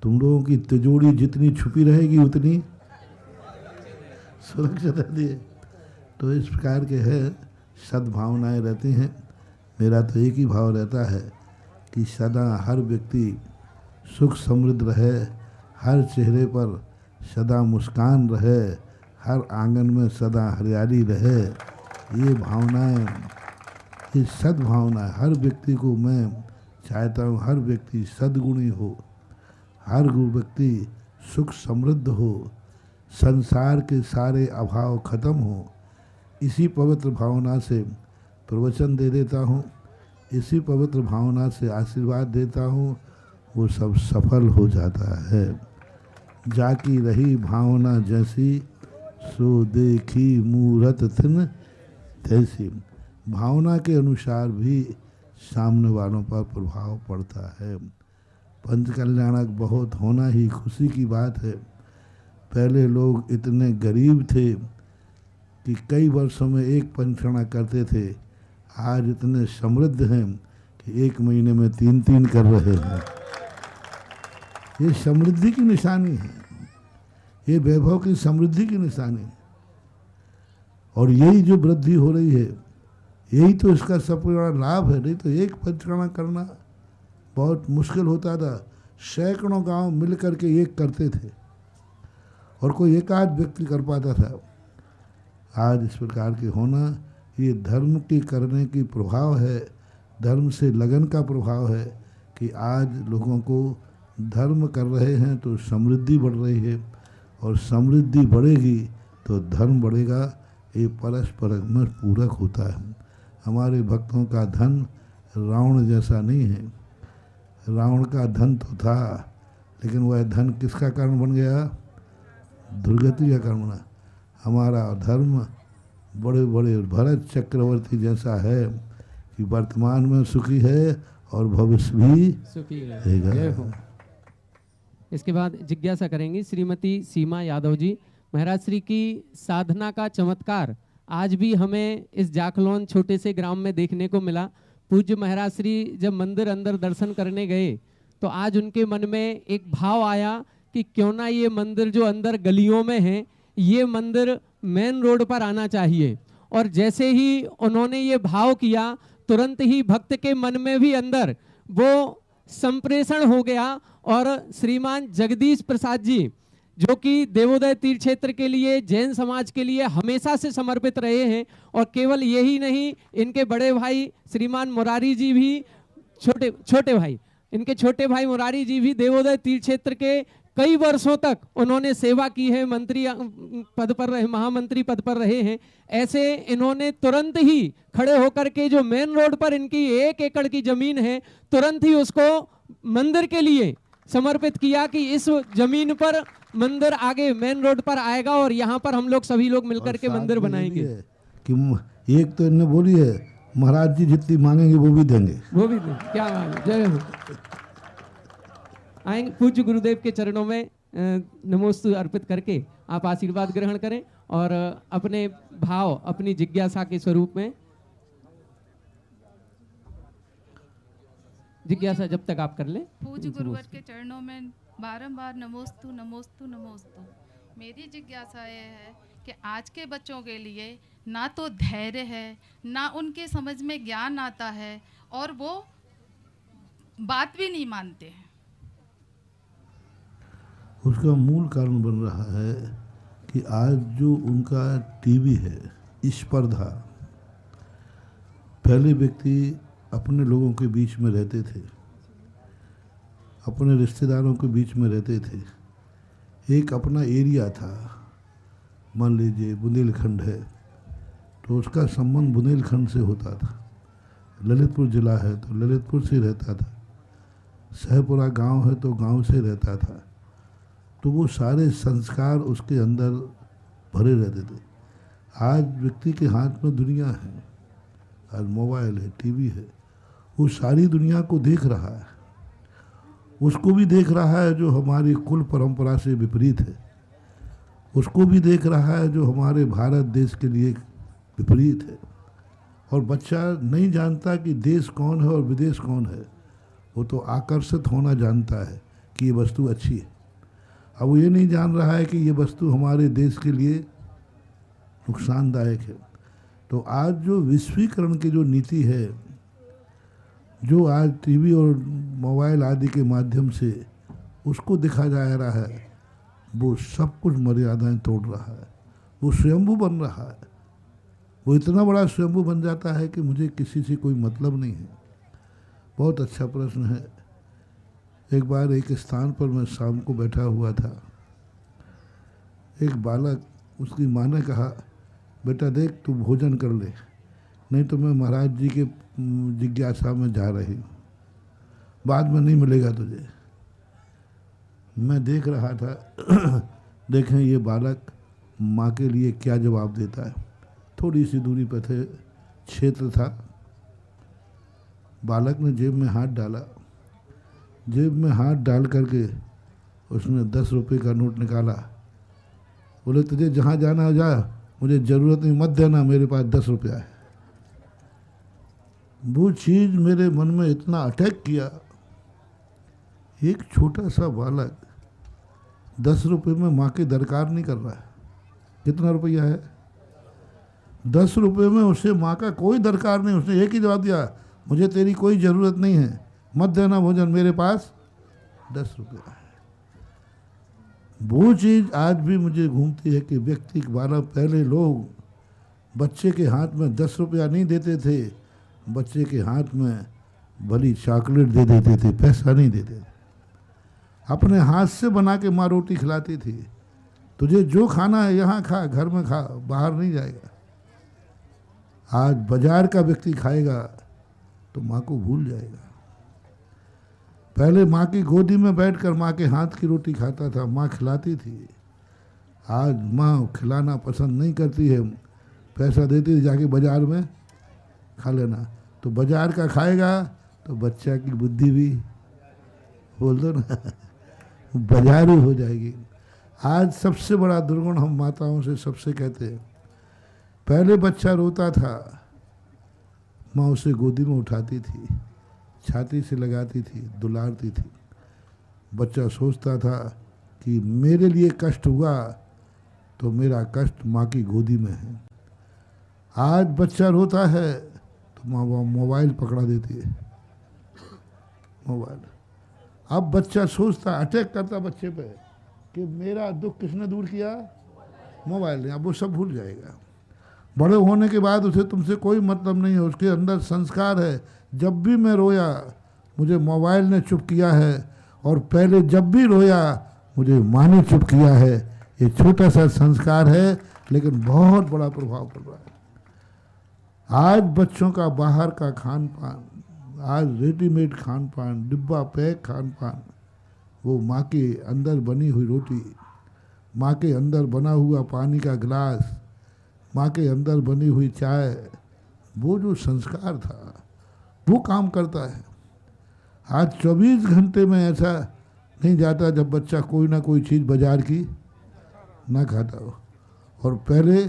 तुम लोगों की तिजोरी जितनी छुपी रहेगी उतनी सुरक्षित रहती है। तो इस प्रकार के है सद्भावनाएं रहती हैं। मेरा तो एक ही भाव रहता है कि सदा हर व्यक्ति सुख समृद्ध रहे, हर चेहरे पर सदा मुस्कान रहे, हर आंगन में सदा हरियाली रहे। ये भावनाएं, ये सद्भावना हर व्यक्ति को मैं चाहता हूँ। हर व्यक्ति सद्गुणी हो, हर व्यक्ति सुख समृद्ध हो, संसार के सारे अभाव खत्म हो। इसी पवित्र भावना से प्रवचन दे देता हूँ, इसी पवित्र भावना से आशीर्वाद देता हूँ। वो सब सफल हो जाता है। जाकी रही भावना जैसी सो देखी मूरत थिन तैसी। भावना के अनुसार भी सामने वालों पर प्रभाव पड़ता है। पंच कल्याणक बहुत होना ही खुशी की बात है। पहले लोग इतने गरीब थे कि कई वर्षों में एक पंचकर्णा करते थे। आज इतने समृद्ध हैं कि 1 महीने में 3-3 कर रहे हैं। ये समृद्धि की निशानी है, ये वैभव की समृद्धि की निशानी है। और यही जो वृद्धि हो रही है, यही तो इसका सबसे बड़ा लाभ है। नहीं तो एक पंचकर्णा करना बहुत मुश्किल होता था। सैकड़ों गांव मिल करके एक करते थे और कोई एक आध व्यक्ति कर पाता था। आज इस प्रकार के होना ये धर्म की करने की प्रभाव है, धर्म से लगन का प्रभाव है कि आज लोगों को धर्म कर रहे हैं तो समृद्धि बढ़ रही है, और समृद्धि बढ़ेगी तो धर्म बढ़ेगा। ये परस्पर में पूरक होता है। हमारे भक्तों का धन रावण जैसा नहीं है। रावण का धन तो था, लेकिन वह धन किसका कारण बन गया? दुर्गति का कारण बना। हमारा धर्म बड़े बड़े भरत चक्रवर्ती जैसा है कि वर्तमान में सुखी है और भविष्य भी सुखी रहेगा। इसके बाद जिज्ञासा करेंगी श्रीमती सीमा यादव जी। महाराज श्री की साधना का चमत्कार आज भी हमें इस जाखलौन छोटे से ग्राम में देखने को मिला। पूज्य महाराज श्री जब मंदिर अंदर दर्शन करने गए तो आज उनके मन में एक भाव आया कि क्यों ना ये मंदिर जो अंदर गलियों में है, ये मंदिर मेन रोड पर आना चाहिए। और जैसे ही उन्होंने ये भाव किया, तुरंत ही भक्त के मन में भी अंदर वो संप्रेषण हो गया। और श्रीमान जगदीश प्रसाद जी जो कि देवोदय तीर्थ क्षेत्र के लिए, जैन समाज के लिए हमेशा से समर्पित रहे हैं, और केवल यही नहीं, इनके बड़े भाई श्रीमान मुरारी जी भी, छोटे भाई, इनके छोटे भाई मुरारी जी भी देवोदय तीर्थ क्षेत्र के कई वर्षों तक उन्होंने सेवा की है, मंत्री पद पर रहे, महामंत्री पद पर रहे हैं। ऐसे इन्होंने तुरंत ही खड़े होकर के जो मेन रोड पर इनकी 1 एकड़ की जमीन है, तुरंत ही उसको मंदिर के लिए समर्पित किया कि इस जमीन पर मंदिर आगे मेन रोड पर आएगा और यहाँ पर हम लोग सभी लोग मिलकर के मंदिर बनाएंगे। कि एक तो इन्होंने बोली है महाराज जी जितनी मांगेंगे वो भी देंगे, वो भी देंगे। क्या बात है, जय हो। आएंगे पूज्य गुरुदेव के चरणों में नमोस्तु अर्पित करके आप आशीर्वाद ग्रहण करें और अपने भाव, अपनी जिज्ञासा के स्वरूप में जिज्ञासा जब तक आप कर लें। पूज्य गुरुवर के चरणों में बारंबार नमोस्तु नमोस्तु नमोस्तु। मेरी जिज्ञासा यह है कि आज के बच्चों के लिए ना तो धैर्य है, ना उनके समझ में ज्ञान आता है, और वो बात भी नहीं मानते हैं। उसका मूल कारण बन रहा है कि आज जो उनका टीवी है, स्पर्धा। पहले व्यक्ति अपने लोगों के बीच में रहते थे, अपने रिश्तेदारों के बीच में रहते थे, एक अपना एरिया था। मान लीजिए बुंदेलखंड है तो उसका संबंध बुंदेलखंड से होता था। ललितपुर ज़िला है तो ललितपुर से रहता था। सहपुरा गांव है तो गांव से रहता था। तो वो सारे संस्कार उसके अंदर भरे रहते थे। आज व्यक्ति के हाथ में दुनिया है, आज मोबाइल है, टीवी है, वो सारी दुनिया को देख रहा है। उसको भी देख रहा है जो हमारी कुल परंपरा से विपरीत है, उसको भी देख रहा है जो हमारे भारत देश के लिए विपरीत है। और बच्चा नहीं जानता कि देश कौन है और विदेश कौन है, वो तो आकर्षित होना जानता है कि ये वस्तु अच्छी है। अब वो ये नहीं जान रहा है कि ये वस्तु हमारे देश के लिए नुकसानदायक है। तो आज जो विश्वीकरण की जो नीति है, जो आज टीवी और मोबाइल आदि के माध्यम से उसको दिखा जा रहा है, वो सब कुछ मर्यादाएं तोड़ रहा है। वो स्वयंभू बन रहा है। वो इतना बड़ा स्वयंभू बन जाता है कि मुझे किसी से कोई मतलब नहीं है। बहुत अच्छा प्रश्न है। एक बार एक स्थान पर मैं शाम को बैठा हुआ था। एक बालक, उसकी माँ ने कहा, बेटा देख तू भोजन कर ले, नहीं तो मैं महाराज जी के जिज्ञासा में जा रही हूँ, बाद में नहीं मिलेगा तुझे। मैं देख रहा था देखें ये बालक माँ के लिए क्या जवाब देता है। थोड़ी सी दूरी पर थे, क्षेत्र था। बालक ने जेब में हाथ डाला, जेब में हाथ डाल करके उसने 10 रुपये का नोट निकाला। बोले तुझे जहाँ जाना हो जा, मुझे ज़रूरत नहीं, मत देना, मेरे पास 10 रुपया है। वो चीज़ मेरे मन में इतना अटैक किया। एक छोटा सा बालक 10 रुपये में माँ की दरकार नहीं कर रहा है। कितना रुपया है? 10 रुपये में उसे माँ का कोई दरकार नहीं। उसने एक ही जवाब दिया, मुझे तेरी कोई ज़रूरत नहीं है, मत देना भोजन, मेरे पास 10 रुपया है। वो चीज़ आज भी मुझे घूमती है कि व्यक्ति द्वारा पहले लोग बच्चे के हाथ में 10 रुपया नहीं देते थे, बच्चे के हाथ में भली चॉकलेट दे देते थे, पैसा नहीं देते थे। अपने हाथ से बना के माँ रोटी खिलाती थी। तुझे जो खाना है यहाँ खा, घर में खा, बाहर नहीं जाएगा। आज बाजार का व्यक्ति खाएगा तो माँ को भूल जाएगा। पहले माँ की गोदी में बैठकर माँ के हाथ की रोटी खाता था, माँ खिलाती थी। आज माँ खिलाना पसंद नहीं करती है, पैसा देती है जाके बाजार में खा लेना। तो बाजार का खाएगा तो बच्चा की बुद्धि भी, बोल दो ना, बाजारी हो जाएगी। आज सबसे बड़ा दुर्गुण हम माताओं से सबसे कहते हैं। पहले बच्चा रोता था, माँ उसे गोदी में उठाती थी, छाती से लगाती थी, दुलारती थी। बच्चा सोचता था कि मेरे लिए कष्ट हुआ तो मेरा कष्ट माँ की गोदी में है। आज बच्चा रोता है तो माँ मोबाइल पकड़ा देती है, मोबाइल। अब बच्चा सोचता, अटैक करता बच्चे पे कि मेरा दुख किसने दूर किया? मोबाइल ने। अब वो सब भूल जाएगा। बड़े होने के बाद उसे तुमसे कोई मतलब नहीं है, उसके अंदर संस्कार है। जब भी मैं रोया मुझे मोबाइल ने चुप किया है, और पहले जब भी रोया मुझे माँ ने चुप किया है। ये छोटा सा संस्कार है लेकिन बहुत बड़ा प्रभाव पड़ रहा है। आज बच्चों का बाहर का खान पान, आज रेडीमेड खान पान, डिब्बा पैक खान पान, वो माँ के अंदर बनी हुई रोटी, माँ के अंदर बना हुआ पानी का गिलास, माँ के अंदर बनी हुई चाय, वो जो संस्कार था वो काम करता है। आज 24 घंटे में ऐसा नहीं जाता जब बच्चा कोई ना कोई चीज़ बाजार की ना खाता हो। और पहले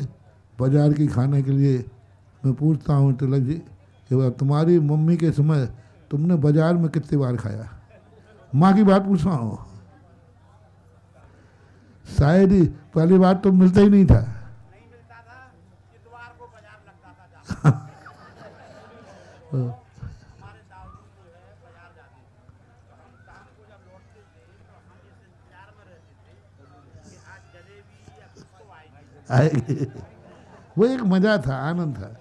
बाजार की खाने के लिए मैं पूछता हूँ तिलक जी, कि तुम्हारी मम्मी के समय तुमने बाजार में कितनी बार खाया? माँ की बात पूछ रहा हूँ। शायद ही पहली बार तो मिलता ही नहीं था। आएंगे। वो एक मजा था, आनंद था।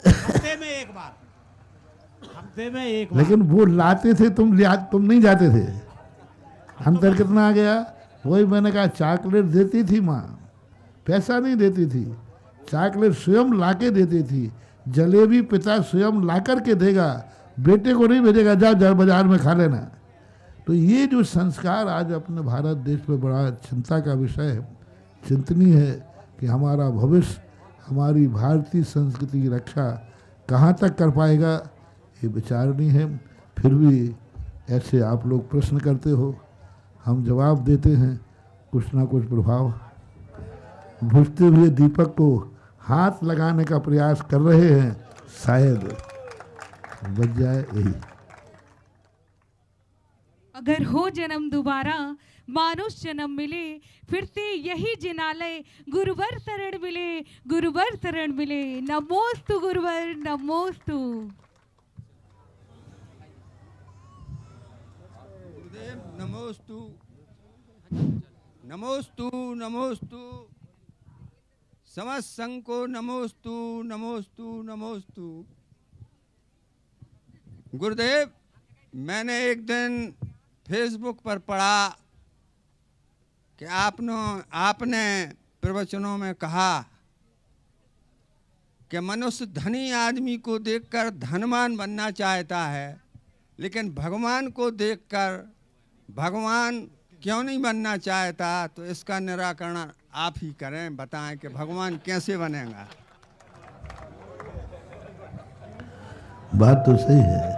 हफ्ते में एक बार, हफ्ते में एक बार। लेकिन वो लाते थे, तुम नहीं जाते थे। अंतर कितना आ गया? वही मैंने कहा, चॉकलेट देती थी माँ, पैसा नहीं देती थी, चॉकलेट स्वयं लाके देती थी। जलेबी पिता स्वयं ला करके देगा, बेटे को नहीं भेजेगा जा बाजार में खा लेना। तो ये जो संस्कार आज अपने भारत देश में बड़ा चिंता का विषय है, चिंतनीय है कि हमारा भविष्य, हमारी भारतीय संस्कृति की रक्षा कहाँ तक कर पाएगा, ये विचारणीय है। फिर भी ऐसे आप लोग प्रश्न करते हो, हम जवाब देते हैं, कुछ ना कुछ प्रभाव। बुझते हुए दीपक को हाथ लगाने का प्रयास कर रहे हैं, शायद बच जाए यही। अगर हो जन्म दोबारा मानुष जन्म मिले, फिर से यही जिनालय गुरुवर शरण मिले, गुरुवर शरण मिले। नमोस्तु गुरुवर, नमोस्तु। गुरुदेव नमोस्तु, नमोस्तु, नमोस्तु। समस्त संघ को नमोस्तु, नमोस्तु, नमोस्तु। गुरुदेव, मैंने एक दिन फेसबुक पर पढ़ा कि आपने प्रवचनों में कहा कि मनुष्य धनी आदमी को देखकर धनवान बनना चाहता है, लेकिन भगवान को देखकर भगवान क्यों नहीं बनना चाहता। तो इसका निराकरण आप ही करें, बताएं कि भगवान कैसे बनेगा। बात तो सही है,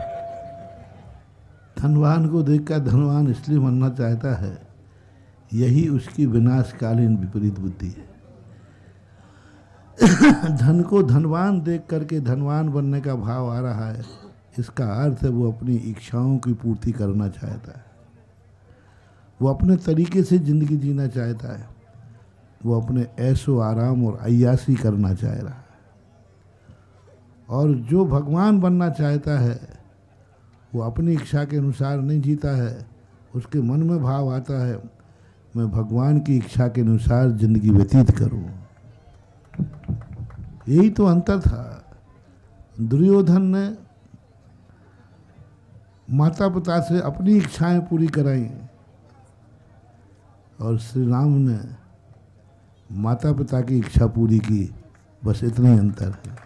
धनवान को देखकर धनवान इसलिए बनना चाहता है, यही उसकी विनाशकालीन विपरीत बुद्धि है। धन को धनवान देख करके धनवान बनने का भाव आ रहा है, इसका अर्थ है वो अपनी इच्छाओं की पूर्ति करना चाहता है, वो अपने तरीके से जिंदगी जीना चाहता है, वो अपने ऐशो आराम और अय्यासी करना चाह रहा है। और जो भगवान बनना चाहता है वो अपनी इच्छा के अनुसार नहीं जीता है, उसके मन में भाव आता है मैं भगवान की इच्छा के अनुसार जिंदगी व्यतीत करूं। यही तो अंतर था। दुर्योधन ने माता पिता से अपनी इच्छाएं पूरी कराई और श्री राम ने माता पिता की इच्छा पूरी की, बस इतना ही अंतर है।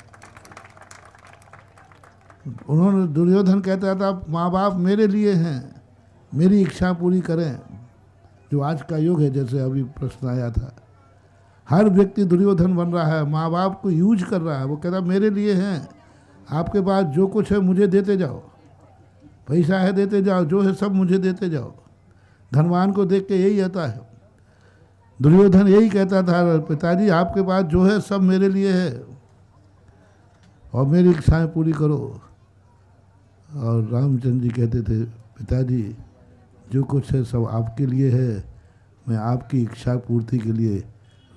उन्होंने, दुर्योधन कहता था माँ बाप मेरे लिए हैं, मेरी इच्छा पूरी करें। जो आज का युग है, जैसे अभी प्रश्न आया था, हर व्यक्ति दुर्योधन बन रहा है, माँ बाप को यूज कर रहा है। वो कहता मेरे लिए हैं, आपके पास जो कुछ है मुझे देते जाओ, पैसा है देते जाओ, जो है सब मुझे देते जाओ। धनवान को देख के यही आता है। दुर्योधन यही कहता था, पिताजी आपके पास जो है सब मेरे लिए है और मेरी इच्छाएं पूरी करो। और रामचंद्र जी कहते थे, पिताजी जो कुछ है सब आपके लिए है, मैं आपकी इच्छा पूर्ति के लिए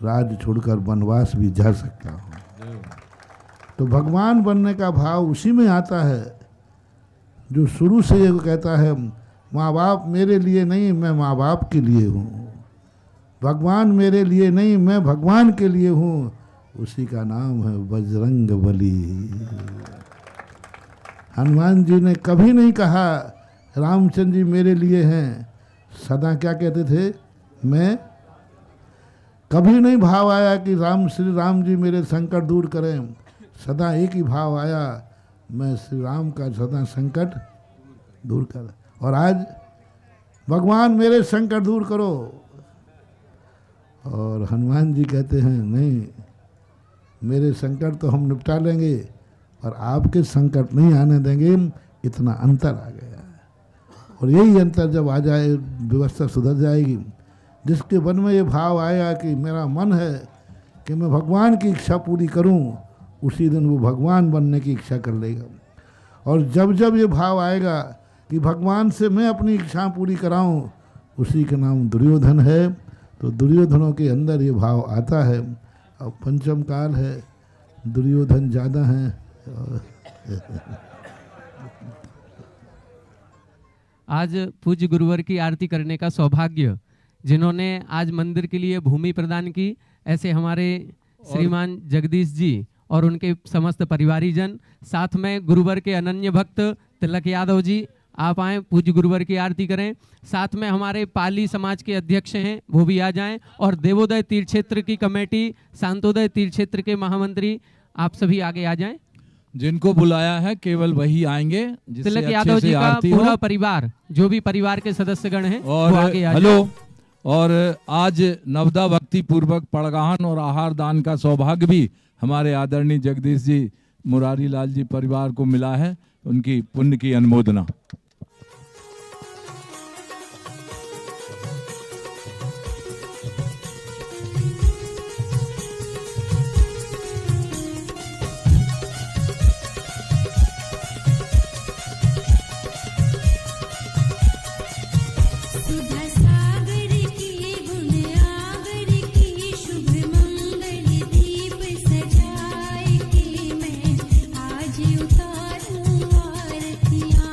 राज्य छोड़कर वनवास भी जा सकता हूँ। तो भगवान बनने का भाव उसी में आता है जो शुरू से ये कहता है माँ बाप मेरे लिए नहीं, मैं माँ बाप के लिए हूँ। भगवान मेरे लिए नहीं, मैं भगवान के लिए हूँ। उसी का नाम है बजरंग बली। हनुमान जी ने कभी नहीं कहा रामचंद्र जी मेरे लिए हैं, सदा क्या कहते थे मैं। कभी नहीं भाव आया कि श्री राम जी मेरे संकट दूर करें, सदा एक ही भाव आया, मैं श्री राम का सदा संकट दूर कर। और आज भगवान मेरे संकट दूर करो, और हनुमान जी कहते हैं नहीं, मेरे संकट तो हम निपटा लेंगे और आपके संकट नहीं आने देंगे। इतना अंतर आ गया है। और यही अंतर जब आ जाए, व्यवस्था सुधर जाएगी। जिसके मन में ये भाव आया कि मेरा मन है कि मैं भगवान की इच्छा पूरी करूं, उसी दिन वो भगवान बनने की इच्छा कर लेगा। और जब जब ये भाव आएगा कि भगवान से मैं अपनी इच्छा पूरी कराऊं, उसी का नाम दुर्योधन है। तो दुर्योधनों के अंदर ये भाव आता है। अब पंचम काल है, दुर्योधन ज़्यादा हैं। आज पूज्य गुरुवर की आरती करने का सौभाग्य जिन्होंने आज मंदिर के लिए भूमि प्रदान की, ऐसे हमारे श्रीमान जगदीश जी और उनके समस्त परिवारीजन, साथ में गुरुवर के अनन्य भक्त तिलक यादव जी, आप आएँ, पूज्य गुरुवर की आरती करें। साथ में हमारे पाली समाज के अध्यक्ष हैं, वो भी आ जाएं, और देवोदय तीर्थ क्षेत्र की कमेटी, शांतोदय तीर्थ क्षेत्र के महामंत्री, आप सभी आगे आ जाएं। जिनको बुलाया है केवल वही आएंगे। तिलक यादव जी का पूरा परिवार, जो भी परिवार के सदस्यगण हैं, और वो आगे आ जाएं। हेलो, और आज नवदा भक्ति पूर्वक पड़गाहन और आहार दान का सौभाग्य भी हमारे आदरणीय जगदीश जी, मुरारी लाल जी परिवार को मिला है। उनकी पुण्य की अनुमोदना। आज उतारूं आरतियां।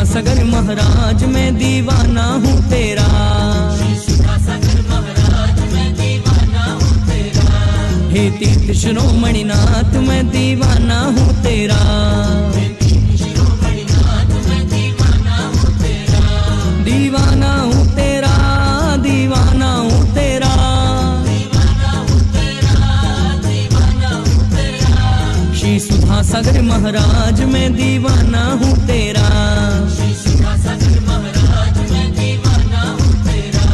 सुधा सागर महाराज मैं दीवाना हूँ तेरा, श्री सुधा सागर महाराज मैं दीवाना हूँ तेरा। हे तीर्थ शिरोमणि नाथ मैं दीवाना हूँ तेरा, हे तीर्थ शिरोमणि नाथ मैं दीवाना हूँ तेरा। दीवाना हूँ तेरा, दीवाना हूँ तेरा, दीवाना हूँ तेरा, दीवाना हूँ तेरा। श्री सुधा सागर महाराज मैं दीवाना हूँ तेरा, श्री सुधा सागर महाराज मैं दीवाना हूँ तेरा।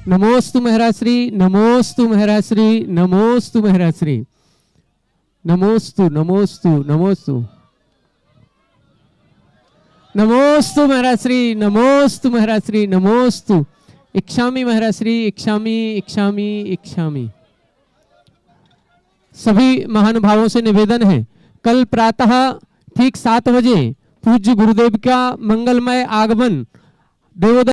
नमोस्तु महाराज श्री, नमोस्तु महाराज श्री, नमोस्तु महाराज श्री, नमोस्तु नमोस्तु नमोस्तु नमोस्तु महाराज श्री, नमोस्तु महाराज श्री, नमोस्तु। इक्षामी महाराज श्री, इक्षामी इक्षामी इक्षामी। सभी महानुभावों से निवेदन है, कल प्रातः ठीक 7 बजे पूज्य गुरुदेव का मंगलमय आगमन देवोदय